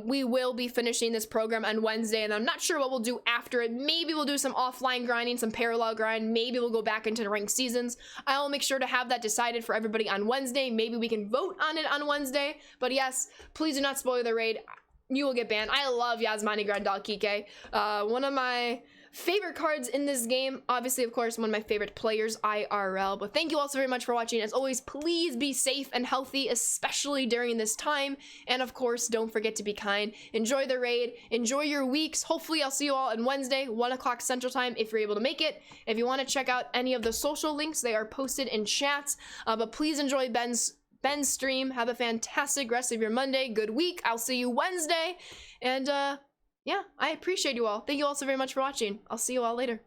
We will be finishing this program on Wednesday, and I'm not sure what we'll do after it. Maybe we'll do some offline grinding, some parallel grind. Maybe we'll go back into the ranked seasons. I'll make sure to have that decided for everybody on Wednesday. Maybe we can vote on it on Wednesday. But yes, please do not spoil the raid. You will get banned. I love Yasmani Grandal Kike. One of my favorite cards in this game. Obviously, of course, one of my favorite players, IRL. But thank you all so very much for watching. As always, please be safe and healthy, especially during this time. And of course, don't forget to be kind. Enjoy the raid. Enjoy your weeks. Hopefully, I'll see you all on Wednesday, 1 o'clock Central Time, if you're able to make it. If you want to check out any of the social links, they are posted in chats. But please enjoy Ben's stream. Have a fantastic rest of your Monday. Good week. I'll see you Wednesday. And, yeah, I appreciate you all. Thank you all so very much for watching. I'll see you all later.